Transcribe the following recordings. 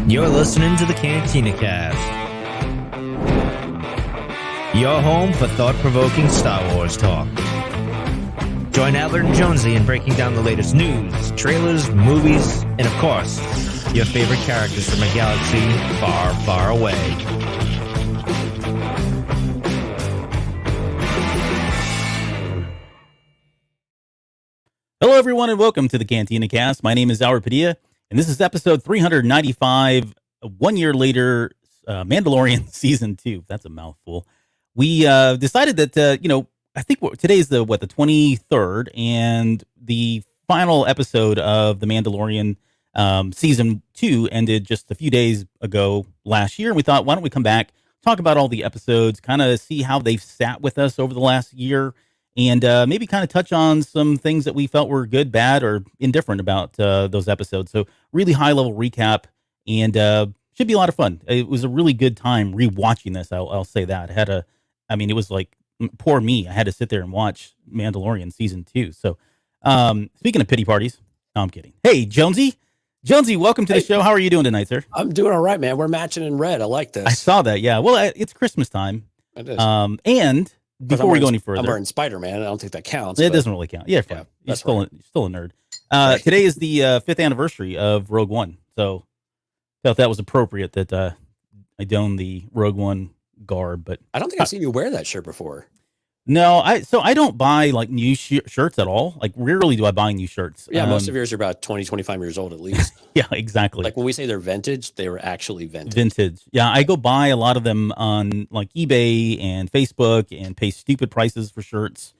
You're listening to the Cantina Cast, your home for thought-provoking Star Wars talk. Join Albert Jonesy in breaking down the latest news, trailers, movies, and of course, your favorite characters from a galaxy far, far away. Hello, everyone, and welcome to the Cantina Cast. My name is Albert Padilla, and this is episode 395, 1 year later, Mandalorian Season 2. That's a mouthful. We decided that, I think today's the 23rd, and the final episode of the Mandalorian Season 2 ended just a few days ago last year. And we thought, why don't we come back, talk about all the episodes, kind of see how they've sat with us over the last year, and maybe kind of touch on some things that we felt were good, bad, or indifferent about those episodes. So really high-level recap, and should be a lot of fun. It was a really good time rewatching this, I'll say that. It was like, poor me, I had to sit there and watch Mandalorian Season 2. So speaking of pity parties, no, I'm kidding. Hey, Jonesy, welcome to the show. How are you doing tonight, sir? I'm doing all right, man. We're matching in red. I like this. I saw that, yeah. Well, it's Christmas time. It is. And before we go any further, I'm wearing Spider-Man. I don't think that counts. It doesn't really count. Yeah, fine. You're still a nerd. Today is the 5th anniversary of Rogue One, so felt that was appropriate that I donned the Rogue One garb. But I don't think I've seen you wear that shirt before. No, I don't buy like new shirts at all. Like rarely do I buy new shirts. Yeah, most of yours are about 20, 25 years old at least. Yeah, exactly. Like when we say they're vintage, they were actually vintage. Vintage. Yeah, I go buy a lot of them on like eBay and Facebook and pay stupid prices for shirts.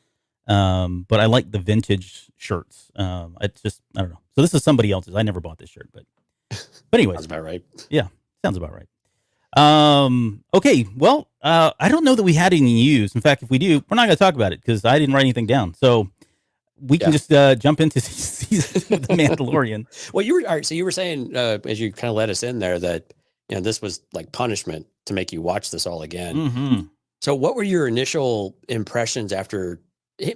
But I like the vintage shirts. It's just, I don't know. So this is somebody else's. I never bought this shirt, but anyways. Sounds about right. Yeah, sounds about right. Okay, well, I don't know that we had any news. In fact, if we do, we're not going to talk about it because I didn't write anything down. So we can just jump into season of The Mandalorian. Well, so you were saying, as you kind of let us in there, that this was like punishment to make you watch this all again. Mm-hmm. So what were your initial impressions after,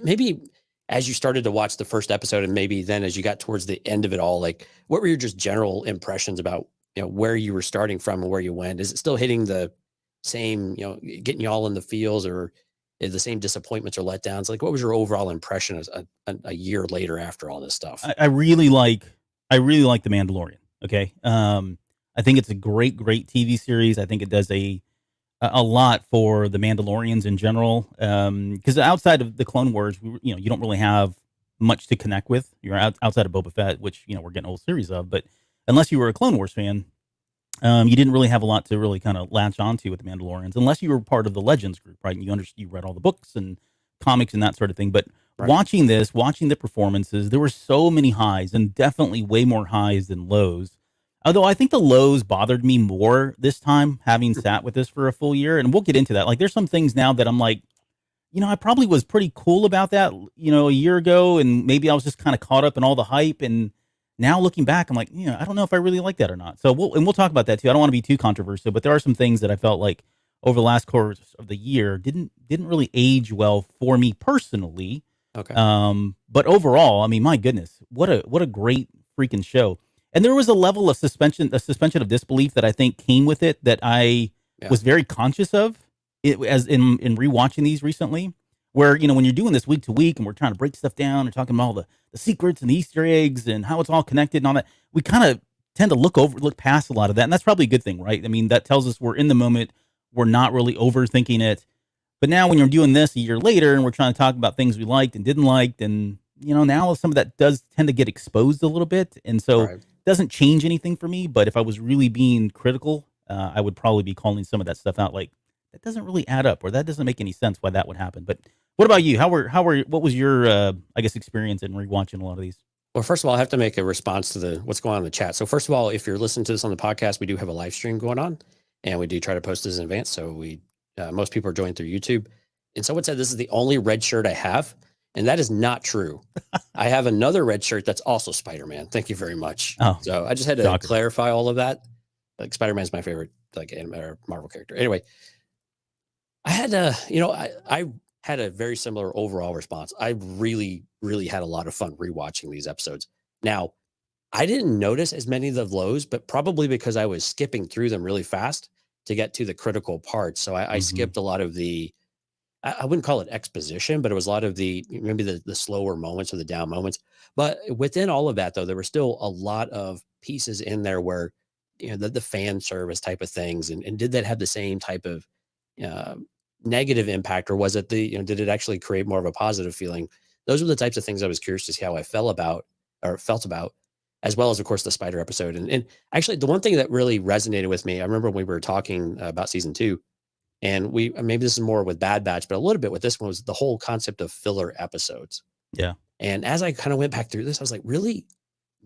maybe as you started to watch the first episode, and maybe then as you got towards the end of it all, like what were your just general impressions about where you were starting from and where you went? Is it still hitting the same, getting you all in the feels, or the same disappointments or letdowns? Like, what was your overall impression as a year later after all this stuff? I really like The Mandalorian. Okay. I think it's a great TV series. I think it does a lot for the Mandalorians in general. Because outside of the Clone Wars, you don't really have much to connect with. You're outside of Boba Fett, which, we're getting a whole series of, but unless you were a Clone Wars fan, you didn't really have a lot to really kind of latch onto with the Mandalorians, unless you were part of the Legends group, right? And you read all the books and comics and that sort of thing. But watching the performances, there were so many highs, and definitely way more highs than lows. Although I think the lows bothered me more this time, having sat with this for a full year. And we'll get into that. Like, there's some things now that I'm like, I probably was pretty cool about that, a year ago, and maybe I was just kind of caught up in all the hype. And now looking back, I'm like, I don't know if I really like that or not. So we'll talk about that too. I don't want to be too controversial, but there are some things that I felt like over the last course of the year didn't really age well for me personally. Okay. But overall, I mean, my goodness, what a great freaking show. And there was a level of suspension of disbelief that I think came with it that I was very conscious of as in rewatching these recently, where, when you're doing this week to week and we're trying to break stuff down and talking about all the secrets and the Easter eggs and how it's all connected and all that, we kind of tend to look past a lot of that. And that's probably a good thing, right? I mean, that tells us we're in the moment. We're not really overthinking it. But now when you're doing this a year later and we're trying to talk about things we liked and didn't like, and, now some of that does tend to get exposed a little bit. And so it doesn't change anything for me. But if I was really being critical, I would probably be calling some of that stuff out like, that doesn't really add up, or that doesn't make any sense why that would happen. But what about you? What was your, experience in rewatching a lot of these? Well, first of all, I have to make a response to what's going on in the chat. So first of all, if you're listening to this on the podcast, we do have a live stream going on, and we do try to post this in advance. So most people are joining through YouTube. And someone said this is the only red shirt I have, and that is not true. I have another red shirt that's also Spider-Man. Thank you very much. Oh, so I just had to clarify all of that. Like, Spider-Man is my favorite Marvel character. Anyway, I had I had a very similar overall response. I really, really had a lot of fun rewatching these episodes. Now, I didn't notice as many of the lows, but probably because I was skipping through them really fast to get to the critical parts. So I skipped a lot of the, I wouldn't call it exposition, but it was a lot of the, maybe the slower moments or the down moments. But within all of that, though, there were still a lot of pieces in there where, the fan service type of things. And did that have the same type of uh, negative impact, or was it did it actually create more of a positive feeling? Those were the types of things I was curious to see how I felt about, as well as, of course, the spider episode. And actually, the one thing that really resonated with me, I remember when we were talking about season 2, and maybe this is more with Bad Batch, but a little bit with this one, was the whole concept of filler episodes. Yeah. And as I kind of went back through this, I was like, really,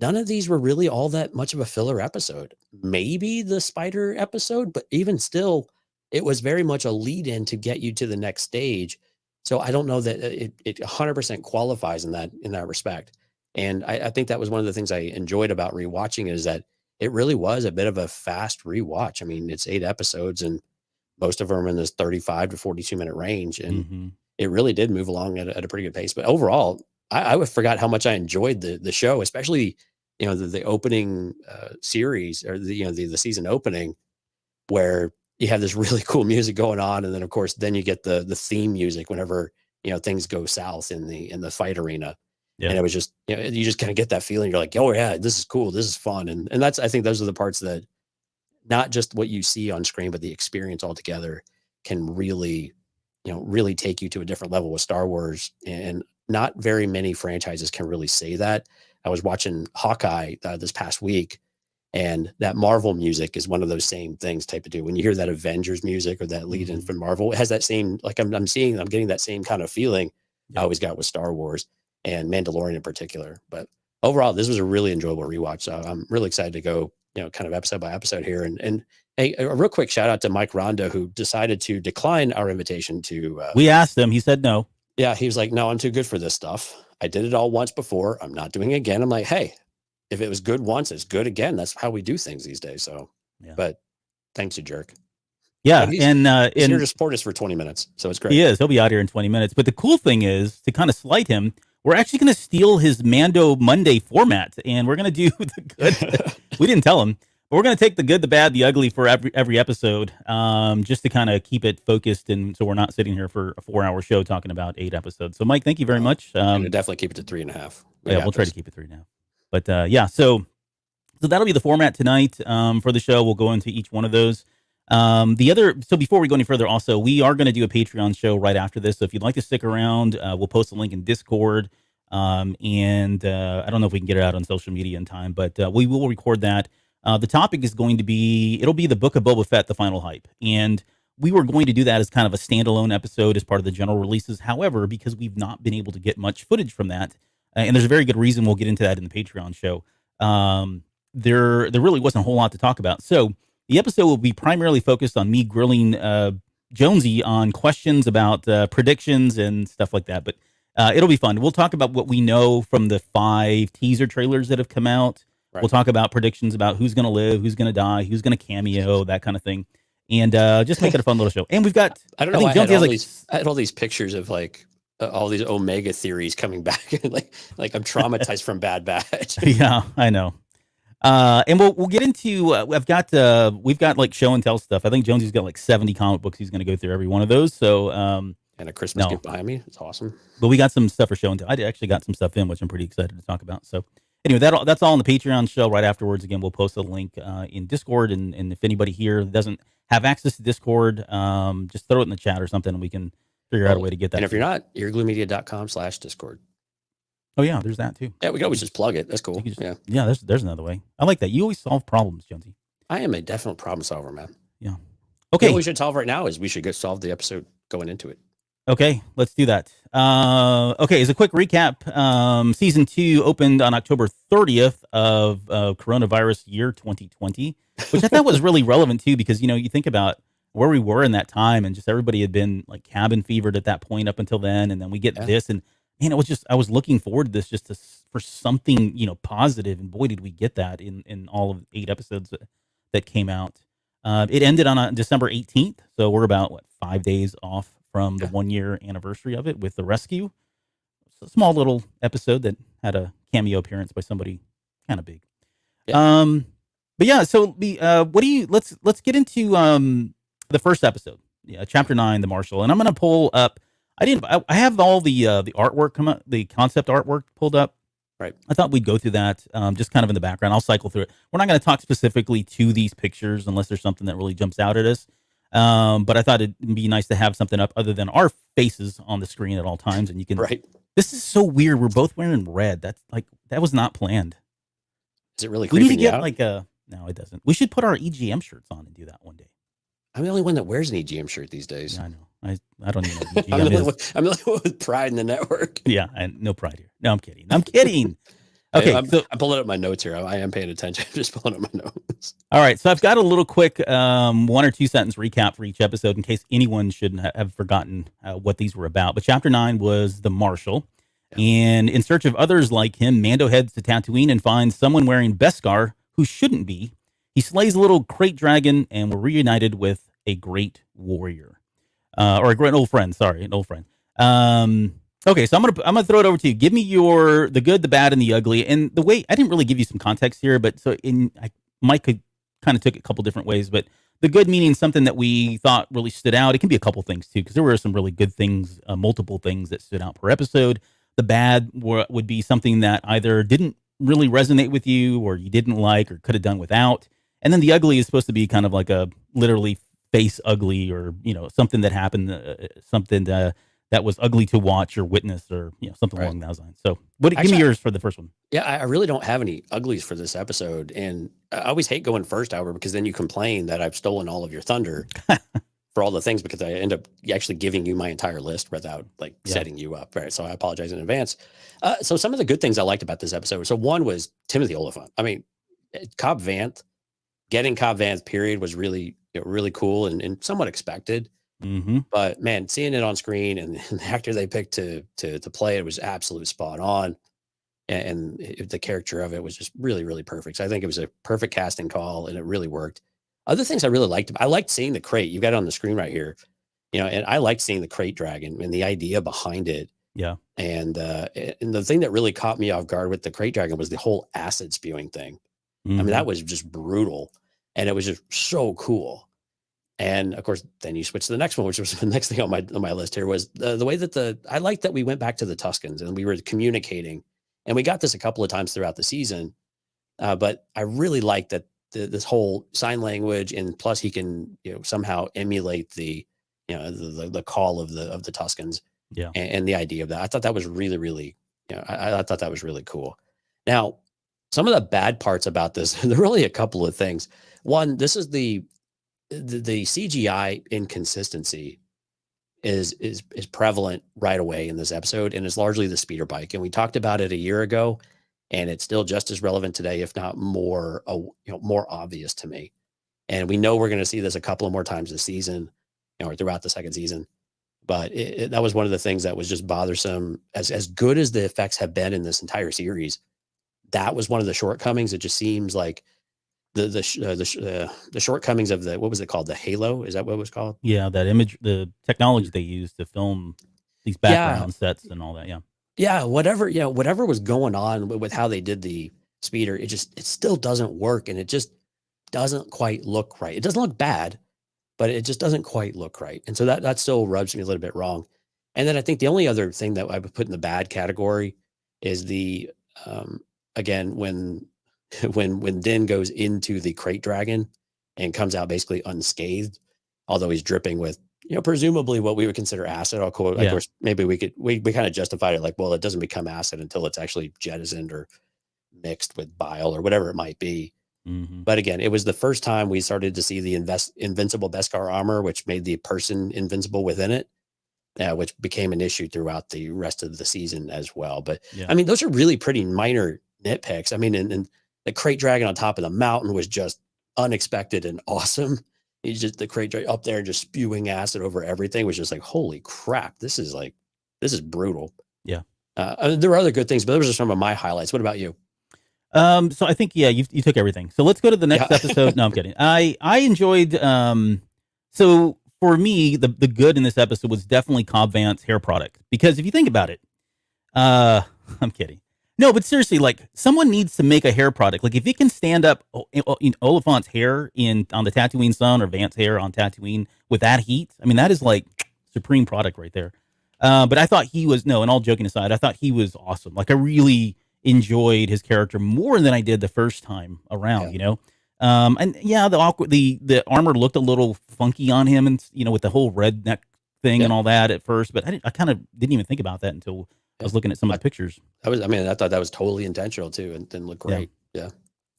none of these were really all that much of a filler episode. Maybe the spider episode, but even still, it was very much a lead in to get you to the next stage. So I don't know that it 100% qualifies in that respect. And I think that was one of the things I enjoyed about rewatching, is that it really was a bit of a fast rewatch. I mean, it's 8 episodes, and most of them are in this 35 to 42-minute range. And it really did move along at a pretty good pace. But overall, I forgot how much I enjoyed the show, especially, the opening series, or the season opening, where you have this really cool music going on. And then, of course, then you get the theme music whenever, things go south in the fight arena. Yeah. And it was just, you just kind of get that feeling. You're like, oh yeah, this is cool. This is fun. And I think those are the parts that, not just what you see on screen, but the experience altogether can really, really take you to a different level with Star Wars. And not very many franchises can really say that. I was watching Hawkeye this past week, and that Marvel music is one of those same things type of do. When you hear that Avengers music or that lead in from Marvel, it has that same, like I'm getting that same kind of feeling I always got with Star Wars and Mandalorian in particular. But overall, this was a really enjoyable rewatch. So I'm really excited to go, kind of episode by episode here. And a real quick shout out to Mike Rondo, who decided to decline our invitation to. We asked him. He said no. Yeah, he was like, no, I'm too good for this stuff. I did it all once before. I'm not doing it again. I'm like, hey, if it was good once, it's good again. That's how we do things these days. So, but thanks, you jerk. Yeah, he's here to support us for 20 minutes. So it's great. He is. He'll be out here in 20 minutes. But the cool thing is, to kind of slight him, we're actually going to steal his Mando Monday format, and we're going to do the good. We didn't tell him, but we're going to take the good, the bad, the ugly for every episode, just to kind of keep it focused, and so we're not sitting here for a 4-hour show talking about 8 episodes. So, Mike, thank you very much. Definitely keep it to 3.5. We'll try to keep it 3.5. But so that'll be the format tonight for the show. We'll go into each one of those. So before we go any further, also, we are going to do a Patreon show right after this. So if you'd like to stick around, we'll post a link in Discord. And I don't know if we can get it out on social media in time, but we will record that. The topic is going to be, it'll be the Book of Boba Fett, The Final Hype. And we were going to do that as kind of a standalone episode as part of the general releases. However, because we've not been able to get much footage from that, and there's a very good reason, we'll get into that in the Patreon show, there really wasn't a whole lot to talk about. So the episode will be primarily focused on me grilling Jonesy on questions about predictions and stuff like that. But it'll be fun. We'll talk about what we know from the 5 teaser trailers that have come out. Right. We'll talk about predictions about who's going to live, who's going to die, who's going to cameo, that kind of thing. And just make it a fun little show. And we've got, I don't know, I had all these pictures of like all these Omega theories coming back. like I'm traumatized from Bad Batch. Yeah, I know. And we'll get into, we've got like show and tell stuff. I think Jonesy's got like 70 comic books. He's going to go through every one of those. So, and a Christmas gift behind me. It's awesome. But we got some stuff for show and tell. I actually got some stuff in, which I'm pretty excited to talk about. So anyway, that's all on the Patreon show right afterwards. Again, we'll post a link in Discord. And if anybody here doesn't have access to Discord, just throw it in the chat or something, and we can figure out a way to get that. And if you're not, eargluemedia.com/Discord. Oh yeah, there's that too. Yeah, we can always just plug it. That's cool. Yeah, there's another way. I like that. You always solve problems, Jonesy. I am a definite problem solver, man. Yeah. Okay. What we should solve right now is we should solve the episode going into it. Okay, let's do that. Okay, as a quick recap, season 2 opened on October 30th of coronavirus year 2020, which I thought was really relevant too, because you think about where we were in that time, and just everybody had been like cabin fevered at that point up until then, and then we get this, and man, it was just, I was looking forward to this just for something positive, and boy did we get that in all of 8 episodes that came out. It ended on December 18th, so we're about 5 days off from the 1-year anniversary of it with the rescue. It's a small little episode that had a cameo appearance by somebody kind of big. But yeah, so what do you let's get into the first episode, chapter 9, the Marshal, and I'm gonna pull up. I have all the artwork come up, the concept artwork pulled up. Right. I thought we'd go through that just kind of in the background. I'll cycle through it. We're not going to talk specifically to these pictures unless there's something that really jumps out at us. But I thought it'd be nice to have something up other than our faces on the screen at all times, and you can. Right. This is so weird. We're both wearing red. That's like that was not planned. Is it really We need to creeping you get out? like a. No, it doesn't. We should put our EGM shirts on and do that one day. I'm the only one that wears an EGM shirt these days. Yeah, I know. I don't even know what I'm, EGM the is. one, I'm the only one with pride in the network. Yeah, and no pride here. No, I'm kidding. I'm kidding. Okay, I'm so pulling up my notes here. I am paying attention. I'm just pulling up my notes. all right, so I've got a little quick 1 or 2 sentence recap for each episode in case anyone shouldn't have forgotten what these were about. But chapter 9 was the Marshal, and in search of others like him, Mando heads to Tatooine and finds someone wearing Beskar who shouldn't be. He slays a little crate dragon, and we're reunited with a great warrior, or a great old friend. Sorry, an old friend. Okay, so I'm gonna throw it over to you. Give me the good, the bad, and the ugly. And the way I didn't really give you some context here, but Mike could kind of took it a couple different ways. But the good meaning something that we thought really stood out. It can be a couple things too, because there were some really good things, multiple things that stood out per episode. The bad would be something that either didn't really resonate with you, or you didn't like, or could have done without. And then the ugly is supposed to be kind of like a literally face ugly, or something that happened, something that was ugly to watch or witness, or something along those lines. So, give me yours for the first one. Yeah, I really don't have any uglies for this episode, and I always hate going first, however, because then you complain that I've stolen all of your thunder for all the things, because I end up actually giving you my entire list without setting you up. Right, so I apologize in advance. So some of the good things I liked about this episode. So one was Timothy Olyphant. I mean, Cobb Vanth. Getting Cobb Vanth, period, was really really cool and somewhat expected. Mm-hmm. But man, seeing it on screen and the actor they picked to play it was absolute spot on, and the character of it was just really, really perfect. So I think it was a perfect casting call, and it really worked. Other things I really liked, I liked seeing the crate. You got it on the screen right here, and I liked seeing the crate dragon and the idea behind it. Yeah. And the thing that really caught me off guard with the crate dragon was the whole acid spewing thing. Mm-hmm. I mean, that was just brutal, and it was just so cool. And of course, then you switch to the next one, which was the next thing on my list here was the way that I liked that we went back to the Tuscans and we were communicating, and we got this a couple of times throughout the season. But I really liked that this whole sign language, and plus he can somehow emulate the the call of the Tuscans. Yeah. And the idea of that, I thought that was really, really, I thought that was really cool. Now, some of the bad parts about this, there are really a couple of things. One, this is the CGI inconsistency is prevalent right away in this episode, and it's largely the speeder bike. And we talked about it a year ago, and it's still just as relevant today, if not more, more obvious to me. And we know we're going to see this a couple of more times this season, or throughout the second season. But that was one of the things that was just bothersome. As good as the effects have been in this entire series, that was one of the shortcomings. It just seems like the shortcomings of what was it called? The Halo? Is that what it was called? Yeah, that image, the technology they used to film these background sets and all that. Yeah. Yeah, whatever was going on with how they did the speeder, it still doesn't work, and it just doesn't quite look right. It doesn't look bad, but it just doesn't quite look right. And so that still rubs me a little bit wrong. And then I think the only other thing that I would put in the bad category is the again, when Din goes into the crate dragon and comes out basically unscathed, although he's dripping with presumably what we would consider acid. Of course, maybe we kind of justified it like, well, it doesn't become acid until it's actually jettisoned or mixed with bile or whatever it might be. Mm-hmm. But again, it was the first time we started to see the invincible Beskar armor, which made the person invincible within it, which became an issue throughout the rest of the season as well. But I mean, those are really pretty minor nitpicks. I mean, and the crate dragon on top of the mountain was just unexpected and awesome. He's just the crate dragon up there just spewing acid over everything was just like, holy crap, this is brutal. Yeah. There were other good things, but those are some of my highlights. What about you? So I think, you took everything. So let's go to the next episode. No, I'm kidding. I enjoyed, so for me, the good in this episode was definitely Cobb Vanth's hair product, because if you think about it, I'm kidding. No, but seriously, like someone needs to make a hair product. Like if it can stand up Oliphant's hair on the Tatooine Sun or Vance's hair on Tatooine with that heat, I mean that is like supreme product right there. But I thought he was and all joking aside, I thought he was awesome. Like I really enjoyed his character more than I did the first time around. And yeah, the armor looked a little funky on him, and with the whole red neck thing and all that at first. But I kind of didn't even think about that until I was looking at some of the pictures. I thought that was totally intentional too, and didn't look great. Yeah.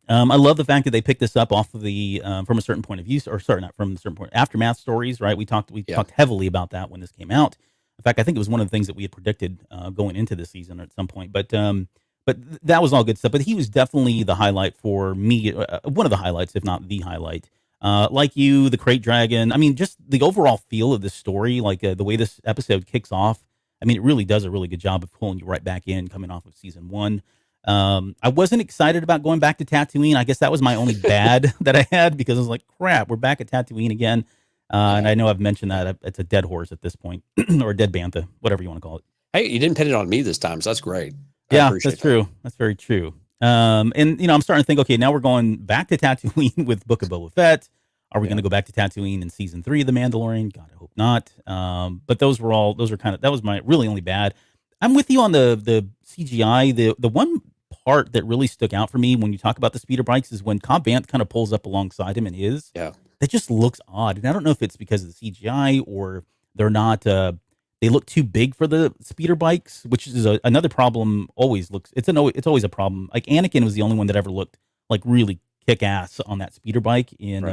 I love the fact that they picked this up off of the from a certain point of view, or sorry, not from a certain point, aftermath stories, right? We talked heavily about that when this came out. In fact, I think it was one of the things that we had predicted going into the season at some point. But that was all good stuff. But he was definitely the highlight for me, one of the highlights, if not the highlight. Like you, the Crate Dragon. I mean, just the overall feel of the story, like the way this episode kicks off. I mean, it really does a really good job of pulling you right back in, coming off of season 1. I wasn't excited about going back to Tatooine. I guess that was my only bad that I had, because I was like, crap, we're back at Tatooine again. And I know I've mentioned that it's a dead horse at this point, or a dead bantha, whatever you want to call it. Hey, you didn't pin it on me this time, so that's great. Yeah, that's true. That's very true. And I'm starting to think, okay, now we're going back to Tatooine with Book of Boba Fett. Are we going to go back to Tatooine in season 3 of The Mandalorian? God, I hope not. But that was my really only bad. I'm with you on the CGI. The one part that really stuck out for me when you talk about the speeder bikes is when Cobb Vanth kind of pulls up alongside him in his. Yeah. That just looks odd. And I don't know if it's because of the CGI or they're not, they look too big for the speeder bikes, which is another problem. It's always a problem. Like Anakin was the only one that ever looked like really kick ass on that speeder bike in,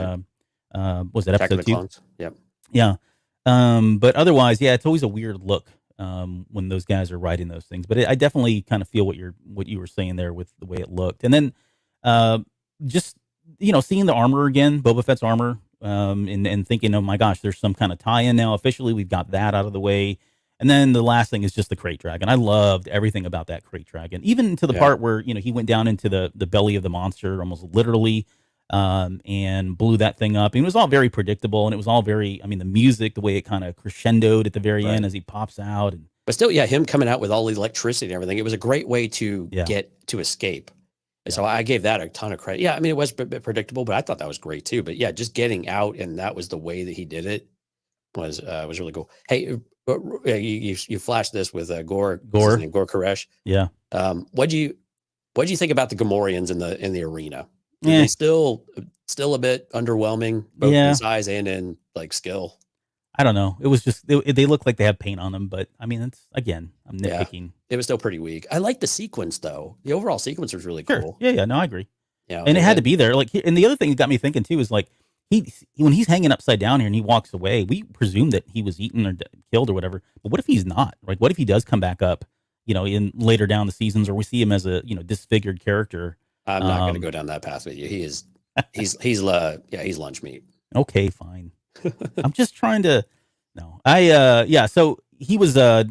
was that episode 2? Yep. Yeah. But otherwise, yeah, it's always a weird look when those guys are riding those things. But I definitely kind of feel what you were saying there with the way it looked. And then just seeing the armor again, Boba Fett's armor, and thinking, oh my gosh, there's some kind of tie-in now. Officially, we've got that out of the way. And then the last thing is just the Crate Dragon. I loved everything about that Crate Dragon, even to the part where he went down into the belly of the monster, almost literally, and blew that thing up. And it was all very predictable, and it was all very, the music, the way it kind of crescendoed at the very end as he pops out. But still, him coming out with all the electricity and everything, it was a great way to get to escape. And so I gave that a ton of credit. Yeah, it was a bit predictable, but I thought that was great too. But yeah, just getting out, and that was the way that he did it was really cool. Hey, you flashed this with Gore Koresh. Yeah. What'd you think about the Gamorreans in the arena? They still a bit underwhelming, both in size and in like skill. I don't know. It was just they look like they have paint on them, but it's again, I'm nitpicking. It was still pretty weak. I like the sequence though. The overall sequence was really cool. Yeah. No, I agree. Yeah, and it had to be there. Like, and the other thing that got me thinking too is like when he's hanging upside down here and he walks away, we presume that he was eaten or killed or whatever. But what if he's not? Like, what if he does come back up? In later down the seasons, or we see him as a disfigured character. I'm not going to go down that path with you. He's lunch meat. Okay, fine. I'm just trying to. No, So he was. I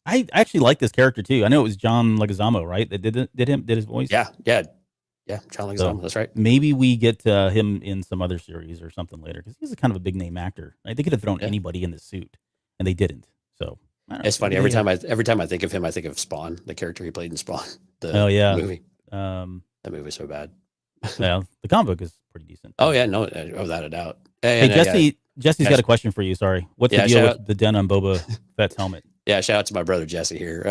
actually like this character too. I know it was John Leguizamo, right? That did his voice. Yeah. John Leguizamo. So that's right. Maybe we get him in some other series or something later, because he's a kind of a big name actor. Right? They could have thrown anybody in the suit, and they didn't. So it's funny. Every time I think of him, I think of Spawn, the character he played in Spawn. Movie. That movie was so bad. Well, the comic book is pretty decent. Oh yeah, no, without a doubt. Jesse's got a question for you. Sorry, what's the deal with the den on Boba Fett's helmet? Yeah, shout out to my brother Jesse here.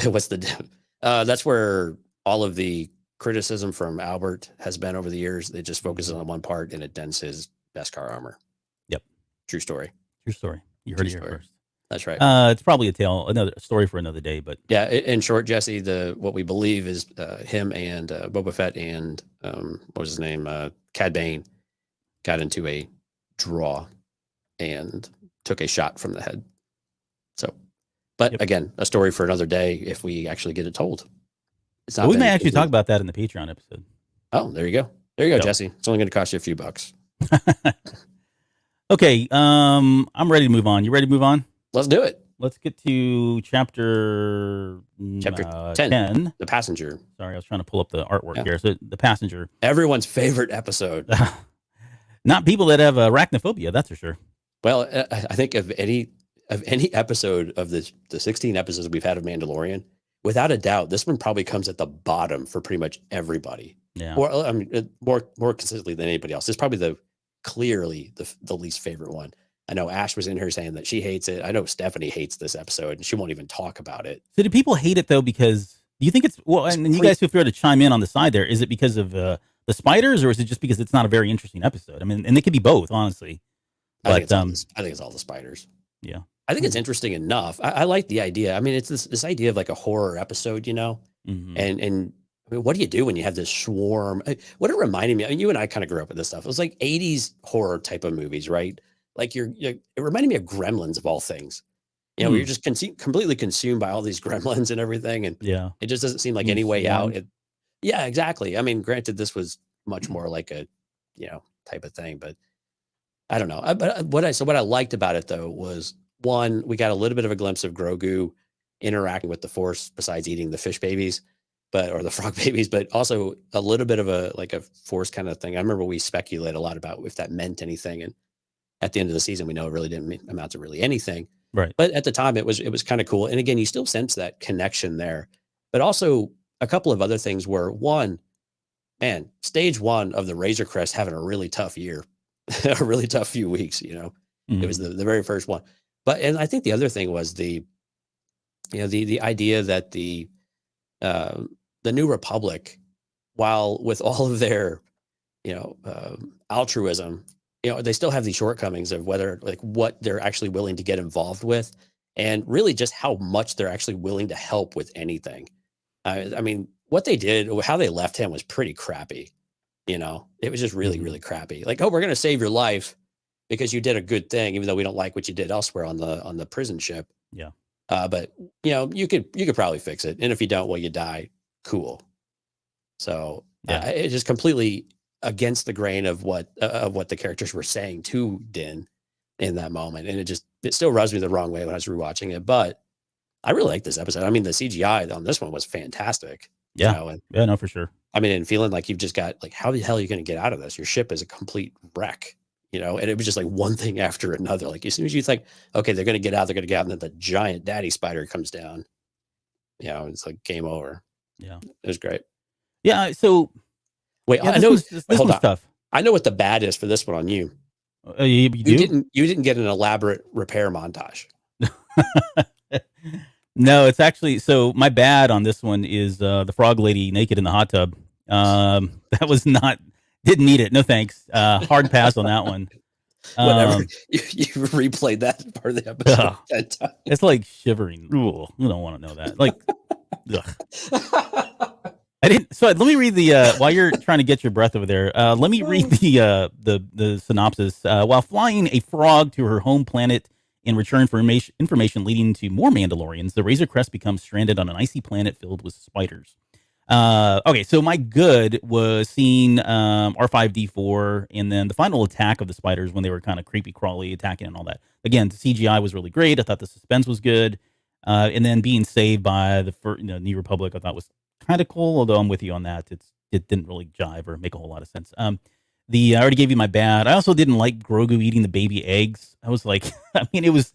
What's the den? That's where all of the criticism from Albert has been over the years. It just focuses on one part, and it dents his Beskar armor. Yep, true story. You heard it here first. That's right. It's probably another story for another day, but yeah. In short, Jesse, what we believe is him and Boba Fett and what was his name, Cad Bane, got into a draw and took a shot from the head. So, but again, a story for another day if we actually get it told. It's not. We may actually talk about that in the Patreon episode. Oh, there you go, Jesse. It's only going to cost you a few bucks. Okay, I'm ready to move on. You ready to move on? Let's do it. Let's get to chapter 10. The Passenger. Sorry, I was trying to pull up the artwork here. So The Passenger. Everyone's favorite episode. Not people that have arachnophobia, that's for sure. Well, I think of any episode of the 16 episodes we've had of Mandalorian, without a doubt, this one probably comes at the bottom for pretty much everybody. Yeah. Or I mean, more consistently than anybody else. It's probably clearly the least favorite one. I know Ash was in here saying that she hates it. I know Stephanie hates this episode and she won't even talk about it. So do people hate it though? Because do you think it's well? And you guys feel free to chime in on the side there. Is it because of the spiders, or is it just because it's not a very interesting episode? I mean, and it could be both, honestly. But I think it's all the spiders. Yeah, I think it's interesting enough. I like the idea. I mean, it's this idea of like a horror episode, you know, mm-hmm. and I mean, what do you do when you have this swarm? What it reminded me, I mean, you and I kind of grew up with this stuff. It was like 80s horror type of movies, right? Like it reminded me of Gremlins of all things. You know, where you're just completely consumed by all these gremlins and everything. And yeah, it just doesn't seem like any way out. Yeah, exactly. I mean, granted, this was much more like a, you know, type of thing, but I don't know. But what I liked about it though was, one, we got a little bit of a glimpse of Grogu interacting with the Force besides eating the fish babies, or the frog babies, but also a little bit of a Force kind of thing. I remember we speculated a lot about if that meant anything, and at the end of the season, we know it really didn't amount to really anything. Right. But at the time, it was kind of cool. And again, you still sense that connection there. But also a couple of other things were, one, man, stage one of the Razor Crest having a really tough year, a really tough few weeks. You know, mm-hmm. It was the very first one. And I think the other thing was the idea that the New Republic, while with all of their, altruism, they still have these shortcomings of whether like what they're actually willing to get involved with, and really just how much they're actually willing to help with anything. I mean, what they did, how they left him was pretty crappy. It was just really, really crappy. Like, oh, we're going to save your life because you did a good thing, even though we don't like what you did elsewhere on the prison ship. Yeah. But you could probably fix it. And if you don't, well, you die. Cool. So yeah. It's just completely against the grain of what the characters were saying to Din in that moment. And it still rubs me the wrong way when I was rewatching it, but I really like this episode. I mean, the CGI on this one was fantastic. Yeah. Yeah, no, for sure. I mean, and feeling like you've just got like, how the hell are you going to get out of this? Your ship is a complete wreck, and it was just like one thing after another. Like as soon as you think, okay, they're going to get out, and then the giant daddy spider comes down. It's like game over. Yeah. It was great. Yeah. So wait, yeah, I know this was tough. I know what the bad is for this one on you. You do? You didn't get an elaborate repair montage. No, it's actually, so my bad on this one is the frog lady naked in the hot tub. That was didn't need it. No thanks. Hard pass on that one. Whatever. You replayed that part of the episode 10 times. It's like shivering. Ooh, you don't want to know that. Like, I didn't. So let me read the while you're trying to get your breath over there. Let me read the synopsis. While flying a frog to her home planet in return for information leading to more Mandalorians, the Razor Crest becomes stranded on an icy planet filled with spiders. Okay, so my good was seeing R5D4 and then the final attack of the spiders when they were kind of creepy crawly attacking and all that. Again, the CGI was really great. I thought the suspense was good. And then being saved by the New Republic, I thought was kind of cool, although I'm with you on that. It didn't really jive or make a whole lot of sense. I already gave you my bad. I also didn't like Grogu eating the baby eggs. I was like, I mean, it was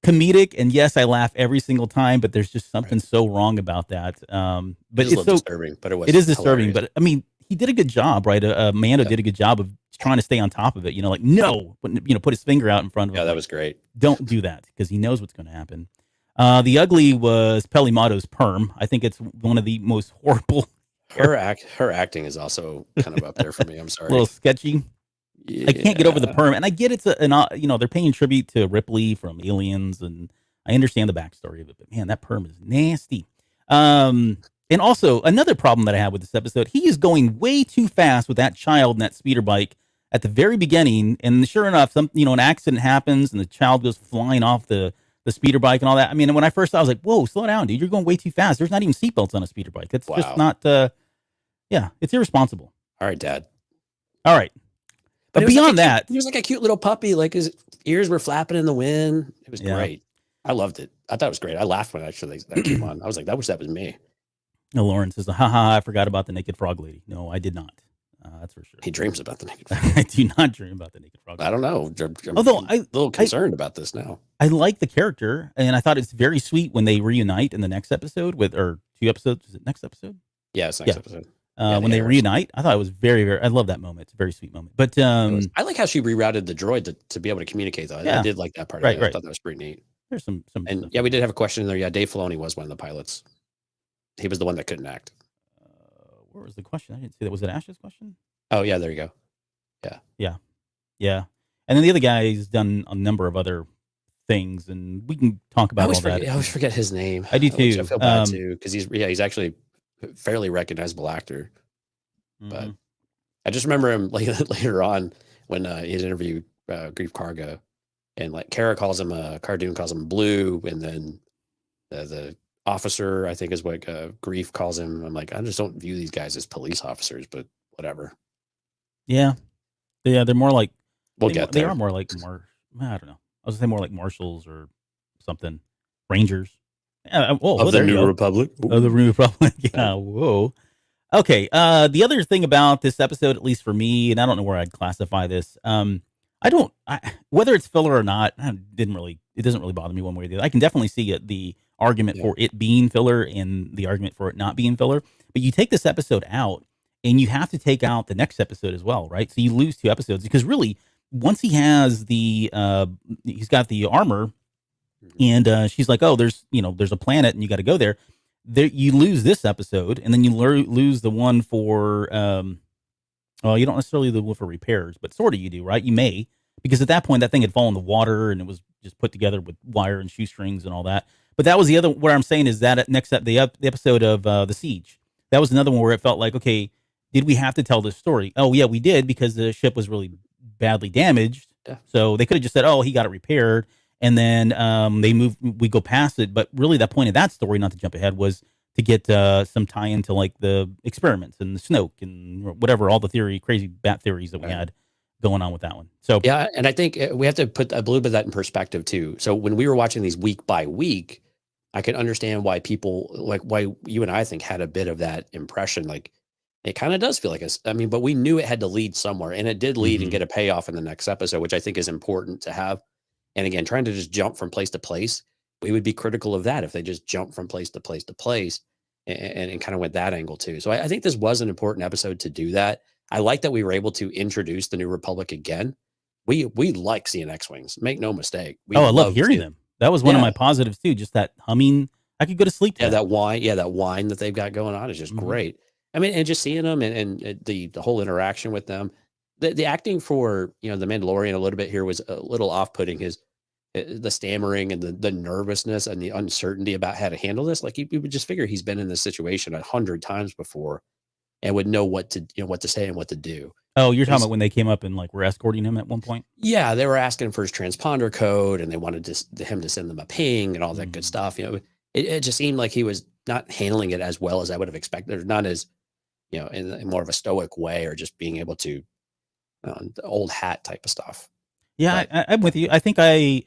comedic, and yes, I laugh every single time, but there's just something so wrong about that. But it's so disturbing. But it is disturbing. Hilarious. But I mean, he did a good job, right? Mando did a good job of trying to stay on top of it. Like no, put his finger out in front of him. Yeah, that was great. Don't do that because he knows what's going to happen. The ugly was Pelimato's perm. I think it's one of the most horrible. Her acting is also kind of up there for me. I'm sorry. A little sketchy. Yeah. I can't get over the perm, and I get it's they're paying tribute to Ripley from Aliens, and I understand the backstory of it. But man, that perm is nasty. And also another problem that I have with this episode, he is going way too fast with that child and that speeder bike at the very beginning, and sure enough, an accident happens, and the child goes flying off the speeder bike and all that. I mean, when I first saw it, I was like, whoa, slow down, dude. You're going way too fast. There's not even seatbelts on a speeder bike. That's just not, it's irresponsible. All right, Dad. All right. But beyond that. He was like a cute little puppy. Like his ears were flapping in the wind. It was great. I loved it. I thought it was great. I laughed when actually that came on. I was like, I wish that was me. No, Lauren says, haha, I forgot about the naked frog lady. No, I did not. That's for sure. He dreams about the naked frog. I do not dream about the naked frog. I don't know. Although I'm a little concerned about this now. I like the character, and I thought it's very sweet when they reunite in the next episode or 2 episodes. Is it next episode? Yeah, it's next Yeah. episode. When they reunite, I thought it was very, very. I love that moment. It's a very sweet moment. But I like how she rerouted the droid to be able to communicate. Though I did like that part. Of it. I thought that was pretty neat. There's some and stuff yeah, we did have a question in there. Yeah, Dave Filoni was one of the pilots. He was the one that couldn't act. Where was the question? I didn't see that. Was it Ash's question? Oh yeah, there you go. Yeah. And then the other guy's done a number of other things, and we can talk about all that. I always forget his name. I do too. I feel bad too because he's actually a fairly recognizable actor. But I just remember him later on when he interviewed Grief Karga, and like Kara calls him Cardoon calls him Blue, and then the officer I think is what Grief calls him. I'm like, I just don't view these guys as police officers, but whatever. Yeah, they're more like they are more like I don't know. I was gonna say more like marshals or something, rangers. Of the New Republic. Of the New Republic. Yeah. Whoa. Okay. The other thing about this episode, at least for me, and I don't know where I'd classify this. Whether it's filler or not, it doesn't really bother me one way or the other. I can definitely see the argument for it being filler and the argument for it not being filler. But you take this episode out, and you have to take out the next episode as well, right? So you lose 2 episodes because really, once he has he's got the armor, and she's like, oh, there's a planet, and you got to go there. You lose this episode, and then you lose the one for you don't necessarily the one for repairs, but sort of you do, right? You may, because at that point that thing had fallen in the water and it was just put together with wire and shoestrings and all that. But that was the other. What I'm saying is that the episode of the Siege, that was another one where it felt like, okay, did we have to tell this story? Oh yeah, we did, because the ship was really badly damaged. Yeah. So they could have just said, oh, he got it repaired. And then we go past it. But really the point of that story, not to jump ahead, was to get some tie into like the experiments and the Snoke and whatever, all the crazy bat theories that we had going on with that one. So yeah, and I think we have to put a little bit of that in perspective too. So when we were watching these week by week, I could understand why people, like why you and I think had a bit of that impression. Like it kind of does feel like but we knew it had to lead somewhere, and it did lead and get a payoff in the next episode, which I think is important to have. And again, trying to just jump from place to place, we would be critical of that if they just jump from place to place to place and kind of went that angle too. So I think this was an important episode to do that. I like that we were able to introduce the New Republic again. We like seeing X-Wings, make no mistake. I love hearing them. That was one of my positives too, just that humming. I could go to sleep. That wine that they've got going on is just great. I mean, and just seeing them and the whole interaction with them. The acting for, the Mandalorian a little bit here was a little off-putting. The stammering and the nervousness and the uncertainty about how to handle this. Like you would just figure he's been in this situation 100 times before and would know what to say and what to do. Oh, you're talking about when they came up and like were escorting him at one point? Yeah, they were asking for his transponder code and they wanted him to send them a ping and all that good stuff. It just seemed like he was not handling it as well as I would have expected, or not as, in more of a stoic way, or just being able to the old hat type of stuff. Yeah, I'm with you. I think I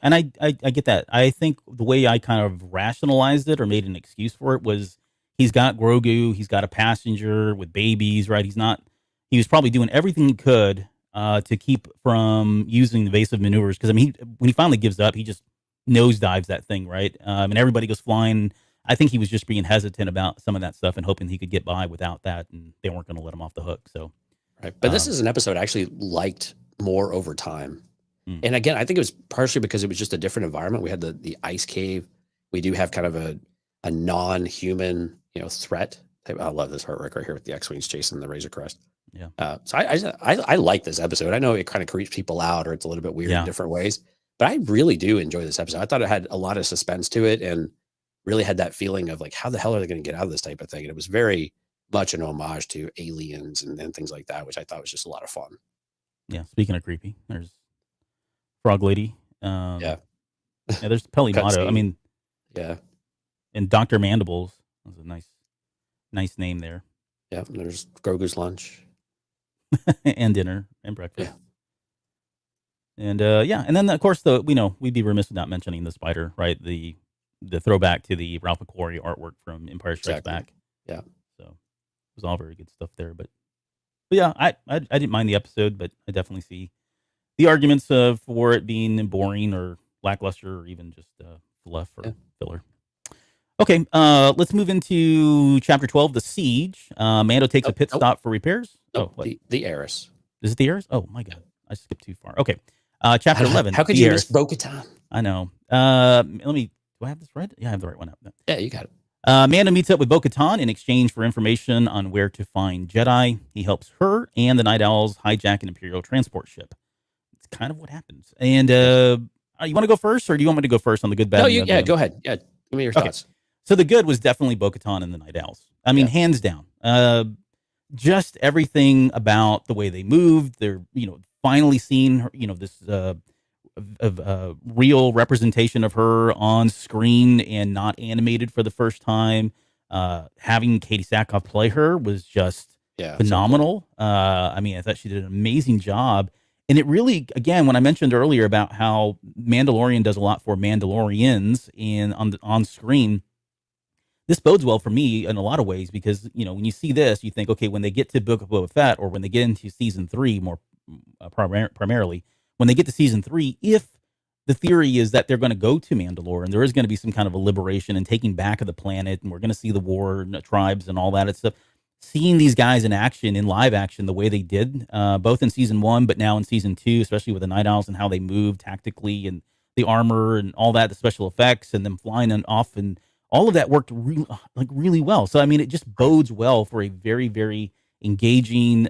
get that. I think the way I kind of rationalized it or made an excuse for it was he's got Grogu, he's got a passenger with babies, right? He was probably doing everything he could to keep from using evasive maneuvers. Because when he finally gives up, he just nosedives that thing, right? And everybody goes flying. I think he was just being hesitant about some of that stuff and hoping he could get by without that, and they weren't going to let him off the hook. So, right. But this is an episode I actually liked more over time. And again, I think it was partially because it was just a different environment. We had the ice cave. We do have kind of a non-human, threat. I love this artwork right here with the X-Wings chasing the Razor Crest. Yeah. So I like this episode. I know it kind of creeps people out, or it's a little bit weird in different ways, but I really do enjoy this episode. I thought it had a lot of suspense to it and really had that feeling of like, how the hell are they going to get out of this type of thing? And it was very much an homage to aliens and things like that, which I thought was just a lot of fun. Yeah. Speaking of creepy, there's Frog Lady. There's Peli Motto. I mean, yeah. And Dr. Mandibles was a nice name there. Yeah. And there's Grogu's lunch and dinner and breakfast. Yeah. And and then of course we'd be remiss without mentioning the spider, right? The throwback to the Ralph McQuarrie artwork from Empire Strikes Back. Yeah. So it was all very good stuff there. But yeah, I didn't mind the episode, but I definitely see the arguments for it being boring or lackluster or even just fluff or filler. Okay, let's move into chapter 12, the siege. Mando takes a Nope, pit nope, stop for repairs. Oh, nope. what? The heiress. Is it the heirs? Oh my god, I skipped too far. Okay, chapter How 11, could the you miss heirs. Bo-Katan? I know. Let me. Do I have this right? Yeah, I have the right one up. Yeah, you got it. Mando meets up with Bo-Katan in exchange for information on where to find Jedi. He helps her and the Night Owls hijack an Imperial transport ship. It's kind of what happens. And you want to go first, or do you want me to go first on the good, bad, No, and the yeah, ugly? go ahead. Yeah, give me your Okay. thoughts. So the good was definitely Bo-Katan and the Night Owls. I mean, Yeah. hands down. Just everything about the way they moved. They're, finally seeing her, this real representation of her on screen and not animated for the first time. Having Katie Sackhoff play her was just Yeah, phenomenal. I mean, I thought she did an amazing job. And it really, again, when I mentioned earlier about how Mandalorian does a lot for Mandalorians on screen, this bodes well for me in a lot of ways because when you see this, you think, okay, when they get to Book of Boba Fett or when they get into season 3 more primarily, when they get to season 3, if the theory is that they're going to go to Mandalore and there is going to be some kind of a liberation and taking back of the planet, and we're going to see the war and the tribes and all that stuff. Seeing these guys in action, in live action, the way they did, both in season 1, but now in season 2, especially with the Night Owls and how they move tactically and the armor and all that, the special effects and them flying off and all of that worked really well. So I mean, it just bodes well for a very, very engaging,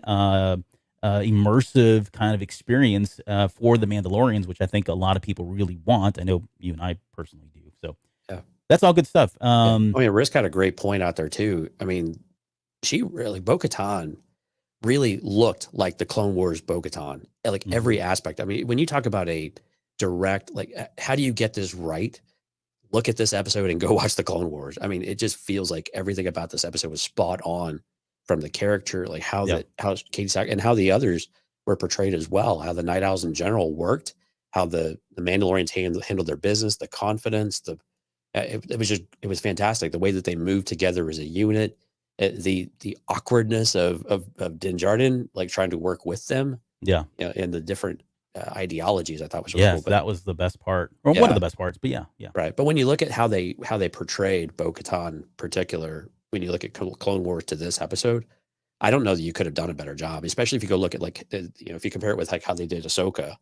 immersive kind of experience for the Mandalorians, which I think a lot of people really want. I know you and I personally do. So Yeah. that's all good stuff. I mean, Risk had a great point out there too. I mean, Bo-Katan really looked like the Clone Wars Bo-Katan, like every aspect. I mean, when you talk about a direct, like, how do you get this right? Look at this episode and go watch the Clone Wars. I mean, it just feels like everything about this episode was spot on, from the character, like how Katie Sack and how the others were portrayed as well, how the Night Owls in general worked, how the Mandalorians handled their business, the confidence, it was fantastic. The way that they moved together as a unit, the awkwardness of Din Djarin, like trying to work with them, and the different ideologies, I thought was really cool. But that was the best part, or one of the best parts. But yeah, right. But when you look at how they portrayed Bo-Katan in particular, when you look at Clone Wars to this episode, I don't know that you could have done a better job, especially if you go look at if you compare it with like how they did Ahsoka.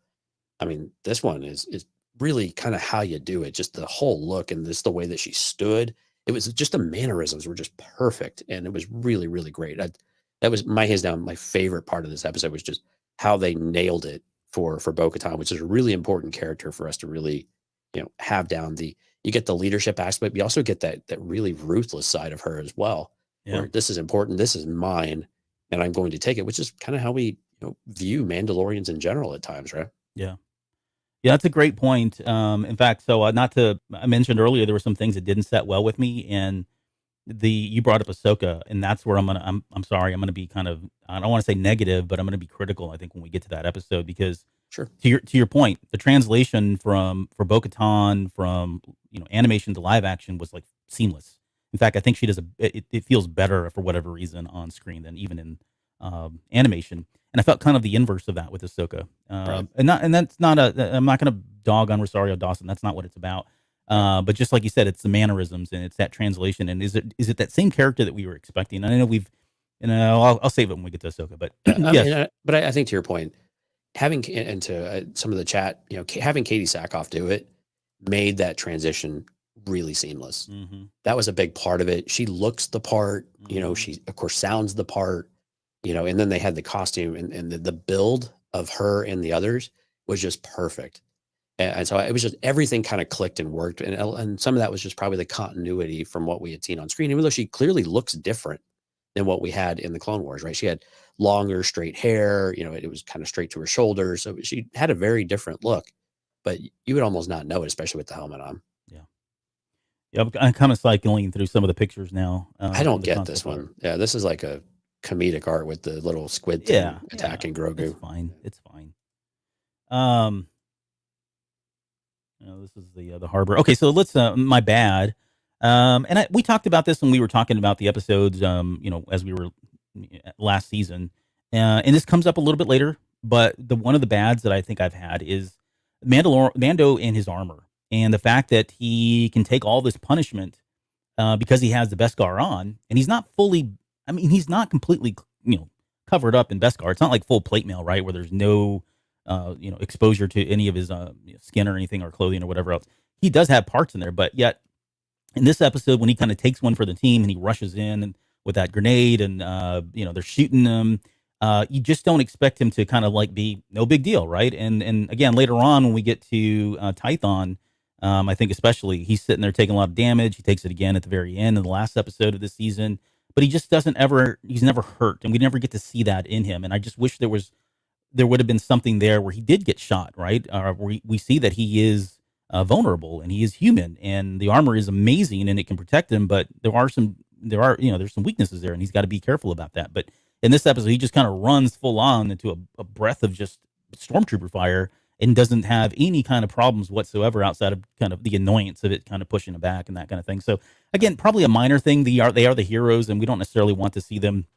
I mean, this one is really kind of how you do it, just the whole look and just the way that she stood. It was just the mannerisms were just perfect, and it was really, really great. That was my hands down my favorite part of this episode, was just how they nailed it for Bo-Katan, which is a really important character for us to really have down. You get the leadership aspect, but you also get that really ruthless side of her as well. Where this is important, this is mine, and I'm going to take it, which is kind of how we view Mandalorians in general at times, right? Yeah, that's a great point. In fact, so I mentioned earlier there were some things that didn't set well with me, and you brought up Ahsoka, and that's where I'm sorry, I'm gonna be kind of, I don't want to say negative, but I'm gonna be critical, I think, when we get to that episode, because sure, to your point, the translation for Bo-Katan from animation to live action was like seamless. In fact, I think she does it feels better for whatever reason on screen than even in animation. And I felt kind of the inverse of that with Ahsoka. Right. And that's not I'm not going to dog on Rosario Dawson. That's not what it's about. But just like you said, it's the mannerisms and it's that translation. And is it that same character that we were expecting? And I know I'll save it when we get to Ahsoka. But yes. But I think to your point, having into some of the chat, having Katie Sackhoff do it made that transition really seamless. Mm-hmm. That was a big part of it. She looks the part, Mm-hmm. She of course sounds the part, and then they had the costume and the build of her and the others was just perfect. And so it was just everything kind of clicked and worked. And some of that was just probably the continuity from what we had seen on screen, even though she clearly looks different than what we had in the Clone Wars, right? She had longer, straight hair, it was kind of straight to her shoulders. So she had a very different look, but you would almost not know it, especially with the helmet on. Yeah, I'm kind of cycling through some of the pictures now. I don't get this one. Yeah, this is like a comedic art with the little squid thing attacking Grogu. It's fine. This is the harbor. Okay, so let's. My bad. And we talked about this when we were talking about the episodes. As we were last season, and this comes up a little bit later. But one of the bads that I think I've had is Mando and his armor, and the fact that he can take all this punishment because he has the Beskar on, and he's not fully. I mean, he's not completely, covered up in Beskar. It's not like full plate mail, right, where there's no, exposure to any of his skin or anything or clothing or whatever else. He does have parts in there, but yet in this episode, when he kind of takes one for the team and he rushes in and with that grenade and they're shooting him, you just don't expect him to kind of like be no big deal, right? And again, later on when we get to Tython, I think especially he's sitting there taking a lot of damage. He takes it again at the very end in the last episode of this season, but he just he's never hurt, and we never get to see that in him. And I just wish there would have been something there where he did get shot, right? Where we see that he is vulnerable and he is human, and the armor is amazing and it can protect him, but there's some weaknesses there, and he's got to be careful about that. But in this episode, he just kind of runs full on into a breath of just stormtrooper fire and doesn't have any kind of problems whatsoever outside of kind of the annoyance of it kind of pushing him back and that kind of thing. So again, probably a minor thing. They are the heroes, and we don't necessarily want to see them,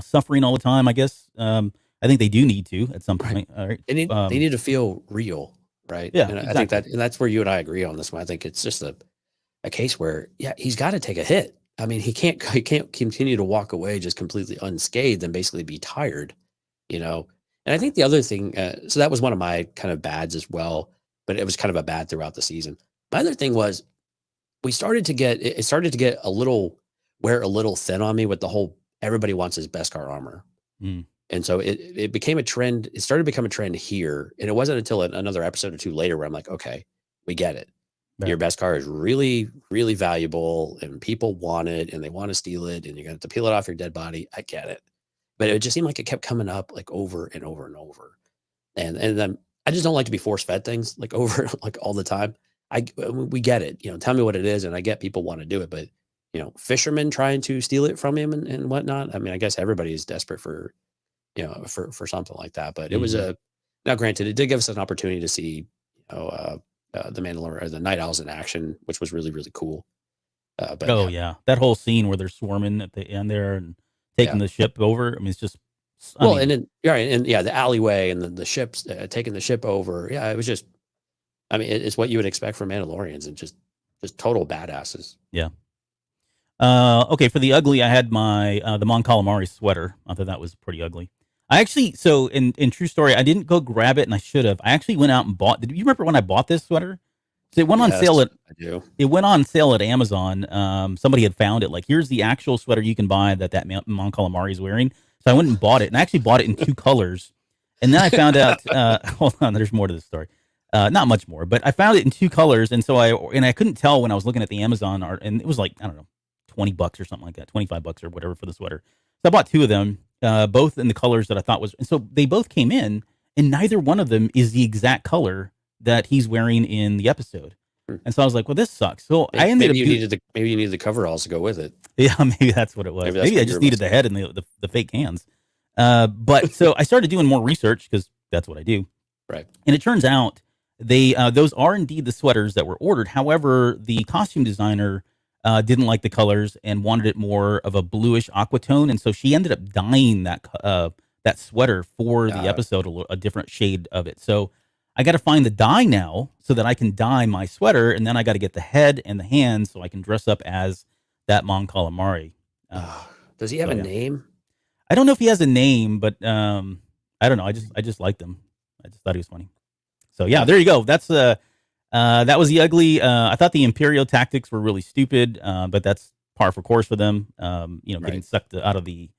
suffering all the time, I guess. I think they do need to at some point. All right. They need to feel real, right? Yeah, and exactly. I think that's where you and I agree on this one. I think it's just a case where, he's got to take a hit. I mean, he can't continue to walk away just completely unscathed and basically be tired, And I think the other thing, so that was one of my kind of bads as well, but it was kind of a bad throughout the season. My other thing was it started to get wear a little thin on me with the whole everybody wants his Beskar armor. And so it became a trend. It started to become a trend here. And it wasn't until another episode or two later where I'm like, okay, we get it. Right. Your Beskar is really, really valuable and people want it and they want to steal it and you're going to have to peel it off your dead body. I get it. But it just seemed like it kept coming up like over and over and over. And then I just don't like to be force fed things like over like all the time. We get it, tell me what it is. And I get people want to do it, but fishermen trying to steal it from him and whatnot. I mean, I guess everybody is desperate for something like that, but it was now granted, it did give us an opportunity to see, the Mandalorian or the Night Owls in action, which was really, really cool. But that whole scene where they're swarming at the end there and taking the ship over. I mean, it's just the alleyway and the ships taking the ship over. Yeah, it was just. I mean, it's what you would expect from Mandalorians and just total badasses. Yeah. Okay, for the ugly, I had my the Mon Calamari sweater. I thought that was pretty ugly. I actually, so in true story, I didn't go grab it, and I should have. I actually went out and bought. Did you remember when I bought this sweater? So it went on sale at. I do. It went on sale at Amazon. Somebody had found it. Like, here's the actual sweater you can buy that Mon Calamari is wearing. So I went and bought it, and I actually bought it in 2 colors. And then I found out. Hold on, there's more to this story. Not much more, but I found it in 2 colors, and so I couldn't tell when I was looking at the Amazon art, and it was like, I don't know, $20 or something like that, $25 or whatever for the sweater. So I bought 2 of them, both in the colors that I thought was, and so they both came in, and neither one of them is the exact color that he's wearing in the episode. And so I was like, well, this sucks. So I ended up maybe you needed the coveralls to go with it. Yeah, maybe that's what it was. Maybe I just needed the head and the fake hands. But so I started doing more research because that's what I do. Right. And it turns out those are indeed the sweaters that were ordered. However, the costume designer didn't like the colors and wanted it more of a bluish aqua tone, and so she ended up dyeing that sweater for the episode a different shade of it. So I got to find the dye now so that I can dye my sweater, and then I got to get the head and the hands so I can dress up as that Mon Calamari. Does he have a name? I don't know if he has a name, but I don't know. I just liked him. I just thought he was funny. So yeah, there you go. That's that was the ugly. I thought the Imperial tactics were really stupid, but that's par for course for them. Getting sucked out of the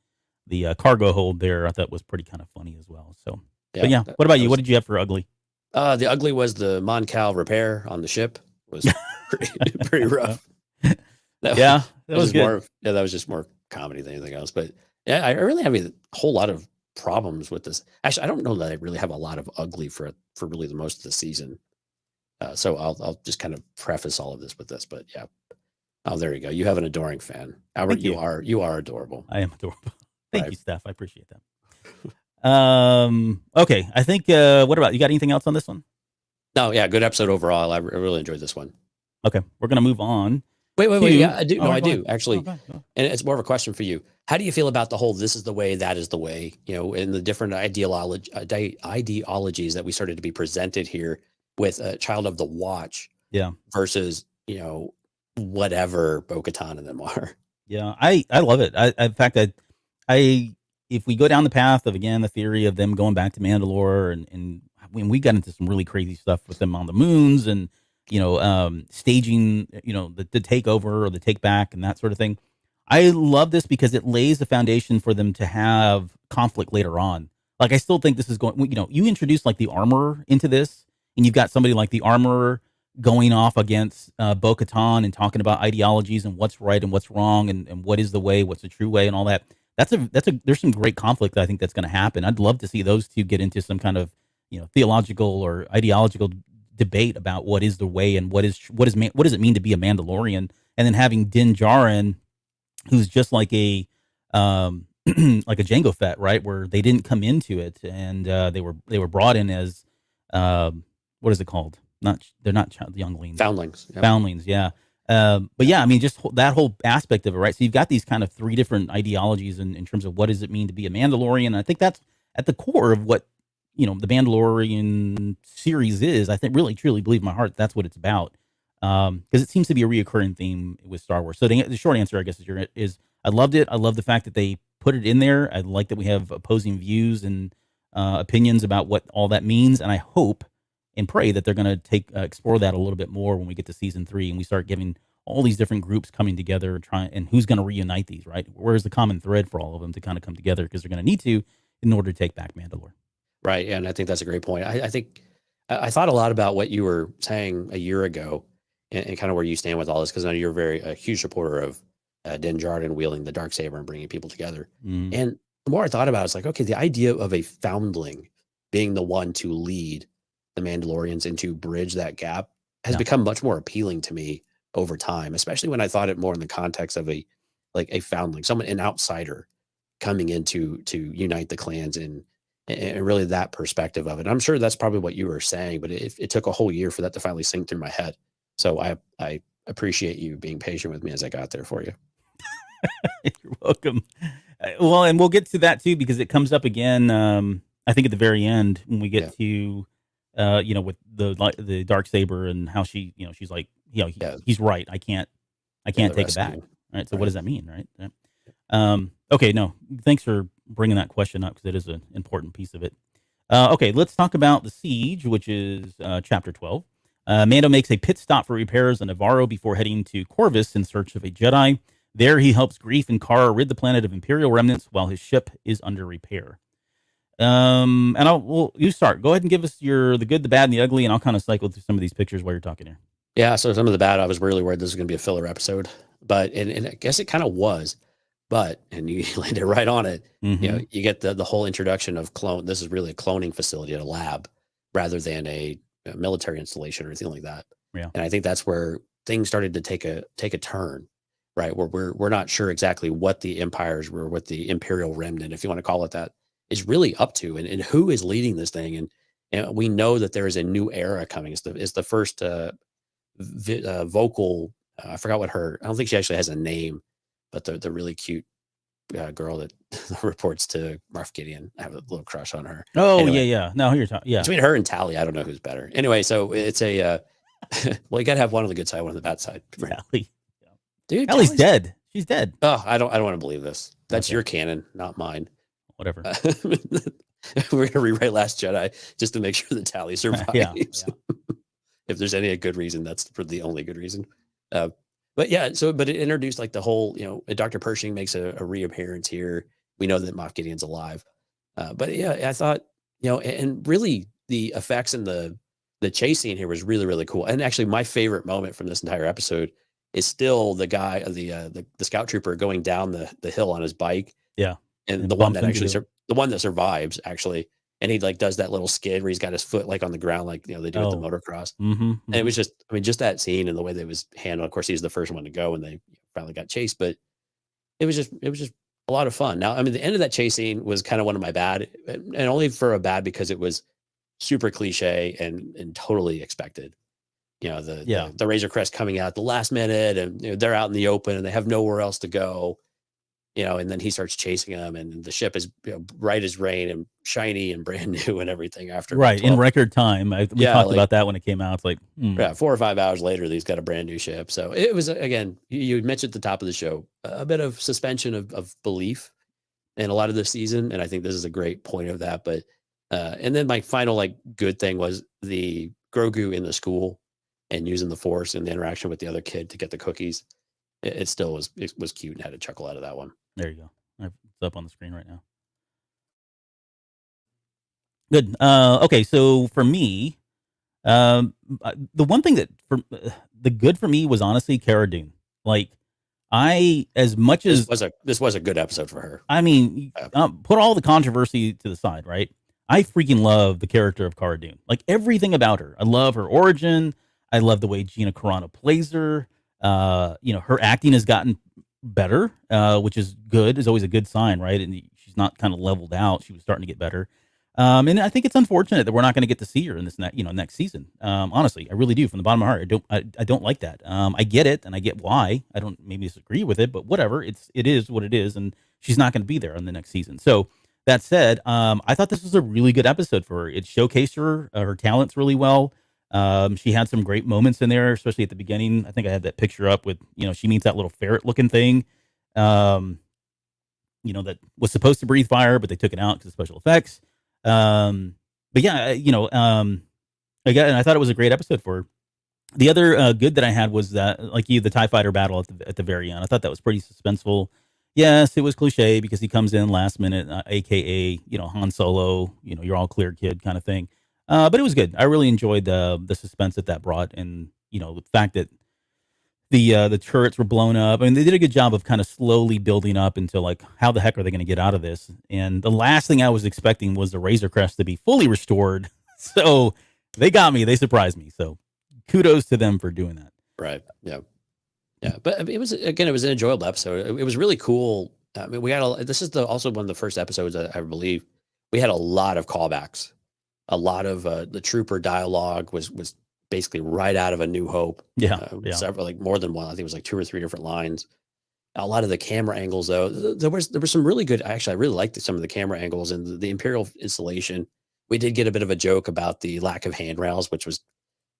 cargo hold there, I thought was pretty kind of funny as well. So, but yeah, what about you? What did you have for ugly? The ugly was the Mon Cal repair on the ship. It was pretty rough. That was good. That was just more comedy than anything else. But yeah, I really have a whole lot of problems with this. Actually, I don't know that I really have a lot of ugly for really the most of the season. So I'll just kind of preface all of this with this. But yeah. Oh, there you go. You have an adoring fan, Albert. You are adorable. I am adorable. Thank you, Steph. I appreciate that. Okay. I think, what about, you got anything else on this one? No, yeah. Good episode overall. I really enjoyed this one. Okay. We're going to move on. Wait. Yeah, I do. I do actually. And it's more of a question for you. How do you feel about the whole, this is the way, that is the way, in the different ideologies that we started to be presented here with a Child of the Watch versus, whatever Bo-Katan and them are. Yeah, I love it. In fact, I if we go down the path of again the theory of them going back to Mandalore, and when we got into some really crazy stuff with them on the moons, and staging, the takeover or the take back and that sort of thing. I love this because it lays the foundation for them to have conflict later on. Like, I still think this is going. You introduce like the armorer into this, and you've got somebody like the armorer going off against Bo-Katan and talking about ideologies and what's right and what's wrong, and what is the way, what's the true way, and all that. There's some great conflict that I think that's going to happen. I'd love to see those two get into some kind of theological or ideological debate about what is the way and what does it mean to be a Mandalorian, and then having Din Djarin, who's just like a like a Jango Fett, right? Where they didn't come into it, and they were brought in as what is it called? They're not younglings, Foundlings. Yep. Foundlings, yeah. But yeah, I mean, just that whole aspect of it, right? So you've got these kind of three different ideologies in terms of what does it mean to be a Mandalorian. And I think that's at the core of what the Mandalorian series is. I think really truly believe in my heart that's what it's about, because it seems to be a reoccurring theme with Star Wars. So the short answer, I guess, is I loved it. I love the fact that they put it in there. I like that we have opposing views and opinions about what all that means, and I hope and pray that they're going to explore that a little bit more when we get to season 3 and we start giving all these different groups coming together, and who's going to reunite these, right? Where's the common thread for all of them to kind of come together, because they're going to need to in order to take back Mandalore. Right. And I think that's a great point. I think I thought a lot about what you were saying a year ago, and kind of where you stand with all this, because I know you're a huge supporter of Din Djarin wielding the Darksaber and bringing people together. Mm. And the more I thought about it, it's like, okay, the idea of a foundling being the one to lead the Mandalorians and to bridge that gap has become much more appealing to me over time, especially when I thought it more in the context of a foundling, an outsider coming in to unite the clans, and really that perspective of it. I'm sure that's probably what you were saying, but it took a whole year for that to finally sink through my head. So I appreciate you being patient with me as I got there for you. You're welcome. Well, and we'll get to that too, because it comes up again. I think at the very end when we get to, with the Darksaber and how she, she's like, he's right. I can't take it back. Right. So what does that mean? Right. Okay. No, thanks for bringing that question up, because it is an important piece of it. Okay. Let's talk about the siege, which is chapter 12. Mando makes a pit stop for repairs on Navarro before heading to Corvus in search of a Jedi. There, he helps Greef and Kara rid the planet of Imperial remnants while his ship is under repair. And you start. Go ahead and give us the good, the bad, and the ugly, and I'll kind of cycle through some of these pictures while you're talking here. Yeah, so some of the bad, I was really worried this was going to be a filler episode, but and I guess it kind of was, and you landed right on it. Mm-hmm. You get the whole introduction of clone. This is really a cloning facility at a lab rather than a military installation or anything like that. Yeah, and I think that's where things started to take a turn, right? Where we're not sure exactly what the empires were, what the Imperial remnant, if you want to call it that, is really up to, and who is leading this thing. And we know that there is a new era coming. It's the first vocal. I forgot what I don't think she actually has a name, but the really cute girl that reports to Moff Gideon. I have a little crush on her. Oh, anyway, yeah. No, who you're talking. Yeah, between her and Tally, I don't know who's better. Anyway, so it's a well, you got to have one on the good side, one on the bad side. Tally. Dude, Tally's dead. She's dead. Oh, I don't want to believe this. That's your canon, not mine. Whatever. We're gonna rewrite Last Jedi just to make sure that Tally survives. Yeah. If there's any good reason, that's for the only good reason. But it introduced like the whole, Dr. Pershing makes a reappearance here. We know that Moff Gideon's alive. But yeah, I thought, and really the effects and the chase scene here was really, really cool. And actually my favorite moment from this entire episode is still the guy, the scout trooper going down the hill on his bike. Yeah. And the one that survives actually, and he like does that little skid where he's got his foot like on the ground, like they do at the motocross. Mm-hmm. And it was just that scene and the way that it was handled. Of course, he's the first one to go, and they finally got chased. But it was just a lot of fun. Now, I mean, the end of that chase scene was kind of one of my bad, and only for a bad because it was super cliche and totally expected. The Razor Crest coming out at the last minute, and they're out in the open and they have nowhere else to go. and then he starts chasing him, and the ship is bright as rain and shiny and brand new and everything after right 12. in record time. We talked about that when it came out. It's like, yeah, 4 or 5 hours later, he's got a brand new ship. So it was, again, you mentioned at the top of the show, a bit of suspension of belief in a lot of the season, and I think this is a great point of that. But and then my final like good thing was the Grogu in the school and using the Force and the interaction with the other kid to get the cookies. It still was cute and had a chuckle out of that one. There you go. It's up on the screen right now. Good. Okay, so for me, the one thing that the good for me was honestly Cara Dune. Like, as much as this was a good episode for her. I mean, put all the controversy to the side, right? I freaking love the character of Cara Dune. Like, everything about her. I love her origin. I love the way Gina Carano plays her. Her acting has gotten better, which is good. Is always a good sign, right? And she's not kind of leveled out. She was starting to get better. And I think it's unfortunate that we're not going to get to see her in this next season. Honestly, I really do, from the bottom of my heart. I don't like that. I get it, and I get why. I don't maybe disagree with it, but whatever. It is what it is, and she's not going to be there in the next season. So that said, I thought this was a really good episode for her. It showcased her talents really well. She had some great moments in there, especially at the beginning. I think I had that picture up with, she meets that little ferret looking thing, that was supposed to breathe fire, but they took it out because of special effects. But yeah, again, I thought it was a great episode for her. The other good that I had was that, the TIE fighter battle at the very end. I thought that was pretty suspenseful. Yes, it was cliche because he comes in last minute, aka Han Solo, you're all clear, kid, kind of thing. But it was good. I really enjoyed the suspense that brought, and the fact that the turrets were blown up. I mean, they did a good job of kind of slowly building up until like, how the heck are they going to get out of this? And the last thing I was expecting was the Razor Crest to be fully restored. So they got me. They surprised me. So kudos to them for doing that. Right. Yeah. Yeah. But it was an enjoyable episode. It was really cool. I mean, this is also one of the first episodes, I believe, we had a lot of callbacks. A lot of the trooper dialogue was basically right out of A New Hope. Yeah. Several, like more than one. I think it was like 2 or 3 different lines. A lot of the camera angles, though, there was some really good. Actually, I really liked some of the camera angles and the Imperial installation. We did get a bit of a joke about the lack of handrails, which was,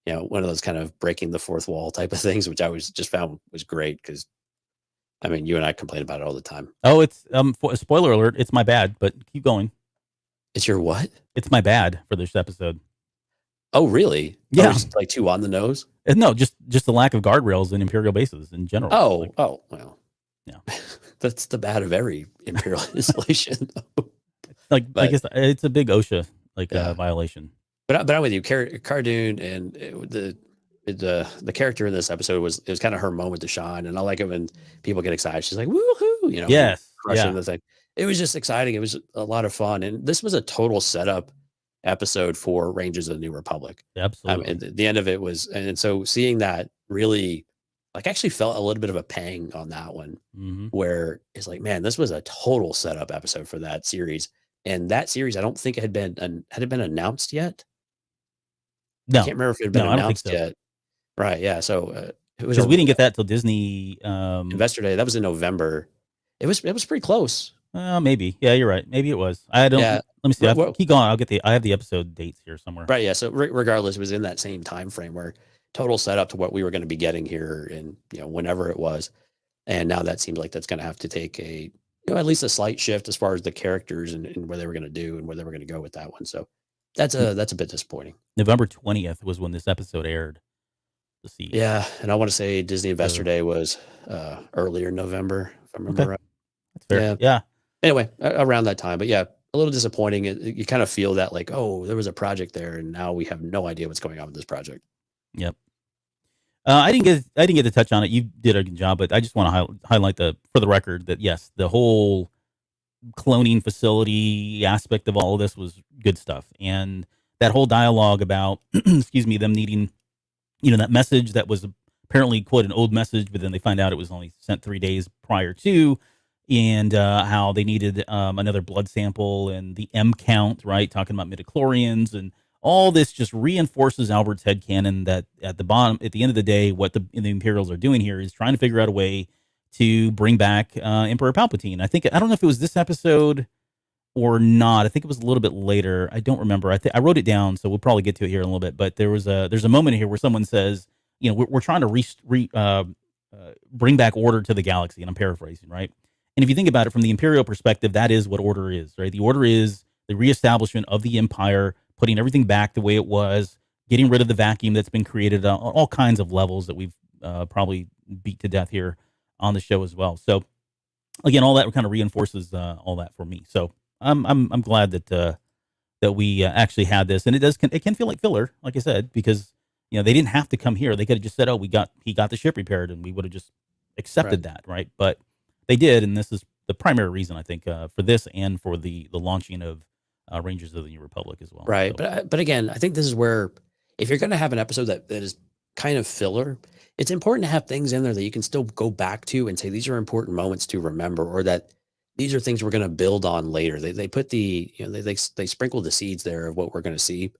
one of those kind of breaking the fourth wall type of things, which I just found was great because, I mean, you and I complain about it all the time. Oh, it's spoiler alert. It's my bad, but keep going. It's your what? It's my bad for this episode. Oh, really? Yeah. Just like too on the nose? No, just the lack of guardrails in Imperial bases in general. Oh, well. Yeah. That's the bad of every Imperial installation. I guess it's a big OSHA violation. But I'm with you. Cara Dune and the character in this episode was kind of her moment to shine, and I like it when people get excited. She's like, woohoo, yes, crushing the thing. It was just exciting. It was a lot of fun, and this was a total setup episode for Rangers of the New Republic. Absolutely. And the end of it was, and so seeing that really, actually felt a little bit of a pang on that one, where it's like, man, this was a total setup episode for that series, and that series, I don't think had it been announced yet. No, I can't remember if it had been announced yet. Right? Yeah. So it was because we didn't get that till Disney Investor Day. That was in November. It was pretty close. Maybe. Yeah, you're right. Maybe it was. I don't. Yeah. Let me see. Keep going. I have the episode dates here somewhere. Right. Yeah. So regardless, it was in that same time frame where total setup to what we were going to be getting here, and whenever it was, and now that seems like that's going to have to take a at least a slight shift as far as the characters and where they were going to do and where they were going to go with that one. So that's a bit disappointing. November 20th was when this episode aired. Yeah, and I want to say Disney Investor Day was earlier November, if I remember right. That's fair. Yeah. Anyway, around that time, but yeah, a little disappointing. You kind of feel that like, oh, there was a project there, and now we have no idea what's going on with this project. Yep. I didn't get to touch on it. You did a good job, but I just want to highlight for the record that yes, the whole cloning facility aspect of all of this was good stuff, and that whole dialogue about them needing that message that was apparently quote an old message, but then they find out it was only sent 3 days prior to, and how they needed another blood sample and the M count, right? Talking about midichlorians, and all this just reinforces Albert's headcanon that at the end of the day, what the Imperials are doing here is trying to figure out a way to bring back Emperor Palpatine. I don't know if it was this episode or not. I think it was a little bit later. I don't remember. I wrote it down, so we'll probably get to it here in a little bit. But there's a moment here where someone says, we're trying to bring back order to the galaxy, and I'm paraphrasing, right? And if you think about it from the Imperial perspective, that is what order is, right? The order is the reestablishment of the Empire, putting everything back the way it was, getting rid of the vacuum that's been created on all kinds of levels that we've probably beat to death here on the show as well. So again, all that kind of reinforces all that for me. So I'm glad that we actually had this, and it can feel like filler, like I said, because they didn't have to come here. They could have just said, "Oh, he got the ship repaired," and we would have just accepted that, right? But they did, and this is the primary reason I think for this and for the launching of Rangers of the New Republic as well. Right, So, but again, I think this is where if you're going to have an episode that is kind of filler, it's important to have things in there that you can still go back to and say these are important moments to remember, or that these are things we're going to build on later. They put they sprinkle the seeds there of what we're going to see.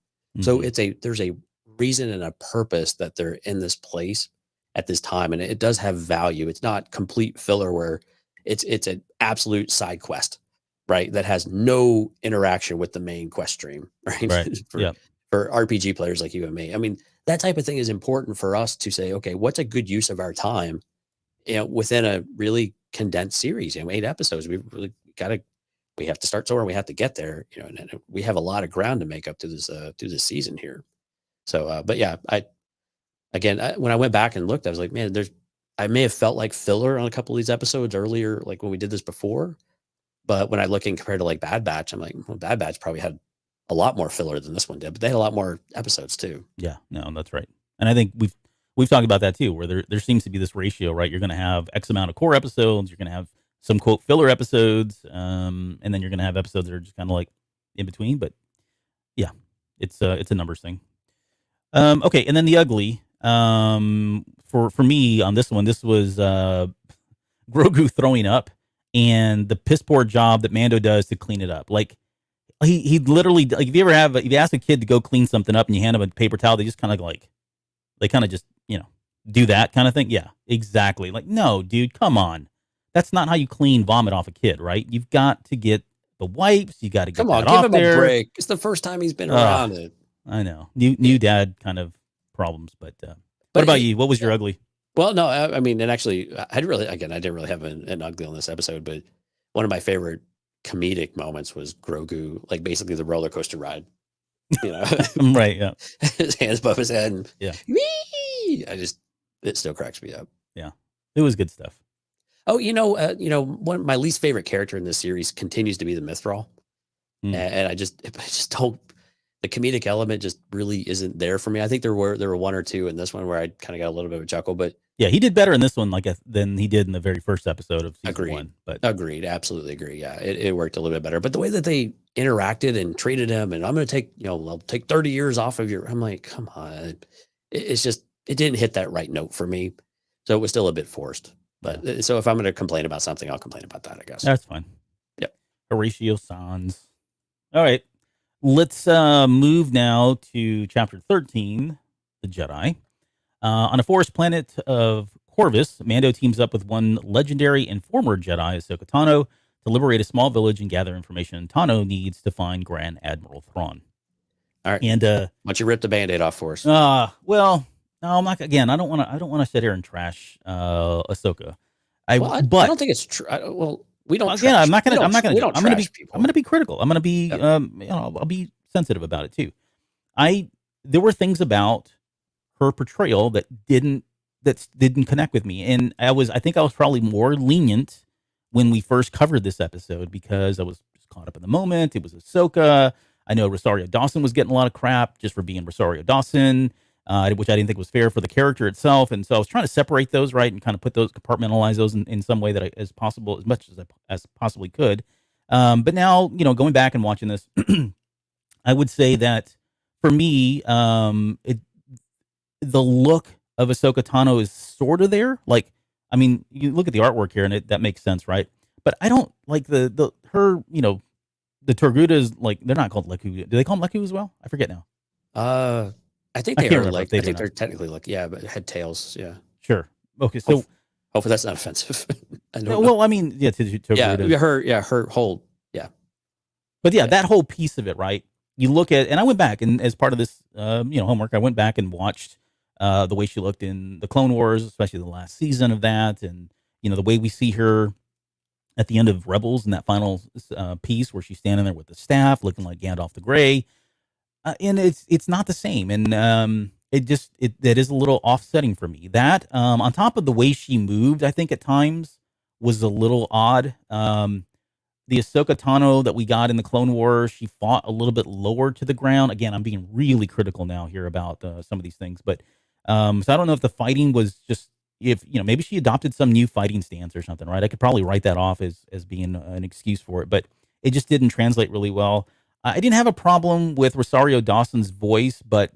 So there's a reason and a purpose that they're in this place at this time, and it does have value. It's not complete filler where it's an absolute side quest, right? That has no interaction with the main quest stream, right? For RPG players like you and me. I mean, that type of thing is important for us to say, okay, what's a good use of our time, within a really condensed series, 8 episodes. We really we have to start somewhere. We have to get there, and we have a lot of ground to make up to this season here. So, but yeah, when I went back and looked, I was like, man, I may have felt like filler on a couple of these episodes earlier, like when we did this before. But when I look and compared to like Bad Batch, I'm like, well, Bad Batch probably had a lot more filler than this one did, but they had a lot more episodes too. Yeah, no, that's right. And I think we've talked about that too, where there seems to be this ratio, right? You're going to have X amount of core episodes, you're going to have some quote filler episodes, and then you're going to have episodes that are just kind of like in between. But yeah, it's a numbers thing. Okay, and then the ugly. For me on this one, this was Grogu throwing up and the piss poor job that Mando does to clean it up. Like he literally, like if you ask a kid to go clean something up and you hand them a paper towel, they just kind of just do that kind of thing. Yeah, exactly. Like, no, dude, come on. That's not how you clean vomit off a kid, right? You've got to get the wipes. You got to get that off there. Give him a break. It's the first time he's been around it. I know. New dad kind of problems, but what about you? What was your ugly? Well, no, I mean, and actually, I didn't really have an ugly on this episode, but one of my favorite comedic moments was Grogu, like basically the roller coaster ride. Right? Yeah. His hands above his head. And, yeah. Whee! It still cracks me up. Yeah, it was good stuff. Oh, one of my least favorite character in this series continues to be the Mythrol, and I just don't. The comedic element just really isn't there for me. I think there were one or two in this one where I kind of got a little bit of a chuckle, but yeah, he did better in this one than he did in the very first episode of season 1. But agreed, absolutely agree. Yeah, it worked a little bit better. But the way that they interacted and treated him, and I'm going to take I'll take 30 years off of your. I'm like, come on, it's just it didn't hit that right note for me, so it was still a bit forced. But so if I'm going to complain about something, I'll complain about that, I guess. That's fine. Yep. Horatio Sanz. All right. Let's move now to Chapter 13, The Jedi. On a forest planet of Corvus, Mando teams up with one legendary and former Jedi, Ahsoka Tano, to liberate a small village and gather information Tano needs to find Grand Admiral Thrawn. All right. And why don't you rip the Band-Aid off for us? Well, no, I'm not. Again, I don't want to sit here and trash Ahsoka. I don't think it's true. We don't. Again, I'm not going to. I'm going to be critical. I'm going to be. I'll be sensitive about it too. There were things about her portrayal that didn't connect with me, and I think I was probably more lenient when we first covered this episode because I was just caught up in the moment. It was Ahsoka. I know Rosario Dawson was getting a lot of crap just for being Rosario Dawson. Which I didn't think was fair for the character itself. And so I was trying to separate those, right, and kind of compartmentalize those in some way that as much as I possibly could. But now, going back and watching this, I would say that for me, the look of Ahsoka Tano is sort of there. Like, I mean, you look at the artwork here and that makes sense, right? But I don't like her, the Torgudas, like, they're not called Leku. Do they call them Leku as well? I forget now. I think they are like. I think they're technically like, yeah, but head tails, yeah. Sure. Okay, so Hopefully that's not offensive. I don't know. Well, I mean, yeah, to Yeah, agree to- her whole, yeah. but yeah, that whole piece of it, right? You look at, and I went back and as part of this, homework, I went back and watched the way she looked in the Clone Wars, especially the last season of that, and the way we see her at the end of Rebels in that final piece where she's standing there with the staff, looking like Gandalf the Grey, and it's not the same, and that is a little offsetting for me. That on top of the way she moved, I think at times was a little odd. The Ahsoka Tano that we got in the Clone Wars, she fought a little bit lower to the ground. Again, I'm being really critical now here about some of these things, but so I don't know if the fighting was just, if maybe she adopted some new fighting stance or something, right? I could probably write that off as being an excuse for it, but it just didn't translate really well. I didn't have a problem with Rosario Dawson's voice, but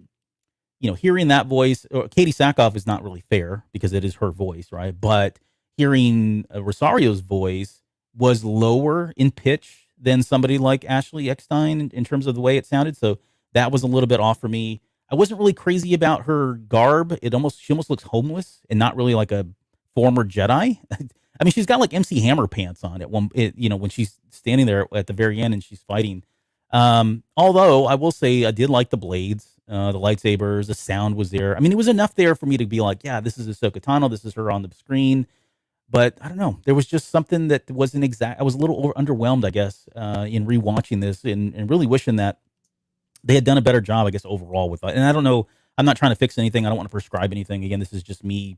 hearing that voice, Katie Sackhoff is not really fair because it is her voice, right? But hearing Rosario's voice was lower in pitch than somebody like Ashley Eckstein in terms of the way it sounded. So that was a little bit off for me. I wasn't really crazy about her garb. She almost looks homeless and not really like a former Jedi. I mean, she's got like MC Hammer pants on when she's standing there at the very end and she's fighting. Although I will say I did like the blades, the lightsabers, the sound was there. I mean, it was enough there for me to be like, yeah, this is Ahsoka Tano. This is her on the screen. But I don't know. There was just something that wasn't exact. I was a little underwhelmed, I guess, in rewatching this and really wishing that they had done a better job, I guess, overall with it. And I don't know. I'm not trying to fix anything. I don't want to prescribe anything. Again, this is just me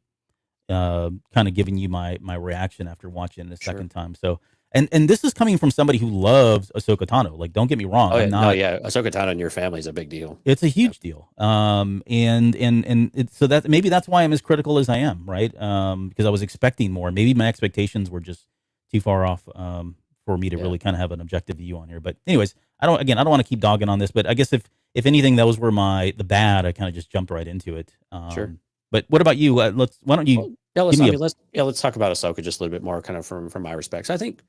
kind of giving you my reaction after watching it a second time. So, and this is coming from somebody who loves Ahsoka Tano. Like, don't get me wrong. Oh, yeah. Ahsoka Tano in your family is a big deal. It's a huge deal. So that maybe that's why I'm as critical as I am, right? Because I was expecting more. Maybe my expectations were just too far off for me to really kind of have an objective view on here. But anyways, I don't want to keep dogging on this, but I guess if anything, those were the bad. I kind of just jumped right into it. Sure. But what about you? Why don't you? Let's talk about Ahsoka just a little bit more, kind of from my respects. I think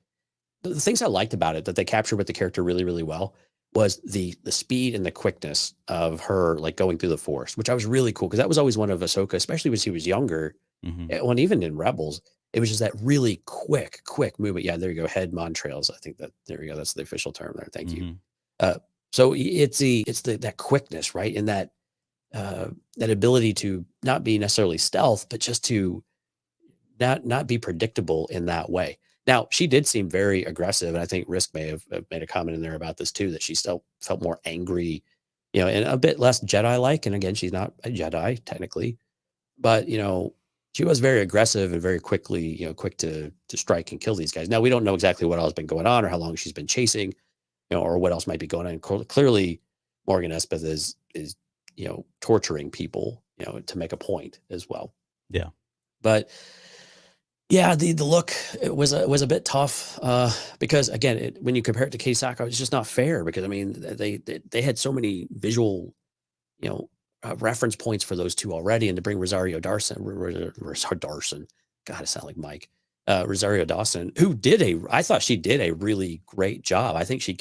the things I liked about it that they captured with the character really, really well was the speed and the quickness of her, like, going through the Force, which I was really cool because that was always one of Ahsoka, especially when she was younger. When even in Rebels, it was just that really quick movement. Yeah, there you go. Head Montrails. I think there you go. That's the official term there. Thank you. So it's that quickness, right? And that ability to not be necessarily stealth, but just to not be predictable in that way. Now, she did seem very aggressive, and I think Risk may have made a comment in there about this too, that she still felt more angry, and a bit less Jedi-like. And again, she's not a Jedi technically, but she was very aggressive and very quickly, quick to strike and kill these guys. Now, we don't know exactly what else has been going on or how long she's been chasing, or what else might be going on. Clearly, Morgan Espeth is torturing people, to make a point as well. Yeah, but. Yeah, the look, it was a bit tough because again, when you compare it to Katie Sackhoff, it's just not fair because I mean they had so many visual, reference points for those two already, and to bring Rosario Dawson, God, I sound like Mike, Rosario Dawson, who I thought she did a really great job. I think she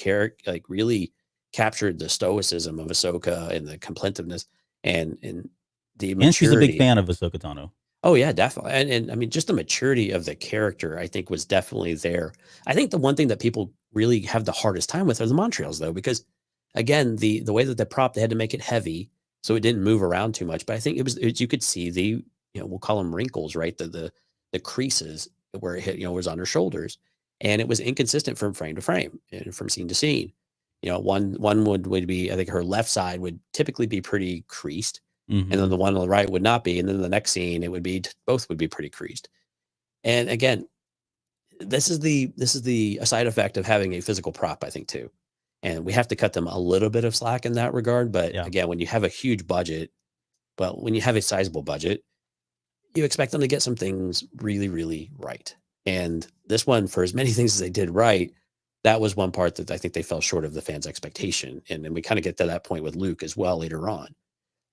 really captured the stoicism of Ahsoka and the complaintiveness and the maturity. And she's a big fan of Ahsoka Tano. Oh yeah, definitely. And I mean, just the maturity of the character, I think, was definitely there. I think the one thing that people really have the hardest time with are the Montrails, though, because again, the way that they had to make it heavy so it didn't move around too much. But I think you could see we'll call them wrinkles, right? The creases where it hit, was on her shoulders, and it was inconsistent from frame to frame and from scene to scene. One would be, I think her left side would typically be pretty creased. And then the one on the right would not be. And then the next scene, both would be pretty creased. And again, this is a side effect of having a physical prop, I think, too. And we have to cut them a little bit of slack in that regard. But again, when you have a huge budget, when you have a sizable budget, you expect them to get some things really, really right. And this one, for as many things as they did right, that was one part that I think they fell short of the fans' expectation. And then we kind of get to that point with Luke as well later on.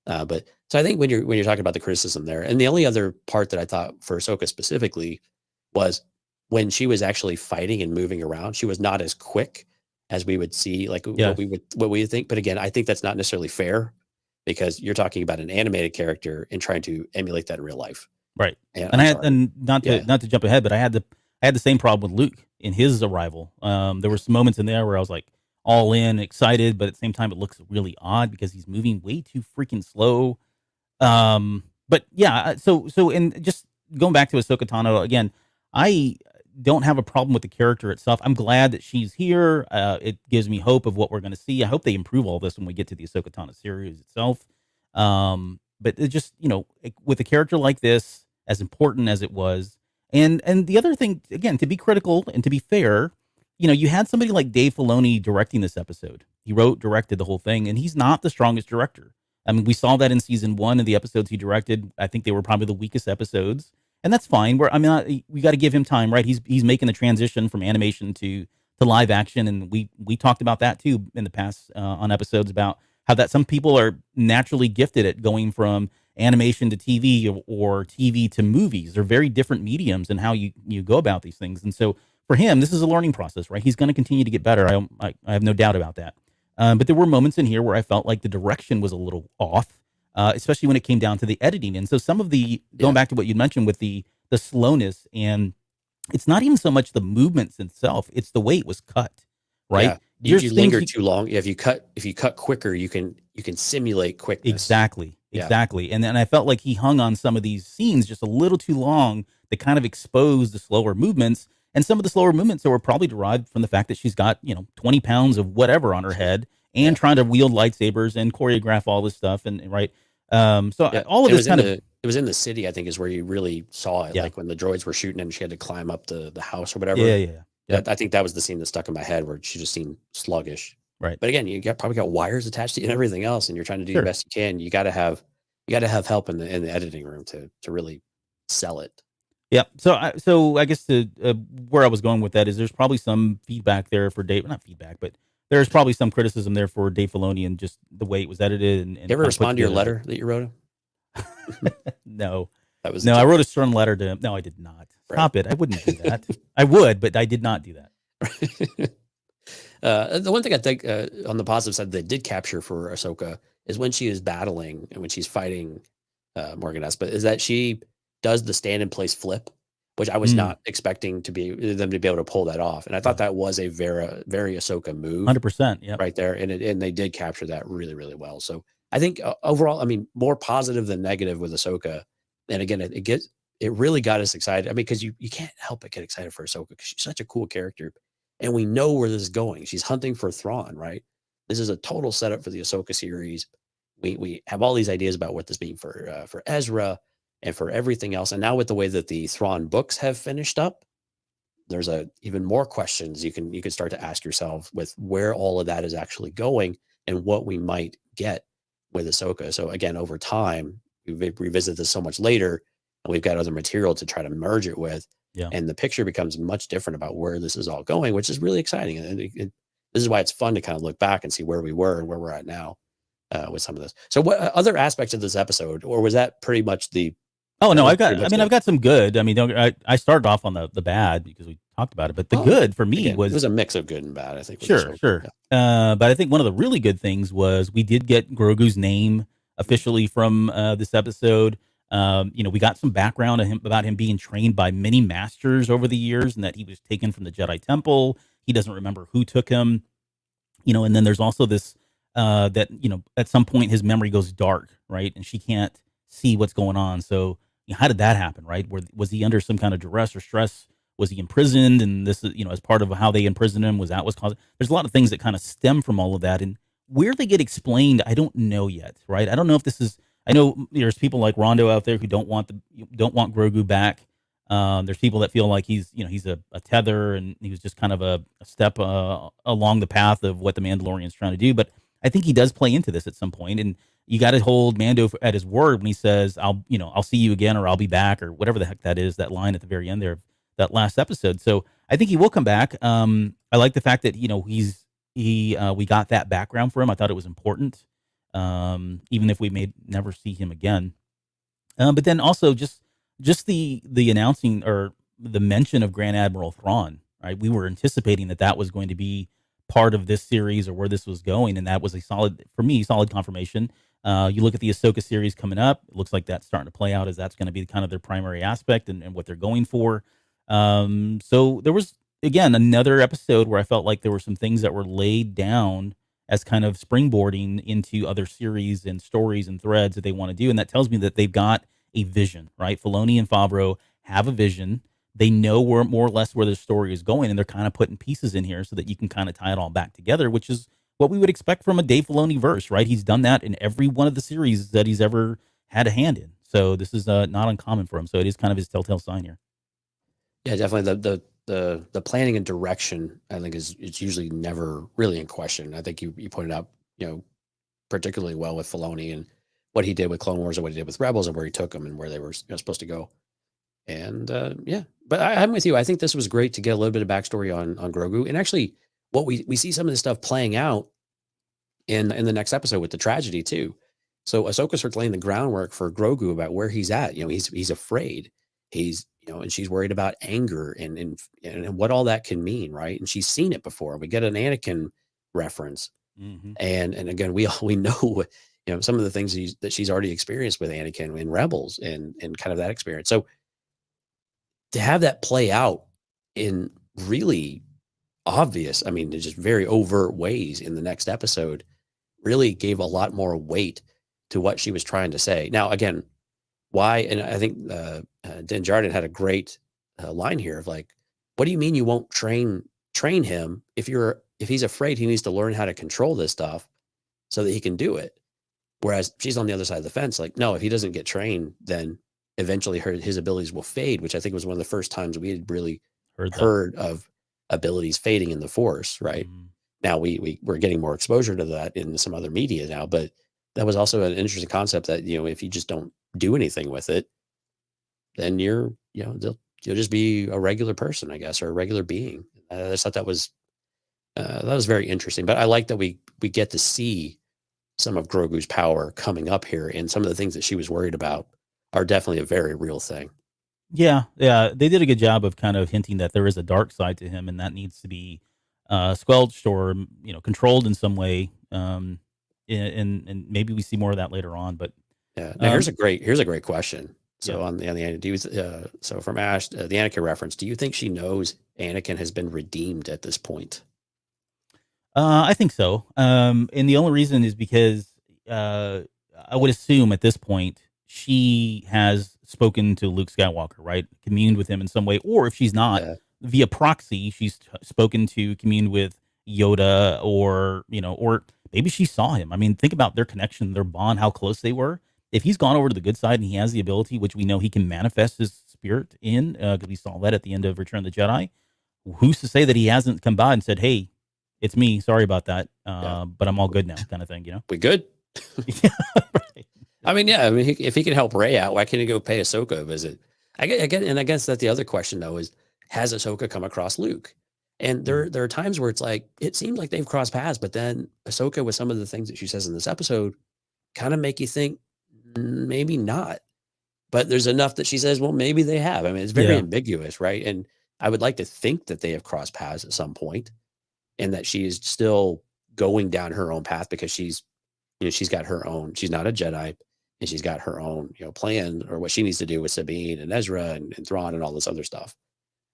But so I think when you're talking about the criticism there, and the only other part that I thought for Ahsoka specifically was when she was actually fighting and moving around, she was not as quick as we would see, like what we would think. But again, I think that's not necessarily fair because you're talking about an animated character and trying to emulate that in real life. Right. And And I'm I had, sorry. and not to Yeah. not to jump ahead, but I had the same problem with Luke in his arrival. There were some moments in there where I was like all in, excited, but at the same time it looks really odd because he's moving way too freaking slow. But yeah, so and just going back to Ahsoka Tano again, I don't have a problem with the character itself. I'm glad that she's here. It gives me hope of what we're going to see. I hope they improve all this when we get to the Ahsoka Tano series itself. But it just with a character like this, as important as it was, and the other thing again, to be critical and to be fair, you had somebody like Dave Filoni directing this episode. He wrote, directed the whole thing, and he's not the strongest director. I mean, we saw that in season one of the episodes he directed. I think they were probably the weakest episodes, and that's fine. We got to give him time, right? He's making the transition from animation to live action, and we talked about that too in the past on episodes about how that some people are naturally gifted at going from animation to TV or TV to movies. They're very different mediums and how you go about these things, and so for him, this is a learning process, right? He's going to continue to get better. I have no doubt about that. But there were moments in here where I felt like the direction was a little off, especially when it came down to the editing. And so some of going back to what you mentioned with the slowness, and it's not even so much the movements itself; it's the way it was cut, right? Yeah. You linger too long. If you cut quicker, you can simulate quickness. Exactly. And then I felt like he hung on some of these scenes just a little too long that kind of exposed the slower movements. And some of the slower movements that were probably derived from the fact that she's got, 20 pounds of whatever on her head and trying to wield lightsabers and choreograph all this stuff. And right. All of this it was in the city, I think, is where you really saw it. Yeah. Like when the droids were shooting and she had to climb up the house or whatever. Yeah. I think that was the scene that stuck in my head where she just seemed sluggish. Right. But again, probably got wires attached to you and everything else, and you're trying to do the best you can. You got to have help in the editing room to really sell it. Yeah. So I guess where I was going with that is there's probably some feedback there for Dave, not feedback, but there's probably some criticism there for Dave Filoni and just the way it was edited. And you ever respond to your letter that you wrote him? No. I wrote a stern letter to him. No, I did not. Stop it. I wouldn't do that. I would, but I did not do that. The one thing I think on the positive side they did capture for Ahsoka is when she is battling and when she's fighting Morgan Espa, is that she does the stand in place flip, which I was not expecting them to be able to pull that off. And I thought that was a very, very Ahsoka move. 100%. Yeah. Right there. And they did capture that really, really well. So I think overall, I mean, more positive than negative with Ahsoka. And again, it really got us excited. I mean, because you can't help but get excited for Ahsoka because she's such a cool character. And we know where this is going. She's hunting for Thrawn, right? This is a total setup for the Ahsoka series. We have all these ideas about what this means for Ezra and for everything else. And now with the way that the Thrawn books have finished up, there's even more questions you can start to ask yourself with where all of that is actually going and what we might get with Ahsoka. So again, over time, we revisit this so much later, and we've got other material to try to merge it with. Yeah. And the picture becomes much different about where this is all going, which is really exciting. And this is why it's fun to kind of look back and see where we were and where we're at now with some of this. So what other aspects of this episode, or was that pretty much the... Oh, no, I've got some good. I mean, I started off on the bad because we talked about it, but the good for me it was a mix of good and bad, I think. Sure. Yeah. But I think one of the really good things was we did get Grogu's name officially from this episode. We got some background about him being trained by many masters over the years and that he was taken from the Jedi Temple. He doesn't remember who took him, and then there's also this, that, at some point his memory goes dark, right? And she can't see what's going on. So how did that happen, right? Was he under some kind of duress or stress? Was he imprisoned? And this is, as part of how they imprisoned him, was causing, there's a lot of things that kind of stem from all of that. And where they get explained, I don't know yet, right? I don't know if this is, I know there's people like Rondo out there who don't want Grogu back. There's people that feel like he's a tether and he was just kind of a step along the path of what the Mandalorian's trying to do. But I think he does play into this at some point, and you got to hold Mando at his word when he says, "I'll see you again," or "I'll be back," or whatever the heck that is. That line at the very end there of that last episode. So I think he will come back. I like the fact that we got that background for him. I thought it was important. Even if we may never see him again. But then also just the announcing or the mention of Grand Admiral Thrawn, right? We were anticipating that was going to be part of this series or where this was going. And that was a solid confirmation. You look at the Ahsoka series coming up. It looks like that's starting to play out as that's going to be kind of their primary aspect and what they're going for. So there was, again, another episode where I felt like there were some things that were laid down as kind of springboarding into other series and stories and threads that they want to do. And that tells me that they've got a vision, right? Filoni and Favreau have a vision. They know where more or less where the story is going, and they're kind of putting pieces in here so that you can kind of tie it all back together, which is what we would expect from a Dave Filoni verse, right? He's done that in every one of the series that he's ever had a hand in. So this is not uncommon for him. So it is kind of his telltale sign here. Yeah, definitely. The planning and direction, I think, it's usually never really in question. I think you pointed out, particularly well with Filoni and what he did with Clone Wars and what he did with Rebels and where he took them and where they were supposed to go. And yeah, but I'm with you. I think this was great to get a little bit of backstory on Grogu, and actually, what we see some of this stuff playing out in the next episode with the tragedy too. So Ahsoka starts laying the groundwork for Grogu about where he's at. He's afraid. He's and she's worried about anger and what all that can mean, right? And she's seen it before. We get an Anakin reference, and again, we know some of the things that she's already experienced with Anakin in Rebels and kind of that experience. So to have that play out in really obvious, I mean, just very overt ways in the next episode really gave a lot more weight to what she was trying to say. Now, again, why? And I think Dan Jardin had a great line here of like, what do you mean you won't train him? If he's afraid, he needs to learn how to control this stuff so that he can do it. Whereas she's on the other side of the fence, like, no, if he doesn't get trained, then eventually his abilities will fade, which I think was one of the first times we had really heard of abilities fading in the Force, right? Now we're getting more exposure to that in some other media now, but that was also an interesting concept that, if you just don't do anything with it, then you'll just be a regular person, I guess, or a regular being. I just thought that was very interesting, but I like that we get to see some of Grogu's power coming up here, and some of the things that she was worried about are definitely a very real thing. Yeah, they did a good job of kind of hinting that there is a dark side to him, and that needs to be squelched or controlled in some way. And maybe we see more of that later on. But yeah, now here's a great question. So on the so from Ash, the Anakin reference, do you think she knows Anakin has been redeemed at this point? I think so. And the only reason is because I would assume at this point she has spoken to Luke Skywalker, right? Communed with him in some way, or if she's not, via proxy, she's spoken to, communed with Yoda, or or maybe she saw him. I mean, think about their connection, their bond, how close they were. If he's gone over to the good side and he has the ability, which we know he can manifest his spirit in, because we saw that at the end of Return of the Jedi, who's to say that he hasn't come by and said, "Hey, it's me. Sorry about that, but I'm all good now," kind of thing. We good? Yeah, right. I mean, if he can help Rey out, why can't he go pay Ahsoka a visit? I guess that the other question though is, has Ahsoka come across Luke? And there are times where it's like, it seems like they've crossed paths, but then Ahsoka, with some of the things that she says in this episode, kind of make you think maybe not. But there's enough that she says, well, maybe they have. I mean, it's very ambiguous, right? And I would like to think that they have crossed paths at some point, and that she is still going down her own path because she's got her own. She's not a Jedi. And she's got her own, plan, or what she needs to do with Sabine and Ezra and Thrawn and all this other stuff.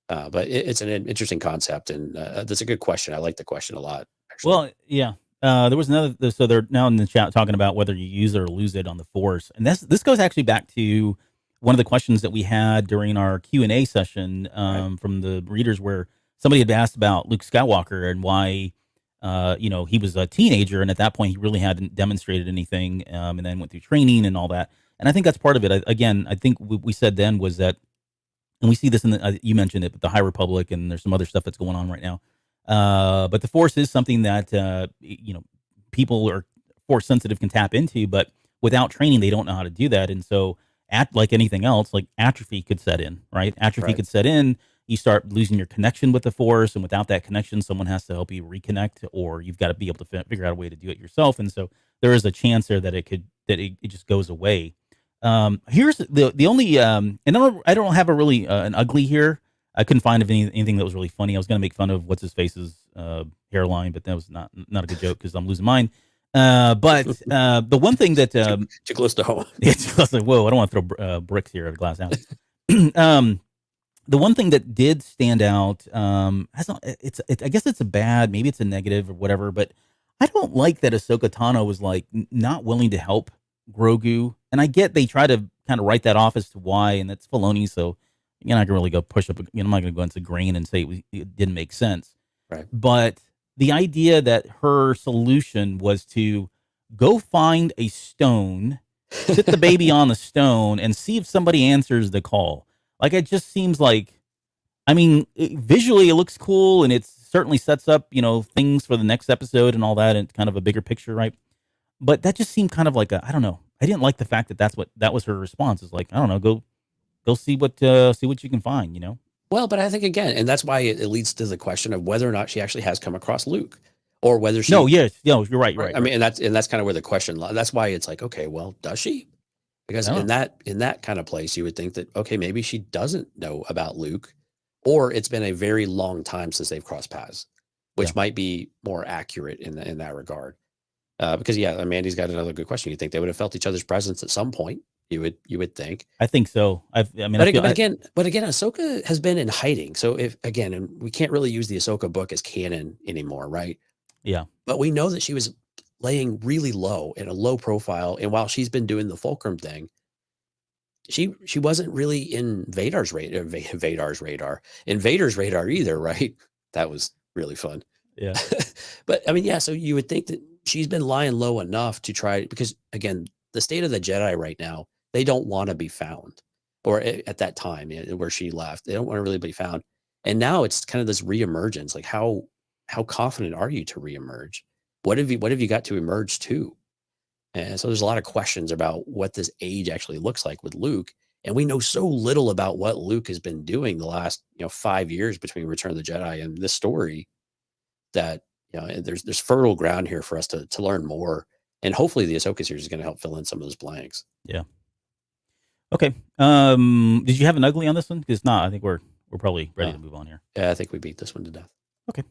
But it's an interesting concept, and that's a good question. I like the question a lot, actually. Well, yeah. There was another. So they're now in the chat talking about whether you use it or lose it on the Force, and this goes actually back to one of the questions that we had during our Q&A session from the readers, where somebody had asked about Luke Skywalker and why. He was a teenager, and at that point he really hadn't demonstrated anything, and then went through training and all that. And I think that's part of it. I think what we said then was that, and we see this in you mentioned it, but the High Republic, and there's some other stuff that's going on right now. But the Force is something that, people are Force sensitive can tap into, but without training, they don't know how to do that. And so like anything else, like atrophy could set in, right? Atrophy could set in. You start losing your connection with the Force, and without that connection, someone has to help you reconnect, or you've got to be able to figure out a way to do it yourself. And so there is a chance there that it just goes away. Here's the only, and I don't have a really an ugly here. I couldn't find anything that was really funny. I was going to make fun of what's his face's hairline, but that was not a good joke because I'm losing mine. But the one thing that Too close to home. it's I was like, whoa, I don't want to throw bricks here at a glass house. The one thing that did stand out, I guess it's a bad, maybe it's a negative or whatever, but I don't like that Ahsoka Tano was like not willing to help Grogu, and I get they try to kind of write that off as to why, and that's Filoni, so you're not gonna really go push up. I'm not gonna go into grain and say it didn't make sense, Right. but the idea that her solution was to go find a stone, sit the baby on the stone, and see if somebody answers the call. Like, it just seems like, I mean, visually it looks cool, and it certainly sets up, things for the next episode and all that, and kind of a bigger picture, right? But that just seemed kind of like I don't know. I didn't like the fact that that was her response. It's like, I don't know, go see what you can find, Well, but I think again, and that's why it leads to the question of whether or not she actually has come across Luke, or whether she. No, yes, you're right, you're right. I mean, and that's kind of where the question. That's why it's like, okay, well, does she? Because in that kind of place, you would think that, okay, maybe she doesn't know about Luke, or it's been a very long time since they've crossed paths, which might be more accurate in that regard. Because Mandy's got another good question. You think they would have felt each other's presence at some point? You would think. I think so. But again, Ahsoka has been in hiding. So and we can't really use the Ahsoka book as canon anymore, right? Yeah. But we know that she was laying really low in a low profile, and while she's been doing the Fulcrum thing, she wasn't really in Vader's radar either, right? That was really fun. Yeah. But I mean, so you would think that she's been lying low enough to try, because again, the state of the Jedi right now, they don't want to be found, or at that time where she left, they don't want to really be found. And now it's kind of this reemergence. Like, how confident are you to reemerge? What have you got to emerge to? And so there's a lot of questions about what this age actually looks like with Luke. And we know so little about what Luke has been doing the last 5 years between Return of the Jedi and this story, that there's fertile ground here for us to learn more. And hopefully the Ahsoka series is going to help fill in some of those blanks. Yeah. Okay. Did you have an ugly on this one? Because not, I think we're probably ready to move on here. Yeah, I think we beat this one to death. Okay.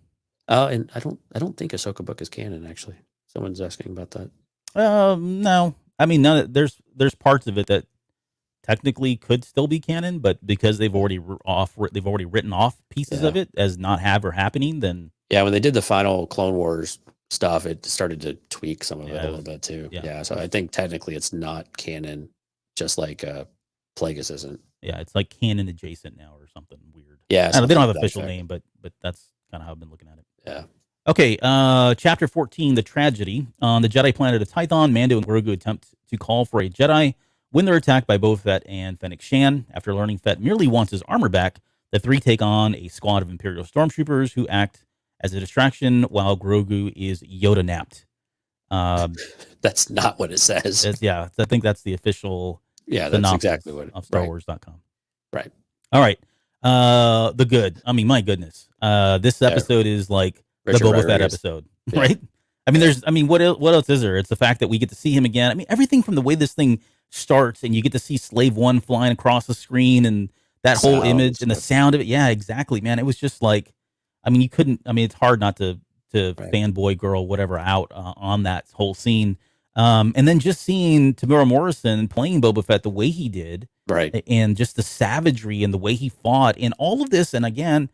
And I don't think Ahsoka book is canon, actually. Someone's asking about that. No. I mean, there's parts of it that technically could still be canon, but because they've already written off pieces of it as not happening, then when they did the final Clone Wars stuff, it started to tweak some of it a little bit too. Yeah. So I think technically it's not canon, just like Plagueis isn't. Yeah, it's like canon adjacent now or something weird. Yeah, they don't have an official name, but that's kind of how I've been looking at it. Yeah. Okay, Chapter 14, The Tragedy. On the Jedi planet of Tython, Mando and Grogu attempt to call for a Jedi when they're attacked by Boba Fett and Fennec Shan. After learning Fett merely wants his armor back, the three take on a squad of Imperial stormtroopers who act as a distraction while Grogu is Yoda-napped. That's not what it says. I think that's the official that's exactly what of StarWars.com. Right. All right. The good. I mean, my goodness. This episode is like Richard the Boba Fett episode, right? I mean, what else is there? It's the fact that we get to see him again. I mean, everything from the way this thing starts, and you get to see Slave One flying across the screen, and that whole image and the sound of it. Yeah, exactly, man. It was just like, I mean, it's hard not to fanboy girl whatever out on that whole scene. And then just seeing Tamura Morrison playing Boba Fett the way he did, right, and just the savagery and the way he fought in all of this. And again,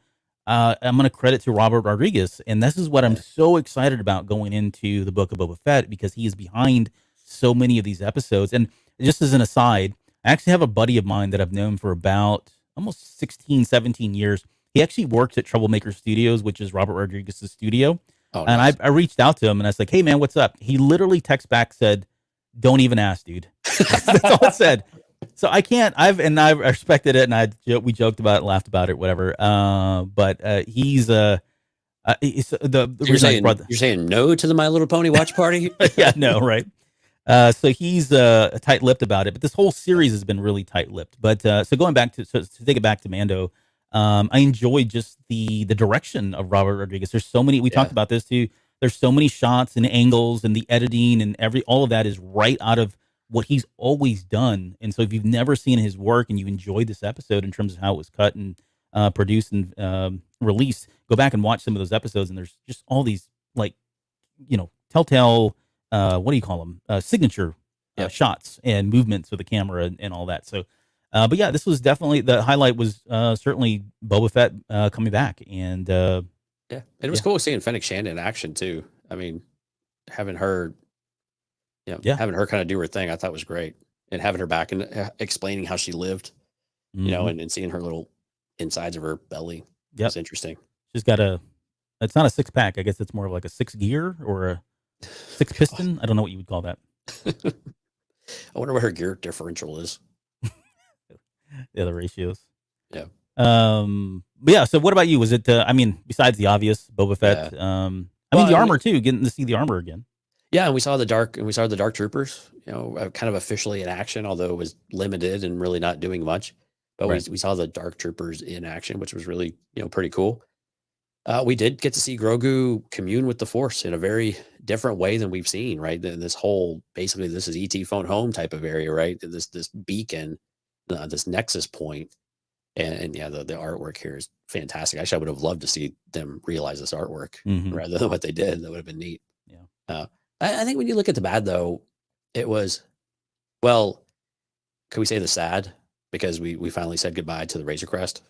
I'm going to credit to Robert Rodriguez, and this is what I'm so excited about going into the Book of Boba Fett, because he is behind so many of these episodes. And just as an aside, I actually have a buddy of mine that I've known for about almost 16, 17 years. He actually works at Troublemaker Studios, which is Robert Rodriguez's studio. Oh, and nice. I reached out to him, and I was like, hey, man, what's up? He literally text back, said, don't even ask, dude. That's all it said. So I can't, I've respected it, and we joked about it, laughed about it, whatever. But he's the you're saying no to the My Little Pony watch party? Yeah, no, right. So he's tight-lipped about it, but this whole series has been really tight-lipped. But so going back to take it back to Mando, I enjoyed just the direction of Robert Rodriguez. There's so many. We talked about this too. There's so many shots and angles, and the editing and all of that is right out of what he's always done. And so if you've never seen his work and you enjoyed this episode in terms of how it was cut and produced and released, go back and watch some of those episodes. And there's just all these telltale what do you call them? Signature shots and movements with the camera and all that. So, but yeah, this was definitely the highlight. Was certainly Boba Fett coming back, and and it was cool seeing Fennec Shand in action too. I mean, having her, having her kind of do her thing, I thought was great, and having her back and explaining how she lived, and seeing her little insides of her belly. Yeah, it's interesting. She's got it's not a 6-pack. I guess it's more of like a 6-gear or a 6-piston. I don't know what you would call that. I wonder what her gear differential is. The other ratios. Yeah. But yeah. So what about you? Was it? I mean, besides the obvious, Boba Fett. Yeah. I mean, the armor too. Getting to see the armor again. Yeah, and we saw the dark troopers. Kind of officially in action, although it was limited and really not doing much. But we saw the dark troopers in action, which was really pretty cool. We did get to see Grogu commune with the Force in a very different way than we've seen, right? This whole, basically, this is ET phone home type of area, right? This beacon, this nexus point, and yeah, the artwork here is fantastic. Actually, I would have loved to see them realize this artwork rather than what they did. That would have been neat. Yeah. I think when you look at the bad, though, it was, well, could we say the sad? Because we finally said goodbye to the Razor Crest.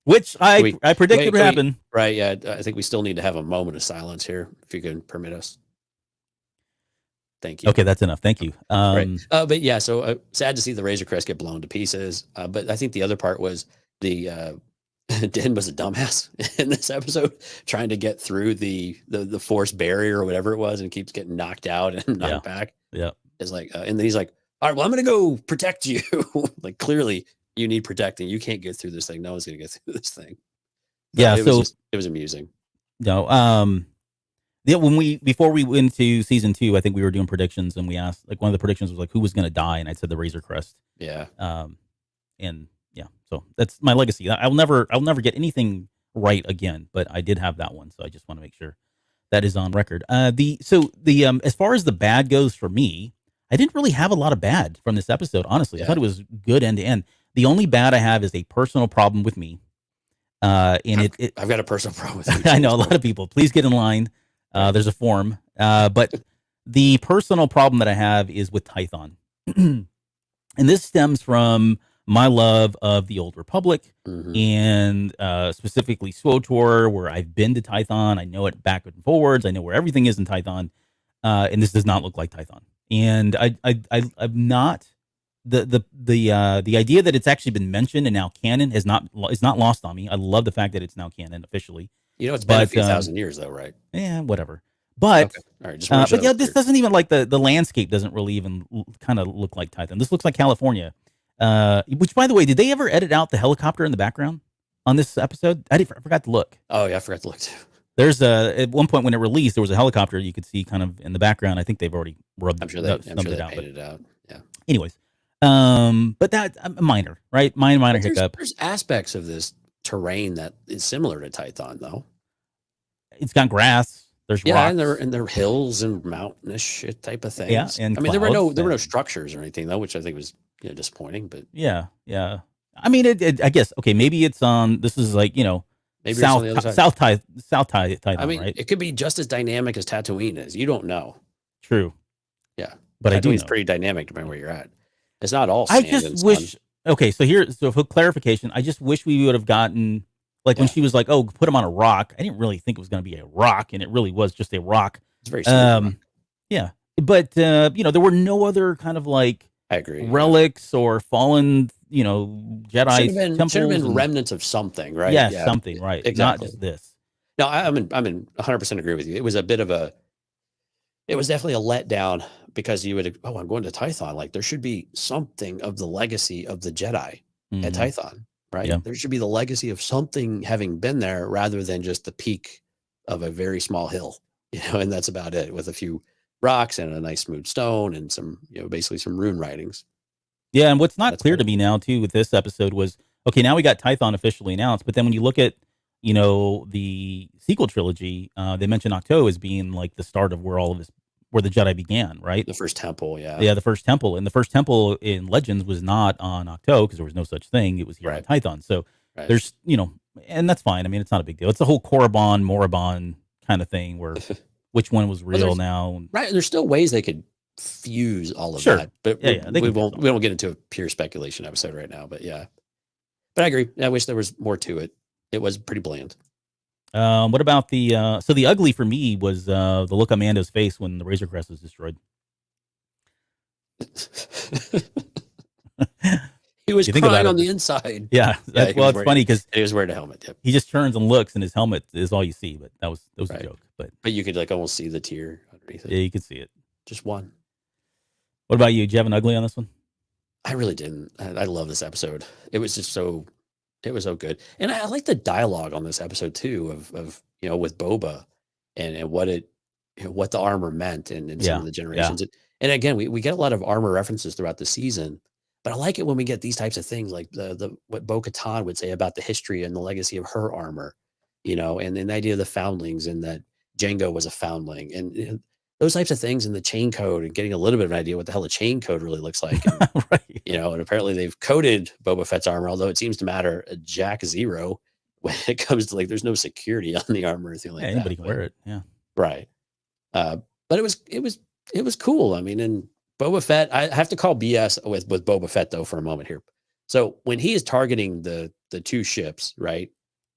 Which I predicted would happen. Right, yeah. I think we still need to have a moment of silence here, if you can permit us. Thank you. Okay, that's enough. Thank you. Right. But yeah, so sad to see the Razor Crest get blown to pieces. But I think the other part was the Din was a dumbass in this episode, trying to get through the force barrier or whatever it was, and keeps getting knocked out and knocked back. Yeah. It's like, and then he's like, all right, well, I'm going to go protect you. Like, clearly you need protecting. You can't get through this thing. No one's going to get through this thing. Yeah. It was amusing. No. Yeah. Before we went to season 2, I think we were doing predictions, and we asked, like, one of the predictions was like, who was going to die? And I said the Razor Crest. Yeah. And yeah, so that's my legacy. I'll never get anything right again, but I did have that one. So I just want to make sure that is on record. As far as the bad goes for me, I didn't really have a lot of bad from this episode, honestly. I thought it was good end to end. The only bad I have is a personal problem with me. I've got a personal problem with you. I know a lot of people. Please get in line. There's a form. But the personal problem that I have is with Tython. And this stems from my love of the Old Republic and specifically SWTOR, where I've been to Tython. I know it back and forwards. I know where everything is in Tython. And this does not look like Tython. And I'm not the idea that it's actually been mentioned and now canon is not lost on me. I love the fact that it's now canon officially. It's been a few thousand years though, right? Yeah, whatever. But all right, but yeah, this doesn't even like the landscape doesn't really even kind of look like Tython. This looks like California. Which, by the way, did they ever edit out the helicopter in the background on this episode? I forgot to look. Oh yeah, I forgot to look too. There's at one point when it released, there was a helicopter you could see kind of in the background. I think they've already rubbed I'm sure they painted it out. Yeah. Anyways, but that minor, right? Minor hiccup. There's aspects of this terrain that is similar to Tython, though. It's got grass. There's rocks. and there are hills and mountainous shit type of things. Yeah, and I mean, there were no structures or anything though, which I think was disappointing. But yeah. I mean, I guess maybe it's on. This is like maybe South Tython. I mean, right? It could be just as dynamic as Tatooine is. You don't know. True. Yeah, but I do know. It's pretty dynamic depending where you're at. It's not all sand. I just wish. Okay, so for clarification, I just wish we would have gotten when she was like, "Oh, put him on a rock." I didn't really think it was going to be a rock, and it really was just a rock. It's very smooth. Yeah, but there were no other kind of like I agree relics or fallen Jedi temples. Should have been remnants of something, right? Yeah, something, right? Exactly. Not just this. No, I'm in 100% agree with you. It was definitely a letdown because I'm going to Tython. Like there should be something of the legacy of the Jedi at Tython, right? Yeah. There should be the legacy of something having been there rather than just the peak of a very small hill, and that's about it with a few rocks and a nice smooth stone and some, basically some rune writings. Yeah. And what's not clear to me now too with this episode was, okay, now we got Tython officially announced, but then when you look at, the sequel trilogy, they mention Ahsoka as being like the start of where the Jedi began, right? The first temple, yeah. Yeah, the first temple. And the first temple in Legends was not on Ahsoka because there was no such thing. It was here on Tython. So there's, and that's fine. I mean, it's not a big deal. It's the whole Korriban, Morriban kind of thing where which one was real there's- now. Right. There's still ways they could fuse all of Sure. that, but Yeah, they we can fuse won't all we don't get into a pure speculation episode right now. But yeah, but I agree. I wish there was more to it. It was pretty bland. What about the so the ugly for me was the look on Mando's face when the Razor Crest was destroyed. He was You think about crying it. on the inside. Yeah, Yeah, well, it's funny because he was wearing a helmet. Yep. he just turns and looks, and his helmet is all you see. But that was Right. a joke. But you could like almost see the tear underneath it. yeah, you could see it. Just one. What about you? Did you have an ugly on this one? I really didn't. I love this episode. It was just so, it was so good, and I like the dialogue on this episode too of with Boba, and what it, what the armor meant, and some Yeah, of the generations. And again, we get a lot of armor references throughout the season, but I like it when we get these types of things, like the what Bo-Katan would say about the history and the legacy of her armor, and the idea of the foundlings, and that Jango was a foundling, and those types of things, and the chain code, and getting a little bit of an idea what the hell the chain code really looks like. And, Right. and apparently they've coded Boba Fett's armor, although it seems to matter a jack zero when it comes to like there's no security on the armor or anything like Yeah, that. anybody can wear it. Yeah. Right. But it was cool. I mean, and Boba Fett, I have to call BS with Boba Fett though for a moment here. So when he is targeting the two ships, right,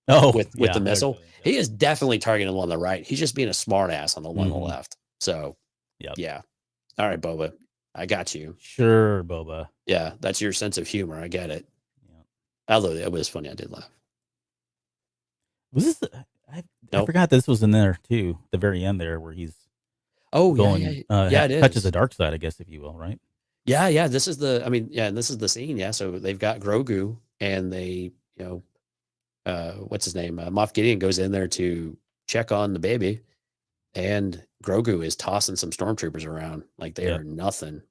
Oh, with yeah, the missile, actually, he is definitely targeting the one on the right. He's just being a smart ass on the one on the Mhm. left. So Yep. yeah. All right, Boba, I got you. Sure, Boba. Yeah, that's your sense of humor. I get it. Yeah. Although it was funny, I did laugh. Was this? I Nope. forgot this was in there too. The very end there, where he's Oh going, yeah, it touches is. the dark side, I guess, if you will, right? Yeah. This is the. I mean, yeah, and this is the scene. Yeah, so they've got Grogu, and they, what's his name? Moff Gideon goes in there to check on the baby, and Grogu is tossing some stormtroopers around like they Yep. are nothing.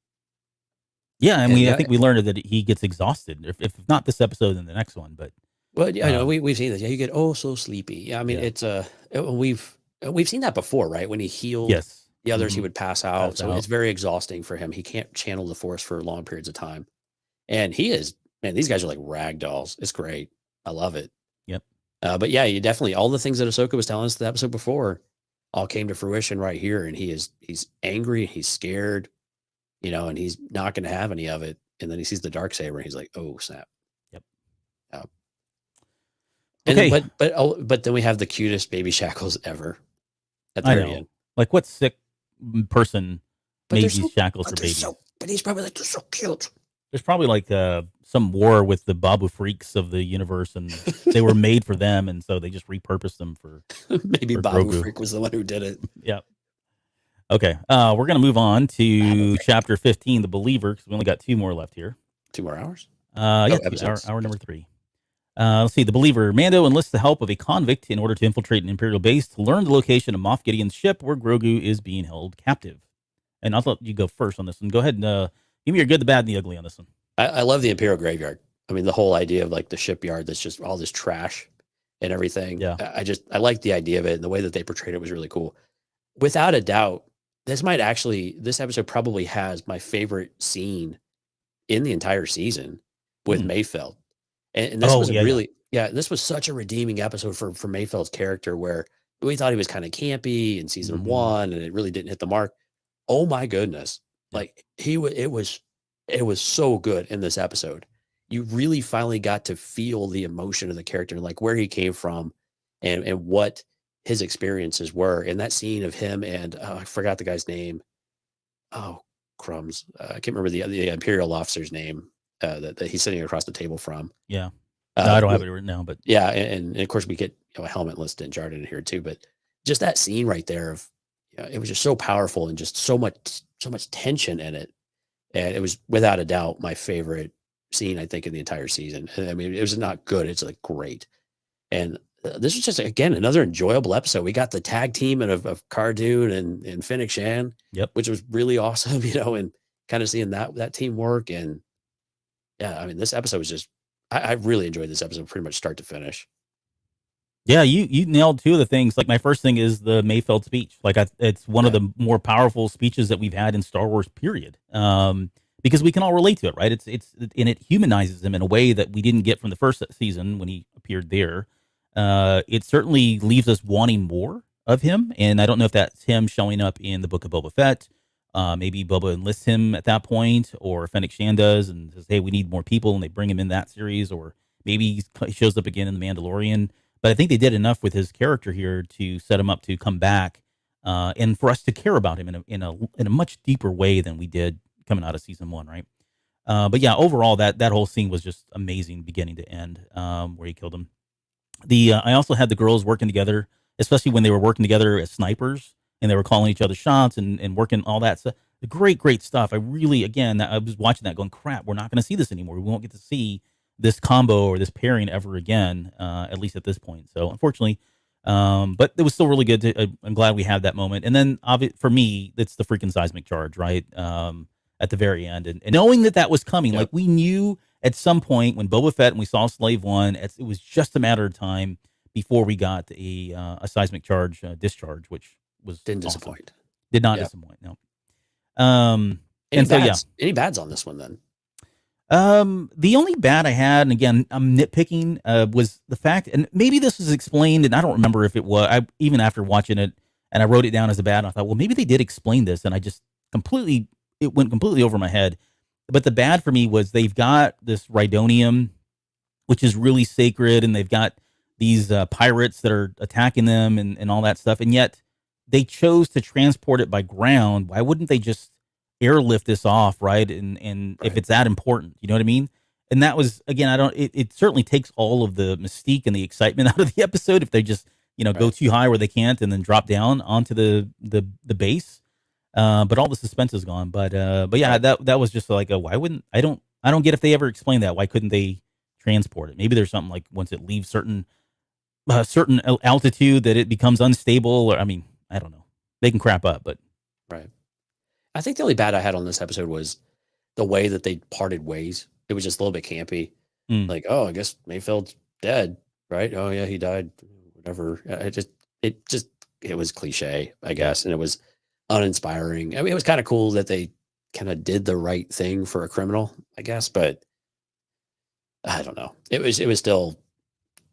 Yeah, and And I that- think we learned that he gets exhausted. If not this episode, then the next one. But Well, yeah, I know we've seen this. Yeah, you get so sleepy. Yeah, I mean, Yeah. it's we've seen that before, right? When he healed yes, the others, he Mhm. would pass out. Pass So out. it's very exhausting for him. He can't channel the force for long periods of time. And he is, man, these guys are like rag dolls. It's great. I love it. Yep. But yeah, you definitely, all the things that Ahsoka was telling us the episode before all came to fruition right here. And he's angry, he's scared, and he's not going to have any of it. And then he sees the Darksaber and he's like, oh, snap. Yep. Yeah. And, Okay. but then we have the cutest baby shackles ever at the I very know. end. Like what sick person But made they're these so- shackles But for they're babies? but he's probably like, they're so cute. There's probably like some war with the Babu freaks of the universe, and they were made for them, and so they just repurposed them for. Maybe For Babu Grogu. Freak was the one who did it. Yep. Okay. We're gonna move on to chapter 15, the Believer, because we only got 2 more left here. 2 more hours. Yeah, episodes. hour number 3. Let's see. The Believer. Mando enlists the help of a convict in order to infiltrate an Imperial base to learn the location of Moff Gideon's ship where Grogu is being held captive. And I'll let you go first on this one. Go ahead and give me your good, the bad, and the ugly on this one. I love the Imperial Graveyard. I mean, the whole idea of like the shipyard that's just all this trash and everything. Yeah. I like the idea of it, and the way that they portrayed it was really cool. Without a doubt, this episode probably has my favorite scene in the entire season with Mayfield. And this was this was such a redeeming episode for Mayfield's character, where we thought he was kind of campy in season Mhm. 1, and it really didn't hit the mark. Oh my goodness. Like it was so good in this episode. You really finally got to feel the emotion of the character, and like where he came from and what his experiences were. And that scene of him and I forgot the guy's name. Oh, crumbs. I can't remember the Imperial officer's name that he's sitting across the table from. Yeah. No, I don't have it written down, but Yeah, and of course we get a helmet listed and jarred in here too. But just that scene right there of it was just so powerful and just so much tension in it. And it was without a doubt my favorite scene, I think, in the entire season. And I mean, it was not good. It's like great. And this was just, again, another enjoyable episode. We got the tag team of Cardoon and Fennec Shan, Yep. which was really awesome, and kind of seeing that team work. And yeah, I mean, this episode was just, I really enjoyed this episode pretty much start to finish. yeah, you nailed 2 of the things. Like my first thing is the Mayfield speech. Like it's one of the more powerful speeches that we've had in Star Wars, period. Because we can all relate to it, right? And it humanizes him in a way that we didn't get from the first season when he appeared there. It certainly leaves us wanting more of him, and I don't know if that's him showing up in the Book of Boba Fett. Maybe Boba enlists him at that point, or Fennec Shan does and says, "Hey, we need more people," and they bring him in that series, or maybe he shows up again in the Mandalorian. But I think they did enough with his character here to set him up to come back, and for us to care about him in a much deeper way than we did coming out of season 1, right? But yeah, overall, that whole scene was just amazing, beginning to end, where he killed him. I also had the girls working together, especially when they were working together as snipers and they were calling each other shots and working all that stuff. Great stuff. I really, again, I was watching that going, crap, we're not going to see this anymore. We won't get to see this combo or this pairing ever again, at least at this point. So unfortunately, but it was still really good. I'm glad we had that moment. And then for me, it's the freaking seismic charge, right? At the very end. And knowing that was coming, like we knew at some point when Boba Fett and we saw Slave One, it was just a matter of time before we got a seismic charge discharge, which was didn't awesome. disappoint. Did not disappoint. No. Any bads on this one then? The only bad I had, and again, I'm nitpicking, was the fact, and maybe this was explained, and I don't remember if it was, even after watching it, and I wrote it down as a bad, and I thought, well, maybe they did explain this, and I just it went completely over my head. But the bad for me was they've got this Rhydonium, which is really sacred, and they've got these pirates that are attacking them and all that stuff, and yet they chose to transport it by ground. Why wouldn't they just airlift this off, right? And if it's that important, you know what I mean? And that was, again, it certainly takes all of the mystique and the excitement out of the episode if they just, go too high where they can't and then drop down onto the base. But all the suspense is gone. But yeah, that was just like why wouldn't I don't get if they ever explain that. Why couldn't they transport it? Maybe there's something like once it leaves certain altitude that it becomes unstable, or I don't know. They can crap up, but right. I think the only bad I had on this episode was the way that they parted ways. It was just a little bit campy. Like, oh, I guess Mayfield's dead, right? Oh yeah, he died. Whatever. It was cliche, I guess, and it was uninspiring. I mean, it was kind of cool that they kind of did the right thing for a criminal, I guess, but I don't know. It was still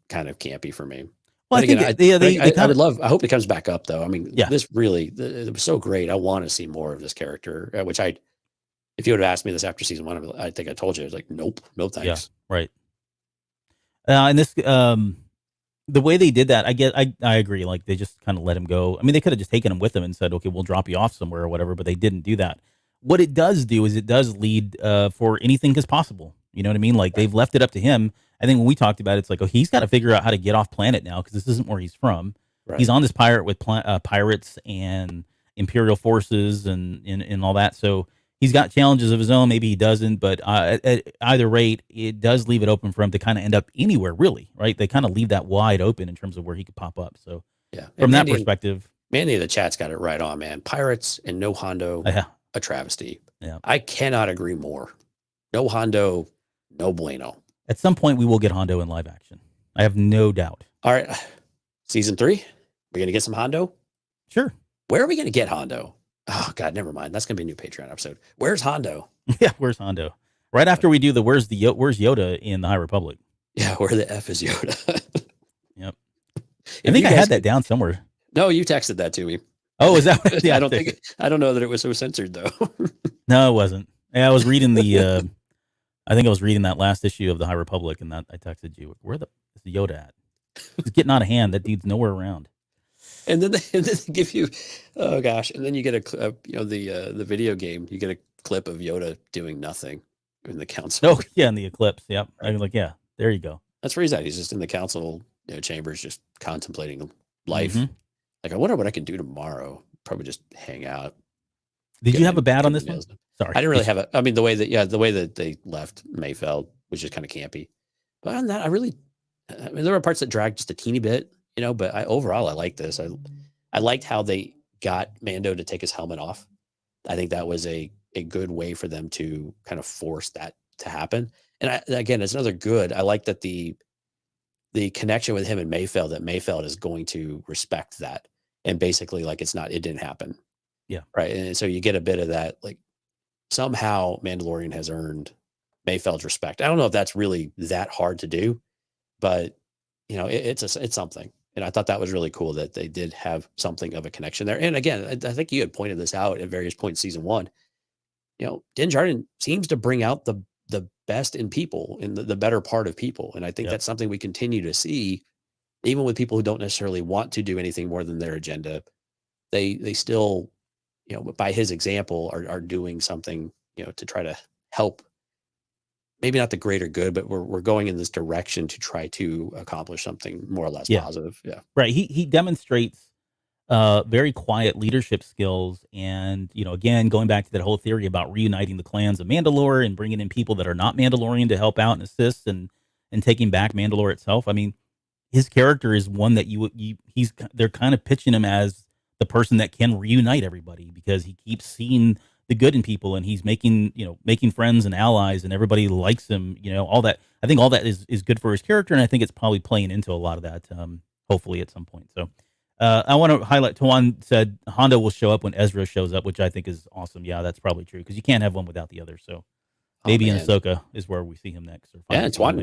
kind of campy for me. Well, I think I hope it comes back up though. I mean, yeah. This really, it was so great. I want to see more of this character, which if you would have asked me this after season 1, I think I told you, I was like, nope, no thanks. Yeah, right. And this, the way they did that, I agree. Like they just kind of let him go. I mean, they could have just taken him with them and said, okay, we'll drop you off somewhere or whatever, but they didn't do that. What it does do is it does lead for anything is possible. You know what I mean? Like they've left it up to him. I think when we talked about it, it's like, oh, he's got to figure out how to get off planet now because this isn't where he's from. Right. He's on this pirate with pirates and Imperial forces and all that. So he's got challenges of his own. Maybe he doesn't, but at either rate, it does leave it open for him to kind of end up anywhere, really, right? They kind of leave that wide open in terms of where he could pop up. So yeah, from that perspective, Mandy in the chat's got it right on, man. Pirates and no Hondo, a travesty. Yeah, I cannot agree more. No Hondo, no bueno. At some point, we will get Hondo in live action. I have no doubt. All right, season 3, we're gonna get some Hondo. Sure. Where are we gonna get Hondo? Oh God, never mind. That's gonna be a new Patreon episode. Where's Hondo? Yeah, where's Hondo? Right after we do where's Yoda in the High Republic? Yeah, where the F is Yoda? Yep. I think I had that down somewhere. No, you texted that to me. Oh, is that what? Yeah, I don't know that it was so censored though. No, it wasn't. Yeah, I was reading I think I was reading that last issue of the High Republic, and that I texted you. Where is the Yoda at? He's getting out of hand. That dude's nowhere around. And then they give you, oh gosh, and then you get the video game. You get a clip of Yoda doing nothing in the council. Oh yeah, in the eclipse. Yep. Right. I'm like, yeah, there you go. That's where he's at. He's just in the council chambers, just contemplating life. Mm-hmm. Like, I wonder what I can do tomorrow. Probably just hang out. Did you have a bad on this one? Sorry, I didn't really have I mean, the way that they left Mayfield was just kind of campy. But on that, there were parts that dragged just a teeny bit, but overall I liked this. I liked how they got Mando to take his helmet off. I think that was a good way for them to kind of force that to happen. And again, it's another good. I like that the connection with him and Mayfield, that Mayfield is going to respect that. And basically, like, it didn't happen. Yeah. Right. And so you get a bit of that, like, somehow Mandalorian has earned Mayfield's respect. I don't know if that's really that hard to do, but it's something. And I thought that was really cool that they did have something of a connection there. And again, I think you had pointed this out at various points in season 1. Din Djarin seems to bring out the best in people, in the better part of people. And I think that's something we continue to see, even with people who don't necessarily want to do anything more than their agenda. They still, by his example, are doing something, to try to help. Maybe not the greater good, but we're going in this direction to try to accomplish something more or less positive. Yeah. Right. He demonstrates very quiet leadership skills. And, again, going back to that whole theory about reuniting the clans of Mandalore and bringing in people that are not Mandalorian to help out and assist and taking back Mandalore itself. I mean, his character is one that they're kind of pitching him as the person that can reunite everybody, because he keeps seeing the good in people, and he's making friends and allies, and everybody likes him, all that. I think all that is good for his character. And I think it's probably playing into a lot of that, hopefully at some point. So, I want to highlight, Tawan said Hondo will show up when Ezra shows up, which I think is awesome. Yeah, that's probably true, because you can't have one without the other. So maybe in Ahsoka is where we see him next. Or Twan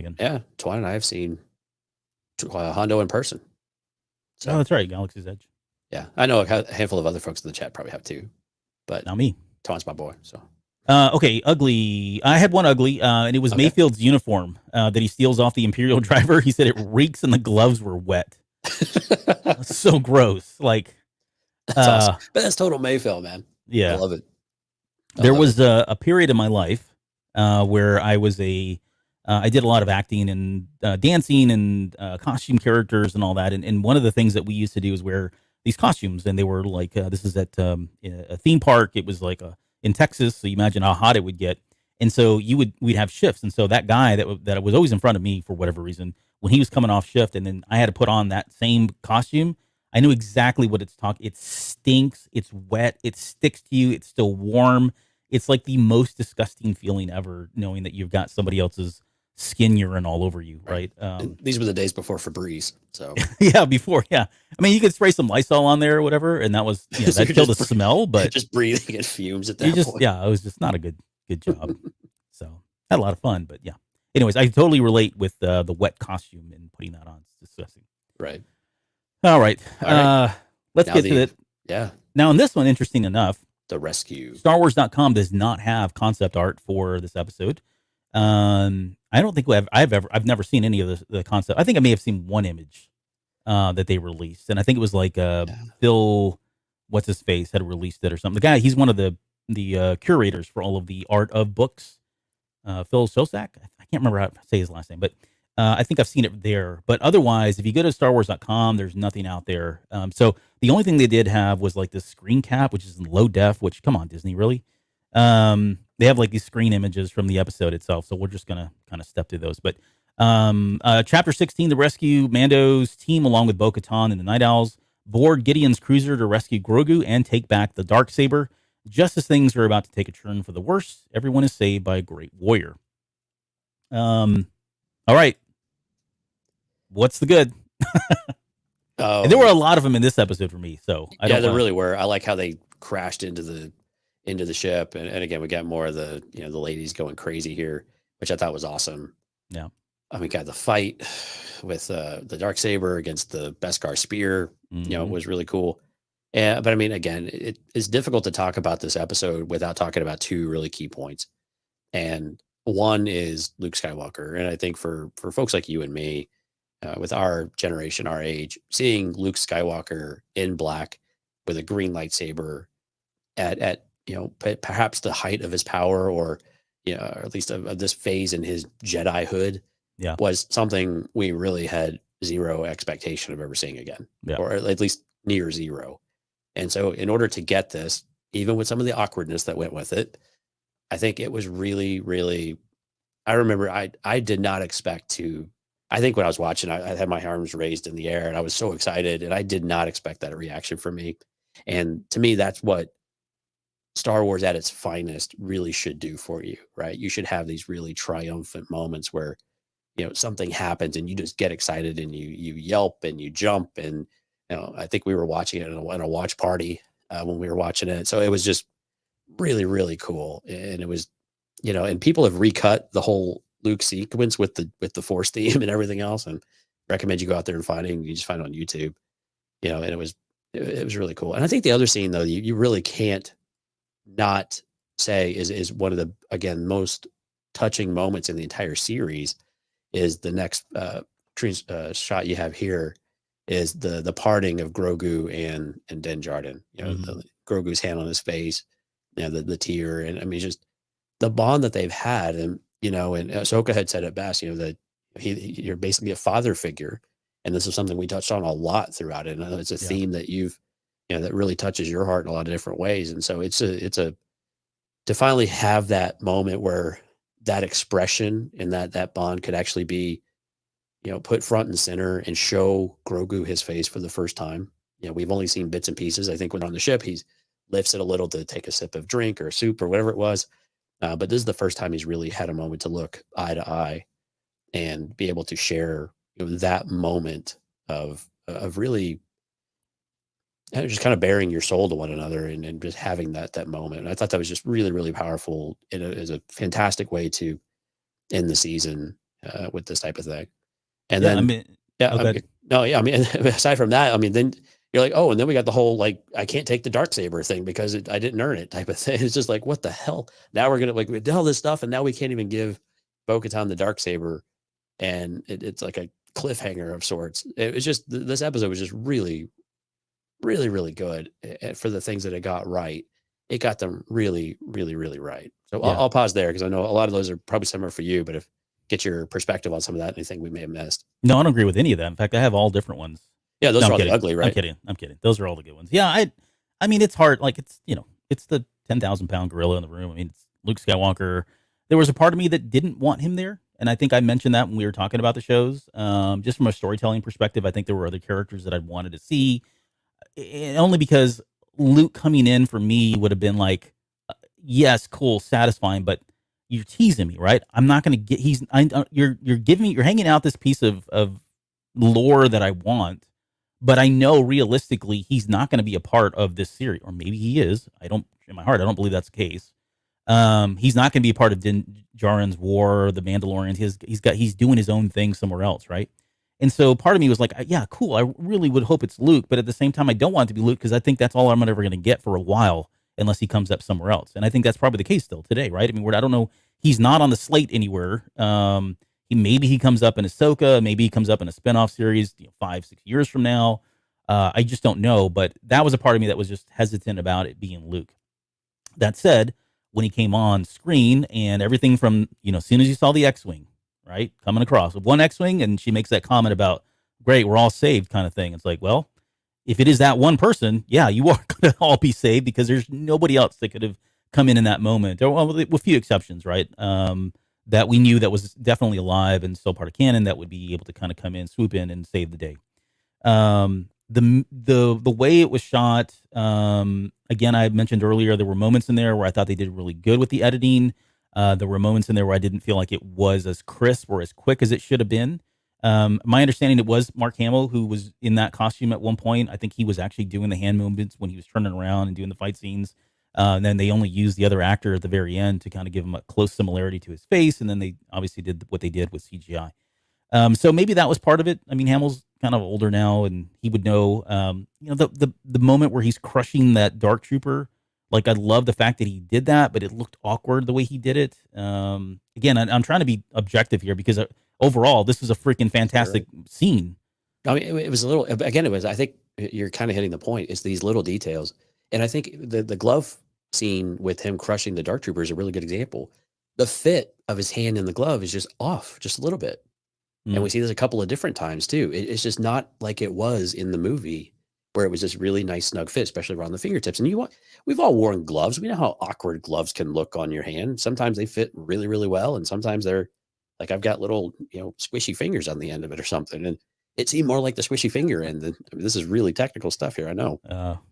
and I have seen Hondo in person. So that's right, Galaxy's Edge. Yeah, I know a handful of other folks in the chat probably have too, but not me. Twan's my boy. So okay, ugly. I had one ugly, and it was Mayfield's uniform that he steals off the Imperial driver. He said it reeks and the gloves were wet. So gross. Like, that's awesome. But that's total Mayfield, man. Yeah, I love it. There was a period in my life where I was I did a lot of acting and dancing and costume characters and all that. And one of the things that we used to do is wear these costumes, and they were like, this is at a theme park. It was like in Texas, so you imagine how hot it would get. And so we'd have shifts. And so that guy that was always in front of me for whatever reason, when he was coming off shift, and then I had to put on that same costume, I knew exactly what it's talking. It stinks. It's wet. It sticks to you. It's still warm. It's like the most disgusting feeling ever, knowing that you've got somebody else's skin urine all over you, right? These were the days before Febreze, so before. I mean, you could spray some Lysol on there or whatever, and that was that killed the smell. But just breathing in fumes at that point. It was just not a good job. So had a lot of fun, but yeah. Anyways, I totally relate with the wet costume and putting that on. It's disgusting. Right. All right. Let's get to it. Yeah. Now, in this one, interesting enough, the rescue. StarWars.com does not have concept art for this episode. I don't think I've never seen any of the concept. I think I may have seen one image that they released, and I think it was like Phil, what's his face, had released it or something. The guy, he's one of the curators for all of the art of books. Phil Sosak, I can't remember how to say his last name, but I think I've seen it there. But otherwise, if you go to StarWars.com, there's nothing out there. So the only thing they did have was like this screen cap, which is in low def. Which, come on, Disney, really? They have like these screen images from the episode itself, so we're just gonna kind of step through those. But Chapter 16, the rescue Mando's team, along with Bo-Katan and the Night Owls, board Gideon's cruiser to rescue Grogu and take back the Darksaber. Just as things are about to take a turn for the worse, everyone is saved by a great warrior. All right, what's the good? And there were a lot of them in this episode for me, so there really were. I like how they crashed into the ship, and again, we got more of the the ladies going crazy here, which I thought was awesome. Yeah, I mean, got the fight with the Darksaber against the Beskar spear. Mm-hmm. Was really cool. Yeah, but I mean, again, it is difficult to talk about this episode without talking about two really key points, and one is Luke Skywalker. And I think for folks like you and me, with our generation, our age, seeing Luke Skywalker in black with a green lightsaber at perhaps the height of his power, or or at least of this phase in his Jedi-hood, was something we really had zero expectation of ever seeing again, or at least near zero. And so in order to get this, even with some of the awkwardness that went with it, I think it was really, really, I remember I did not expect to, I think when I was watching, I had my arms raised in the air and I was so excited, and I did not expect that reaction from me. And to me, that's what Star Wars at its finest really should do for you, right? You should have these really triumphant moments where, something happens and you just get excited and you yelp and you jump. And, I think we were watching it in a watch party when we were watching it. So it was just really, really cool. And it was, and people have recut the whole Luke sequence with the Force theme and everything else. And recommend you go out there and find it. You just find it on YouTube, and it was really cool. And I think the other scene though, you really can't not say is one of the, again, most touching moments in the entire series is the next shot you have here is the parting of Grogu and Din Djarin. Grogu's hand on his face, the tear, and I mean just the bond that they've had, and and Ahsoka had said it best, that you're basically a father figure, and this is something we touched on a lot throughout it. And I know it's a theme that you've that really touches your heart in a lot of different ways, and so it's a to finally have that moment where that expression and that bond could actually be put front and center and show Grogu his face for the first time. We've only seen bits and pieces. I think when on the ship, he lifts it a little to take a sip of drink or soup or whatever it was. But this is the first time he's really had a moment to look eye to eye and be able to share that moment of really just kind of bearing your soul to one another and just having that moment. And I thought that was just really, really powerful. It is a fantastic way to end the season with this type of thing. And then, I mean, aside from that, I mean, then you're like, oh, and then we got the whole, like, I can't take the Darksaber thing because I didn't earn it type of thing. It's just like, what the hell? Now we're going to, we did all this stuff and now we can't even give Bo-Katan the Darksaber. And it's like a cliffhanger of sorts. It was just, this episode was just really, really, really good for the things that it got right. It got them really, really, really right. So I'll pause there because I know a lot of those are probably similar for you, but get your perspective on some of that, anything we may have missed. No, I don't agree with any of that. In fact, I have all different ones. Yeah, those are all the ugly, right? I'm kidding. Those are all the good ones. Yeah, I mean, it's hard. Like, it's, it's the 10,000 pound gorilla in the room. I mean, it's Luke Skywalker. There was a part of me that didn't want him there. And I think I mentioned that when we were talking about the shows. Just from a storytelling perspective, I think there were other characters that I wanted to see. And only because Luke coming in for me would have been like, yes, cool, satisfying, but you're teasing me, right? I'm not going to get, you're giving me, you're hanging out this piece of lore that I want, but I know realistically he's not going to be a part of this series, or maybe he is. In my heart, I don't believe that's the case. He's not going to be a part of Din Djarin's war, the Mandalorians. He's doing his own thing somewhere else, right? And so part of me was like, yeah, cool. I really would hope it's Luke, but at the same time, I don't want it to be Luke because I think that's all I'm ever going to get for a while unless he comes up somewhere else. And I think that's probably the case still today, right? I mean, I don't know. He's not on the slate anywhere. Maybe he comes up in Ahsoka. Maybe he comes up in a spinoff series 5-6 years from now. I just don't know. But that was a part of me that was just hesitant about it being Luke. That said, when he came on screen and everything from, as soon as you saw the X-Wing, right, coming across with one X-Wing, and she makes that comment about, great, we're all saved kind of thing. It's like, well, if it is that one person, yeah, you are going to all be saved because there's nobody else that could have come in that moment. There were with a few exceptions, right, that we knew that was definitely alive and still part of canon that would be able to kind of come in, swoop in, and save the day. The way it was shot, again, I mentioned earlier, there were moments in there where I thought they did really good with the editing. There were moments in there where I didn't feel like it was as crisp or as quick as it should have been. My understanding, it was Mark Hamill who was in that costume at one point. I think he was actually doing the hand movements when he was turning around and doing the fight scenes. And then they only used the other actor at the very end to kind of give him a close similarity to his face. And then they obviously did what they did with CGI. So maybe that was part of it. I mean, Hamill's kind of older now, and he would know, the moment where he's crushing that Dark Trooper. Like, I love the fact that he did that, but it looked awkward the way he did it. Again, I'm trying to be objective here because overall, this was a freaking fantastic scene. I mean, it was a little, again, I think you're kind of hitting the point. It's these little details. And I think the glove scene with him crushing the Dark Trooper is a really good example. The fit of his hand in the glove is just off just a little bit. And we see this a couple of different times too. It's just not like it was in the movie where it was this really nice snug fit, especially around the fingertips. And we've all worn gloves. We know how awkward gloves can look on your hand. Sometimes they fit really, really well. And sometimes they're like, I've got little, squishy fingers on the end of it or something. And it seemed more like the squishy finger end. This is really technical stuff here. I know.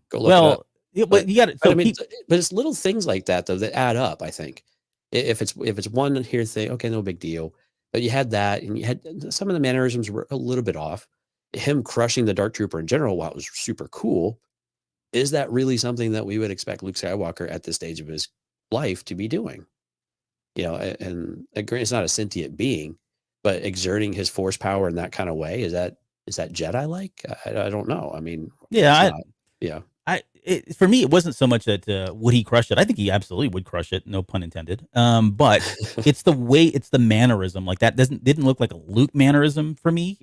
Go look it up. Yeah, but you got it. So but it's little things like that though that add up. I think if it's one here thing, okay, no big deal. But you had that, and you had some of the mannerisms were a little bit off. Him crushing the Dark Trooper in general, while it was super cool, is that really something that we would expect Luke Skywalker at this stage of his life to be doing? And it's not a sentient being, but exerting his force power in that kind of way, is that Jedi like? I don't know. I mean, Yeah, yeah. For me, it wasn't so much that would he crush it. I think he absolutely would crush it, no pun intended. But it's the mannerism, like that didn't look like a Luke mannerism for me.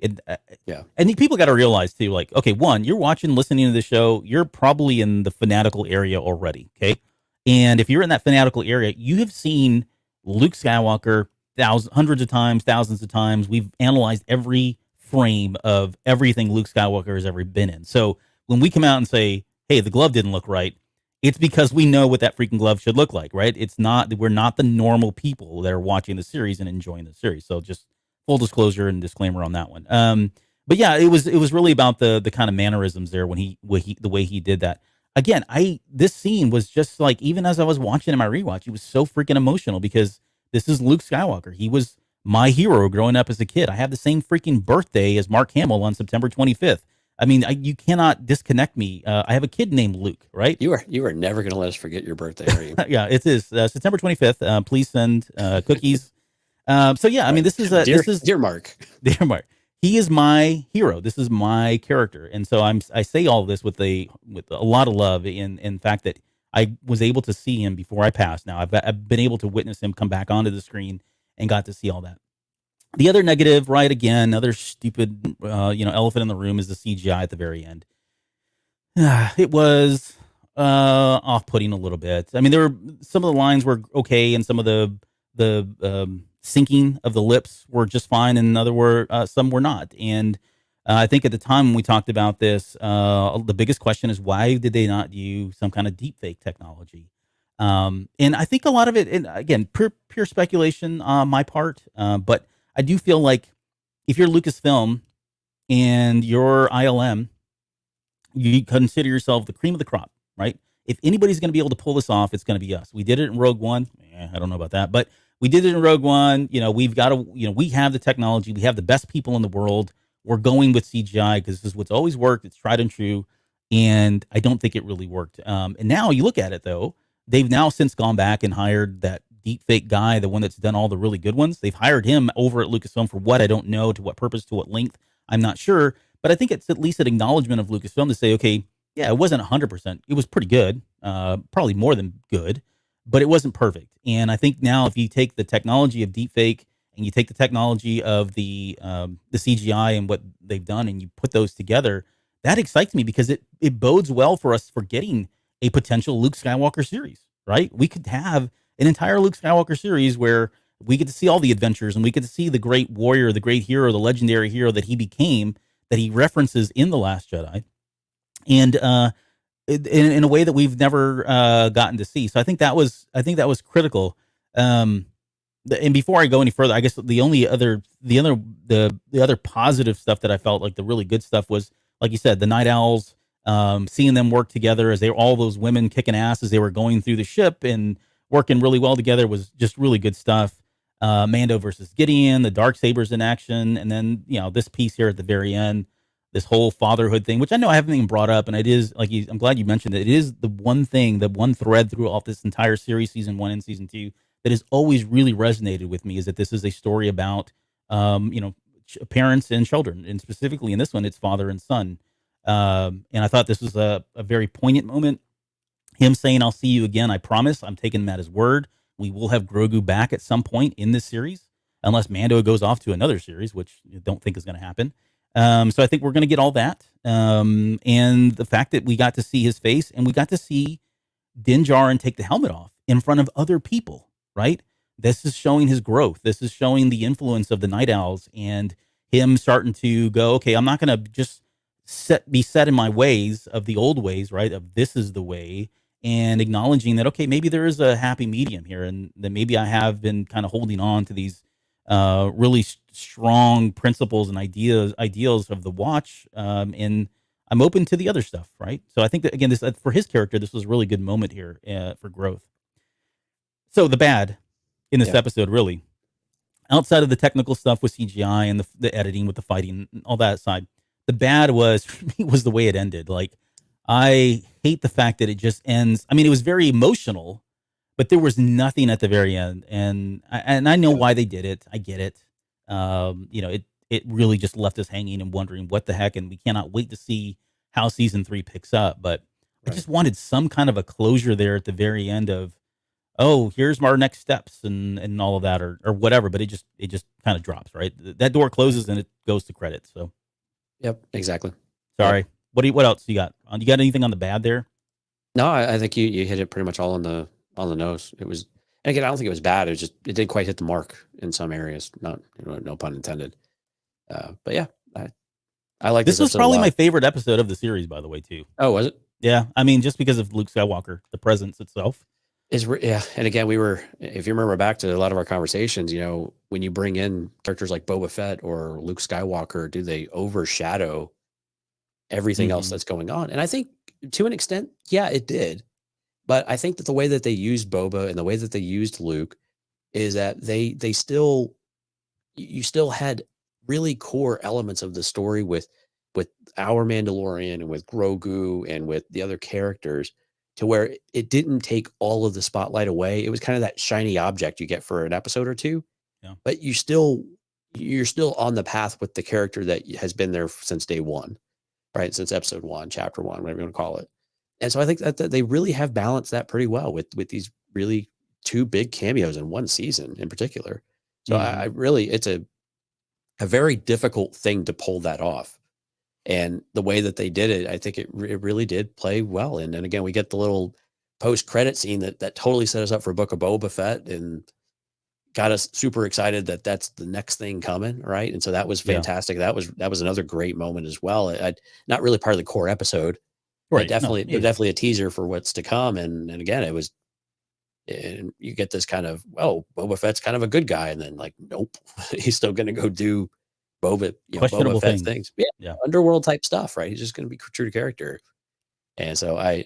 Yeah. And people got to realize too, like, okay, one, you're listening to the show, you're probably in the fanatical area already, okay? And if you're in that fanatical area, you have seen Luke Skywalker hundreds of times, thousands of times. We've analyzed every frame of everything Luke Skywalker has ever been in. So when we come out and say, hey, the glove didn't look right, it's because we know what that freaking glove should look like, right? We're not the normal people that are watching the series and enjoying the series. So just full disclosure and disclaimer on that one. But yeah, it was really about the kind of mannerisms there when the way he did that. Again, this scene was just like, even as I was watching in my rewatch, it was so freaking emotional because this is Luke Skywalker. He was my hero growing up as a kid. I have the same freaking birthday as Mark Hamill on September 25th. I mean, you cannot disconnect me. I have a kid named Luke, right? You are never going to let us forget your birthday, are you? Yeah, it is September 25th. Please send cookies. So yeah, I mean, this is dear Mark. Dear Mark. He is my hero. This is my character, and so I say all this with a lot of love in fact that I was able to see him before I passed. Now I've been able to witness him come back onto the screen and got to see all that. The other negative, right? Again, another stupid, elephant in the room is the CGI at the very end. It was off-putting a little bit. I mean, there were some of the lines were okay, and some of the syncing of the lips were just fine, and some were not. And I think at the time when we talked about this, the biggest question is why did they not use some kind of deepfake technology? And I think a lot of it, and again, pure speculation on my part, but I do feel like if you're Lucasfilm and you're ILM, you consider yourself the cream of the crop, right? If anybody's going to be able to pull this off, it's going to be us. We did it in Rogue One. I don't know about that, but we did it in Rogue One. We've got to, we have the technology. We have the best people in the world. We're going with CGI because this is what's always worked. It's tried and true. And I don't think it really worked. And now you look at it, though, they've now since gone back and hired that deepfake guy, the one that's done all the really good ones. They've hired him over at Lucasfilm for what? I don't know. To what purpose? To what length? I'm not sure. But I think it's at least an acknowledgement of Lucasfilm to say, okay, yeah, it wasn't 100%. It was pretty good, probably more than good, but it wasn't perfect. And I think now if you take the technology of deepfake and you take the technology of the CGI and what they've done and you put those together, that excites me because it bodes well for us for getting a potential Luke Skywalker series, right? We could have an entire Luke Skywalker series where we get to see all the adventures and we get to see the great warrior, the great hero, the legendary hero that he became, that he references in The Last Jedi, and in a way that we've never gotten to see. So I think that was critical. And before I go any further, I guess the other positive stuff that I felt like the really good stuff was, like you said, the Night Owls, seeing them work together as all those women kicking ass as they were going through the ship and working really well together was just really good stuff. Mando versus Gideon, the Darksabers in action, and then this piece here at the very end, this whole fatherhood thing, which I know I haven't even brought up, and it is like I'm glad you mentioned it. It is the one thread throughout this entire series, season 1 and season 2, that has always really resonated with me is that this is a story about parents and children, and specifically in this one, it's father and son. And I thought this was a very poignant moment. Him saying, "I'll see you again. I promise." I'm taking him at his word. We will have Grogu back at some point in this series, unless Mando goes off to another series, which I don't think is going to happen. So I think we're going to get all that. And the fact that we got to see his face and we got to see Din Djarin take the helmet off in front of other people, right? This is showing his growth. This is showing the influence of the Night Owls and him starting to go, okay, I'm not going to just be set in my ways of the old ways, right? Of this is the way, and acknowledging that, okay, maybe there is a happy medium here, and that maybe I have been kind of holding on to these really strong principles and ideals of the Watch, and I'm open to the other stuff, right? So I think that, again, this for his character, this was a really good moment here for growth. So the bad in this episode, really, outside of the technical stuff with CGI and the editing with the fighting and all that aside, the bad was the way it ended. Like, I hate the fact that it just ends. I mean, it was very emotional, but there was nothing at the very end, and I know why they did it. I get it. It really just left us hanging and wondering what the heck, and we cannot wait to see how season 3 picks up. But I Right. just wanted some kind of a closure there at the very end of, oh, here's our next steps and all of that, or whatever. But it just kind of drops, right? That door closes and it goes to credits. So Yep. Exactly. sorry. Yep. What else you got? You got anything on the bad there? No, I think you hit it pretty much all on the nose. It was, and again, I don't think it was bad. It was just it didn't quite hit the mark in some areas. Not no pun intended. But yeah, I like This this was episode a probably my lot. favorite episode of the series, by the way, too. Oh, was it? Yeah, I mean, just because of Luke Skywalker, the presence itself. Yeah, and again, we were, if you remember back to a lot of our conversations, when you bring in characters like Boba Fett or Luke Skywalker, do they overshadow everything else Mhm. that's going on? And I think to an extent, yeah, it did. But I think that the way that they used Boba and the way that they used Luke is that they still, you still had really core elements of the story with our Mandalorian and with Grogu and with the other characters, to where it didn't take all of the spotlight away. It was kind of that shiny object you get for an episode or two, Yeah. but you're still on the path with the character that has been there since day one, right? Since episode 1, chapter 1, whatever you want to call it. And so I think that they really have balanced that pretty well with these really 2 big cameos in one season in particular. So I really, it's a very difficult thing to pull that off. And the way that they did it, I think it really did play well. And then again, we get the little post-credit scene that totally set us up for Book of Boba Fett and got us super excited that that's the next thing coming, right? And so that was Yeah. fantastic. That was another great moment as well. Not really part of the core episode, Right. but No, yeah. definitely a teaser for what's to come. And again, it was, and you get this kind of, well, Boba Fett's kind of a good guy, and then like, nope, he's still going to go do Boba Questionable Fett things. things. Yeah, Yeah. underworld type stuff, right? He's just going to be true to character. And so I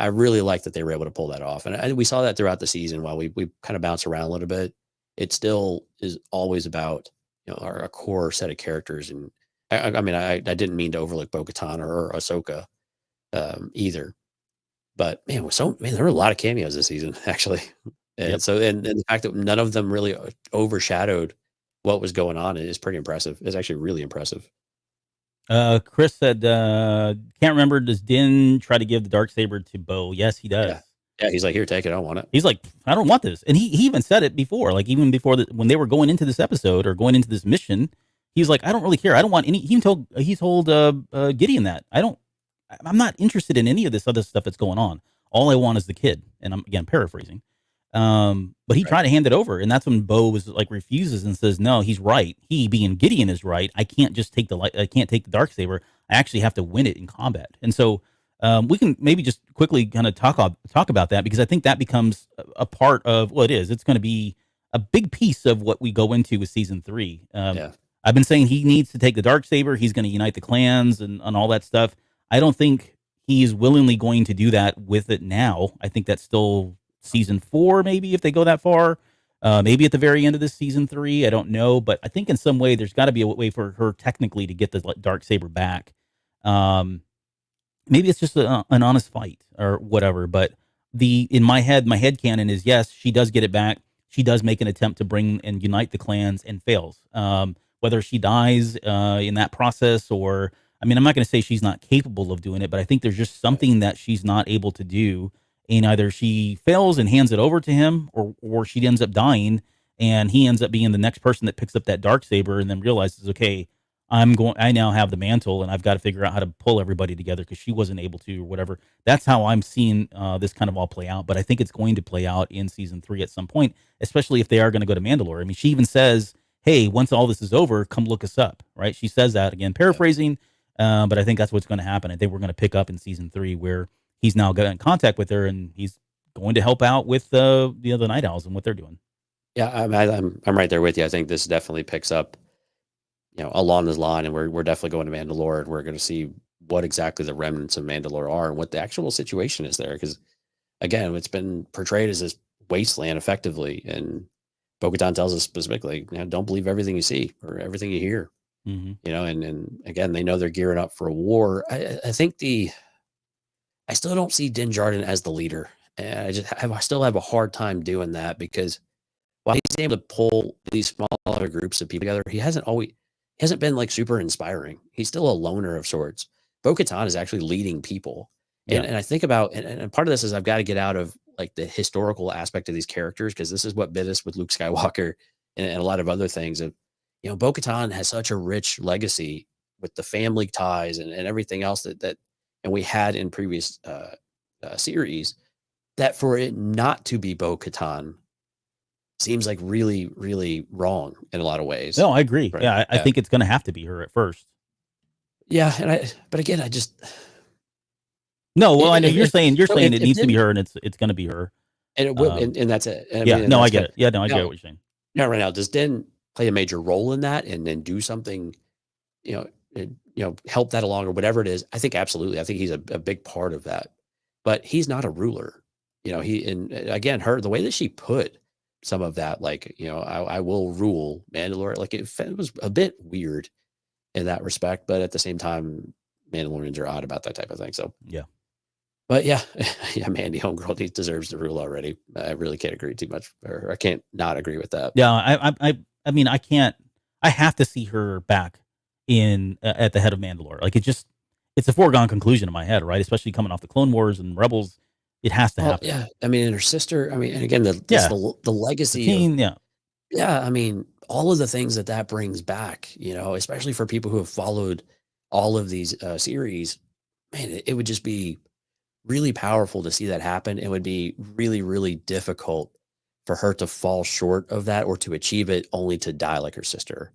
really like that they were able to pull that off, and we saw that throughout the season. While we kind of bounce around a little bit, it still is always about our core set of characters. And I mean, I didn't mean to overlook Bo-Katan or Ahsoka either, but man, there were a lot of cameos this season actually, and Yep. so and the fact that none of them really overshadowed what was going on is pretty impressive. It's actually really impressive. Chris said, can't remember. Does Din try to give the Darksaber to Bo? Yes, he does. Yeah, he's like, here, take it. I don't want it. He's like, I don't want this. And he even said it before, like even before when they were going into this episode or going into this mission, he's like, I don't really care. I don't want any. He told Gideon that I'm not interested in any of this other stuff that's going on. All I want is the kid. And I'm again paraphrasing. But he tried to hand it over, and that's when Bo was like refuses and says, no, he's right. He, being Gideon, is right. I can't just take I can't take the Darksaber. I actually have to win it in combat. And so we can maybe just quickly kind of talk about that, because I think that becomes a part of what it is. It's going to be a big piece of what we go into with season 3. I've been saying he needs to take the Darksaber. He's going to unite the clans and all that stuff. I don't think he is willingly going to do that with it now. I think that's still season 4, maybe, if they go that far. Maybe at the very end of this season 3. I don't know. But I think in some way there's got to be a way for her technically to get the Darksaber back. Maybe it's just an honest fight or whatever. But in my headcanon is, yes, she does get it back. She does make an attempt to bring and unite the clans and fails. Whether she dies in that process, or, I mean, I'm not going to say she's not capable of doing it, but I think there's just something that she's not able to do. And either she fails and hands it over to him, or she ends up dying, and he ends up being the next person that picks up that Darksaber and then realizes, okay, I now have the mantle, and I've got to figure out how to pull everybody together because she wasn't able to, or whatever. That's how I'm seeing this kind of all play out. But I think it's going to play out in season 3 at some point, especially if they are going to go to Mandalore. I mean, she even says, hey, once all this is over, come look us up, right? She says that, again, paraphrasing, but I think that's what's going to happen. I think we're going to pick up in season 3 where he's now got in contact with her, and he's going to help out with the Night Owls and what they're doing. Yeah, I'm right there with you. I think this definitely picks up, along this line, and we're definitely going to Mandalore, and we're going to see what exactly the remnants of Mandalore are and what the actual situation is there. Because again, it's been portrayed as this wasteland effectively, and Bo-Katan tells us specifically, don't believe everything you see or everything you hear. Mm-hmm. And again, they know they're gearing up for a war. I think I still don't see Din Djarin as the leader. And I still have a hard time doing that, because while he's able to pull these smaller groups of people together, he hasn't been like super inspiring. He's still a loner of sorts. Bo-Katan is actually leading people. Yeah. And I think about, and part of this is I've got to get out of like the historical aspect of these characters, because this is what bit us with Luke Skywalker and a lot of other things. Of, Bo-Katan has such a rich legacy with the family ties and everything else that and we had in previous series, that for it not to be Bo-Katan seems like really, really wrong in a lot of ways. No, I agree. Right. Yeah, I think it's going to have to be her at first. Yeah, but again, I just no. Well, I know you're saying it needs to be didn't- her, and it's going to be her. and it will, and that's it. I Yeah, mean, and no, I that's get good. it. Yeah, no, I No. get what you're saying. Now, right now, does Den play a major role in that, and then do something, help that along or whatever it is? I think absolutely. I think he's a big part of that, but he's not a ruler. And again, the way that she put some of that, like, I will rule Mandalore, like it was a bit weird in that respect, but at the same time, Mandalorians are odd about that type of thing. So Yeah. But yeah, Mandy Homegirl deserves the rule already. I really can't agree too much, or I can't not agree with that. Yeah, I mean, I can't. I have to see her back in at the head of Mandalore. Like it's a foregone conclusion in my head, right? Especially coming off the Clone Wars and Rebels, it has to happen. Yeah, I mean, and her sister. I mean, and again, the legacy. Yeah. Yeah, I mean, all of the things that brings back, especially for people who have followed all of these series, man, it would just be really powerful to see that happen. It would be really, really difficult for her to fall short of that or to achieve it only to die like her sister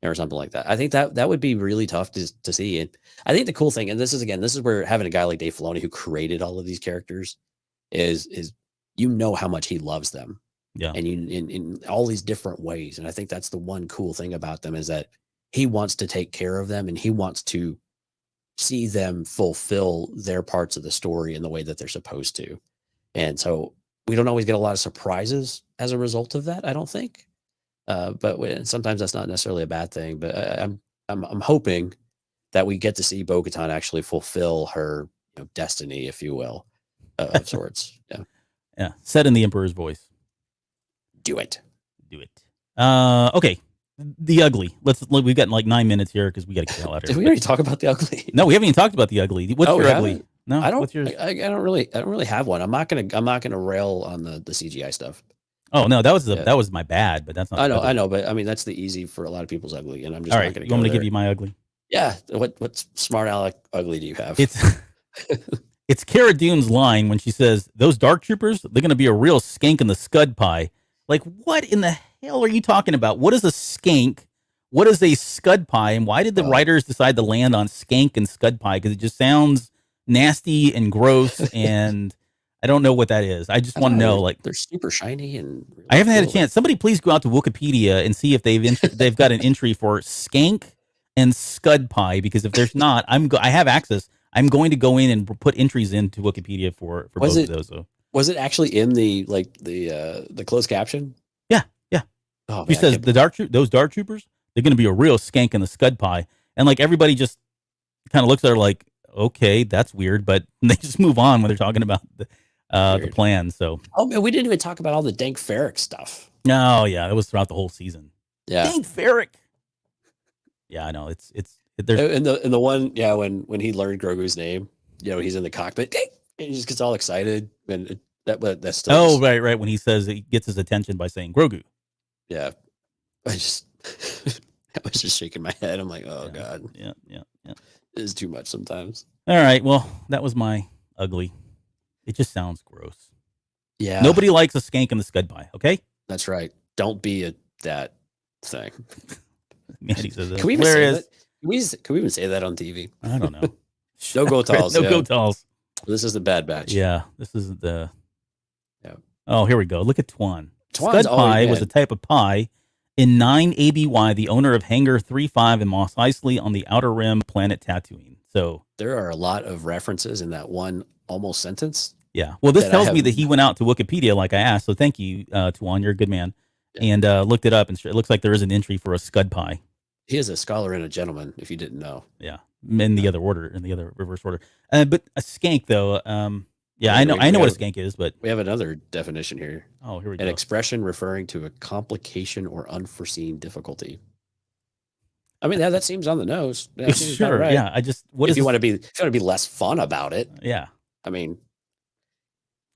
or something like that. I think that would be really tough to see. And I think the cool thing, and this is where having a guy like Dave Filoni who created all of these characters is how much he loves them. Yeah. And in all these different ways. And I think that's the one cool thing about them, is that he wants to take care of them and he wants to see them fulfill their parts of the story in the way that they're supposed to. And so we don't always get a lot of surprises as a result of that, I don't think. But sometimes that's not necessarily a bad thing. But I'm hoping that we get to see Bo-Katan actually fulfill her destiny, if you will, of sorts. Yeah. Yeah. Said in the Emperor's voice. Do it. Okay. The Ugly. We've got like 9 minutes here because we got to get the hell out of here. Did we already talk about the Ugly? No, we haven't even talked about the Ugly. What's your Ugly? No, I don't. What's yours? I don't really have one. I'm not gonna rail on the CGI stuff. Oh no, that was my bad, but that's not. I know, but I mean that's the easy for a lot of people's ugly, and I'm just all not right. gonna. You want me to give you my Ugly? Yeah. What smart aleck ugly do you have? It's Cara Dune's line when she says, "Those dark troopers, they're gonna be a real skank in the scud pie." Like, what in the hell are you talking about? What is a skank? What is a scud pie? And why did the writers decide to land on skank and scud pie? Because it just sounds nasty and gross, and I don't know what that is. I just want to know, like, they're super shiny and really I haven't had a cool. chance. Somebody please go out to Wikipedia and see if they've got an entry for skank and scud pie, because if there's not, I have access. I'm going to go in and put entries into Wikipedia for both of those. So. Was it actually in the closed caption? Yeah. Oh, He man, says those dark troopers, they're going to be a real skank in the scud pie, and like everybody just kind of looks at her like, okay, that's weird, but they just move on when they're talking about the plan. So, oh man, we didn't even talk about all the Dank Farrik stuff. No, yeah, it was throughout the whole season. Yeah, Dank Farrik. Yeah, I know there's and the one, yeah, when he learned Grogu's name, he's in the cockpit, and he just gets all excited, and that's still. Oh, right, when he says he gets his attention by saying Grogu. Yeah, I was just shaking my head. I'm like, oh god, yeah. It is too much sometimes. All right, well, that was my ugly. It just sounds gross. Yeah, nobody likes a skank in the scud pie. Okay, that's right. Don't be that thing. Mandy says that. Can we even say that? Can we even say that on TV? I don't know. No go talls. No go talls. This is the Bad Batch. Yeah, this is the. Yeah. Oh, here we go. Look at Tuan. Scud pie was a type of pie in 9 ABY, the owner of Hangar 35 in Mos Eisley on the Outer Rim planet Tatooine. So there are a lot of references in that one almost sentence. Yeah. Well, this tells me that he went out to Wikipedia like I asked. So thank you, Tuan. You're a good man. Yeah. And looked it up, and it looks like there is an entry for a scud pie. He is a scholar and a gentleman, if you didn't know. Yeah. In the other order, in the other reverse order. But a skank, though, Yeah, I know what a skank is, but we have another definition here. Oh, here we go. An expression referring to a complication or unforeseen difficulty. I mean, that seems on the nose. That seems sure. right. Yeah. If you want to be less fun about it. Yeah. I mean,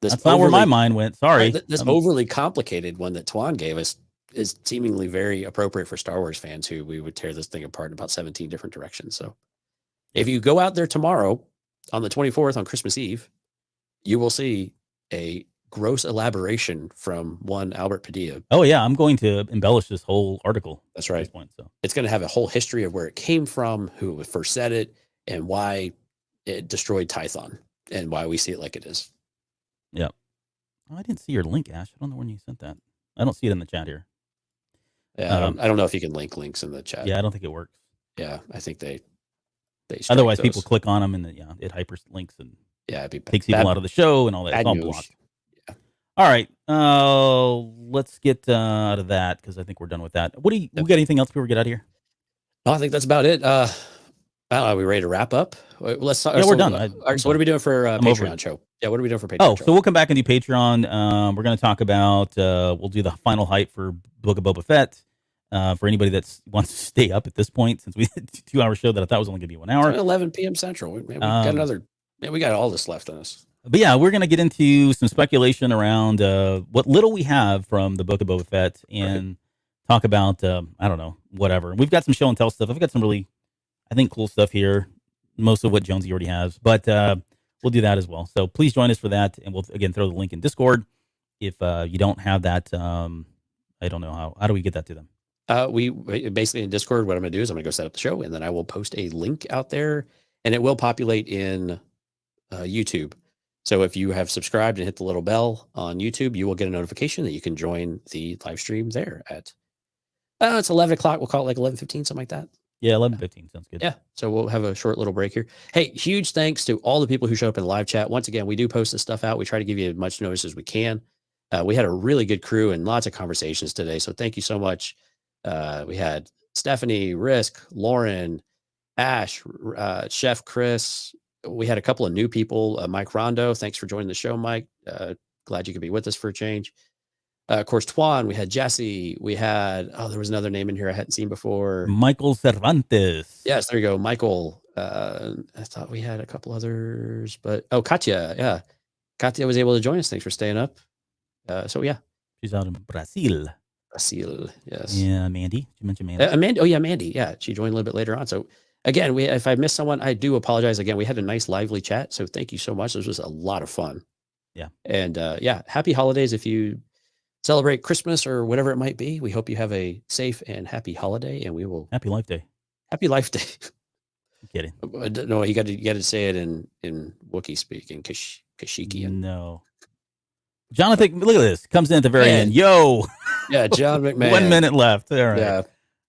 that's not where my mind went. Sorry. This overly complicated one that Thrawn gave us is seemingly very appropriate for Star Wars fans who we would tear this thing apart in about 17 different directions. So if you go out there tomorrow on the 24th on Christmas Eve, you will see a gross elaboration from one Albert Padilla. Oh yeah, I'm going to embellish this whole article. That's right. At this point, so it's going to have a whole history of where it came from, who first said it, and why it destroyed Tython, and why we see it like it is. Yeah. Oh, I didn't see your link, Ash. I don't know when you sent that. I don't see it in the chat here. Yeah, I don't know if you can link links in the chat. Yeah, I don't think it works. Yeah, I think they otherwise those. People click on them and it hyperlinks and it takes people out of the show and all that. It's all blocked. Yeah. All right. Let's get out of that because I think we're done with that. We got anything else before we get out of here? No, I think that's about it. Are we ready to wrap up? Let's talk. Yeah, we're done. All right, so what are we doing for Patreon show? Yeah, what are we doing for Patreon show? So we'll come back and do Patreon. We're going to talk about, we'll do the final hype for Book of Boba Fett. For anybody that wants to stay up at this point, since we had a 2-hour show that I thought was only going to be 1 hour. It's 11 p.m. Central. We got another. Man, we got all this left on us. But yeah, we're going to get into some speculation around what little we have from the Book of Boba Fett and talk about, I don't know, whatever. We've got some show and tell stuff. I've got some really, I think, cool stuff here. Most of what Jonesy already has, but we'll do that as well. So please join us for that. And we'll, again, throw the link in Discord. If you don't have that, I don't know how do we get that to them? We basically in Discord, what I'm going to do is I'm going to go set up the show and then I will post a link out there and it will populate in YouTube. So if you have subscribed and hit the little bell on YouTube, you will get a notification that you can join the live stream there at, it's 11 o'clock. We'll call it like 11:15, something like that. Yeah, 11:15 sounds good. Yeah, so we'll have a short little break here. Hey, huge thanks to all the people who showed up in the live chat. Once again, we do post this stuff out. We try to give you as much notice as we can. We had a really good crew and lots of conversations today, so thank you so much. We had Stephanie, Risk, Lauren, Ash, Chef Chris. We had a couple of new people. Mike Rondo, thanks for joining the show, Mike. Glad you could be with us for a change. Of course, Thrawn, we had Jesse, we had, there was another name in here I hadn't seen before. Michael Cervantes. Yes, there you go. Michael. I thought we had a couple others, but, Katya. Yeah. Katya was able to join us. Thanks for staying up. So yeah. She's out in Brazil. Brazil, yes. Yeah, Mandy. You mentioned Mandy. Mandy. Yeah, she joined a little bit later on. So again, if I missed someone, I do apologize. Again, we had a nice, lively chat. So thank you so much. This was a lot of fun. Yeah. And happy holidays if you celebrate Christmas or whatever it might be. We hope you have a safe and happy holiday, and we will. Happy Life Day. Happy Life Day. I'm kidding. No, you got to say it in Wookiee speak, in Kashyyykian. No. Jonathan, look at this. Comes in at the very end. Yo. Yeah, John McMahon. 1 minute left. All right. Yeah.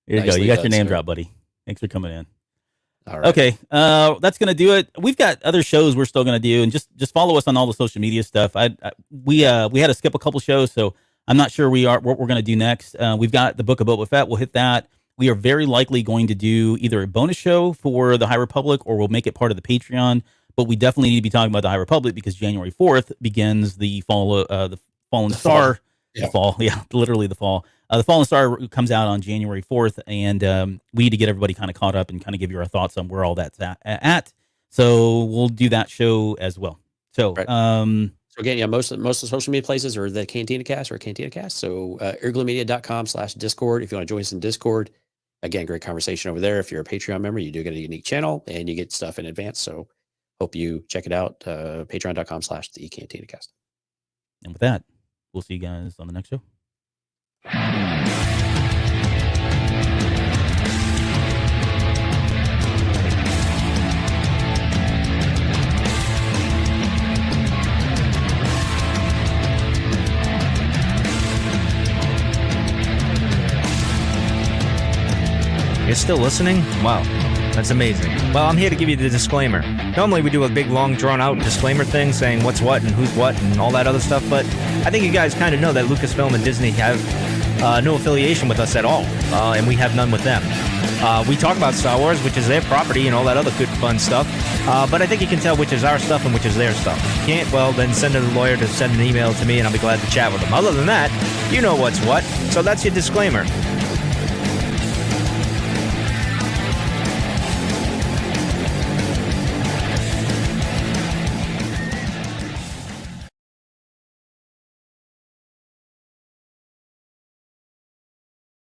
Here you go. You got your name drop, buddy. Thanks for coming in. All right. Okay. That's going to do it. We've got other shows we're still going to do, and just follow us on all the social media stuff. We had to skip a couple shows, so I'm not sure what we're going to do next. We've got the Book of Boba Fett. We'll hit that. We are very likely going to do either a bonus show for the High Republic, or we'll make it part of the Patreon. But we definitely need to be talking about the High Republic because January 4th begins the fall, the Fallen Star. Yeah. The fall, yeah, literally the fall. The Fallen Star comes out on January 4th, and we need to get everybody kind of caught up and kind of give you our thoughts on where all that's at. So we'll do that show as well. So, right. So again, yeah, most of the social media places are the Cantina Cast or Cantina Cast. So irglamedia.com/Discord. If you want to join us in Discord, again, great conversation over there. If you're a Patreon member, you do get a unique channel and you get stuff in advance. So hope you check it out. Patreon.com/theCantinaCast. And with that, we'll see you guys on the next show. You're still listening? Wow, that's amazing. Well, I'm here to give you the disclaimer. Normally we do a big, long, drawn-out disclaimer thing saying what's what and who's what and all that other stuff, but I think you guys kind of know that Lucasfilm and Disney have no affiliation with us at all, and we have none with them. We talk about Star Wars, which is their property, and all that other good fun stuff. But I think you can tell which is our stuff and which is their stuff. If you can't, well, then send a lawyer to send an email to me, and I'll be glad to chat with them. Other than that, you know what's what. So that's your disclaimer.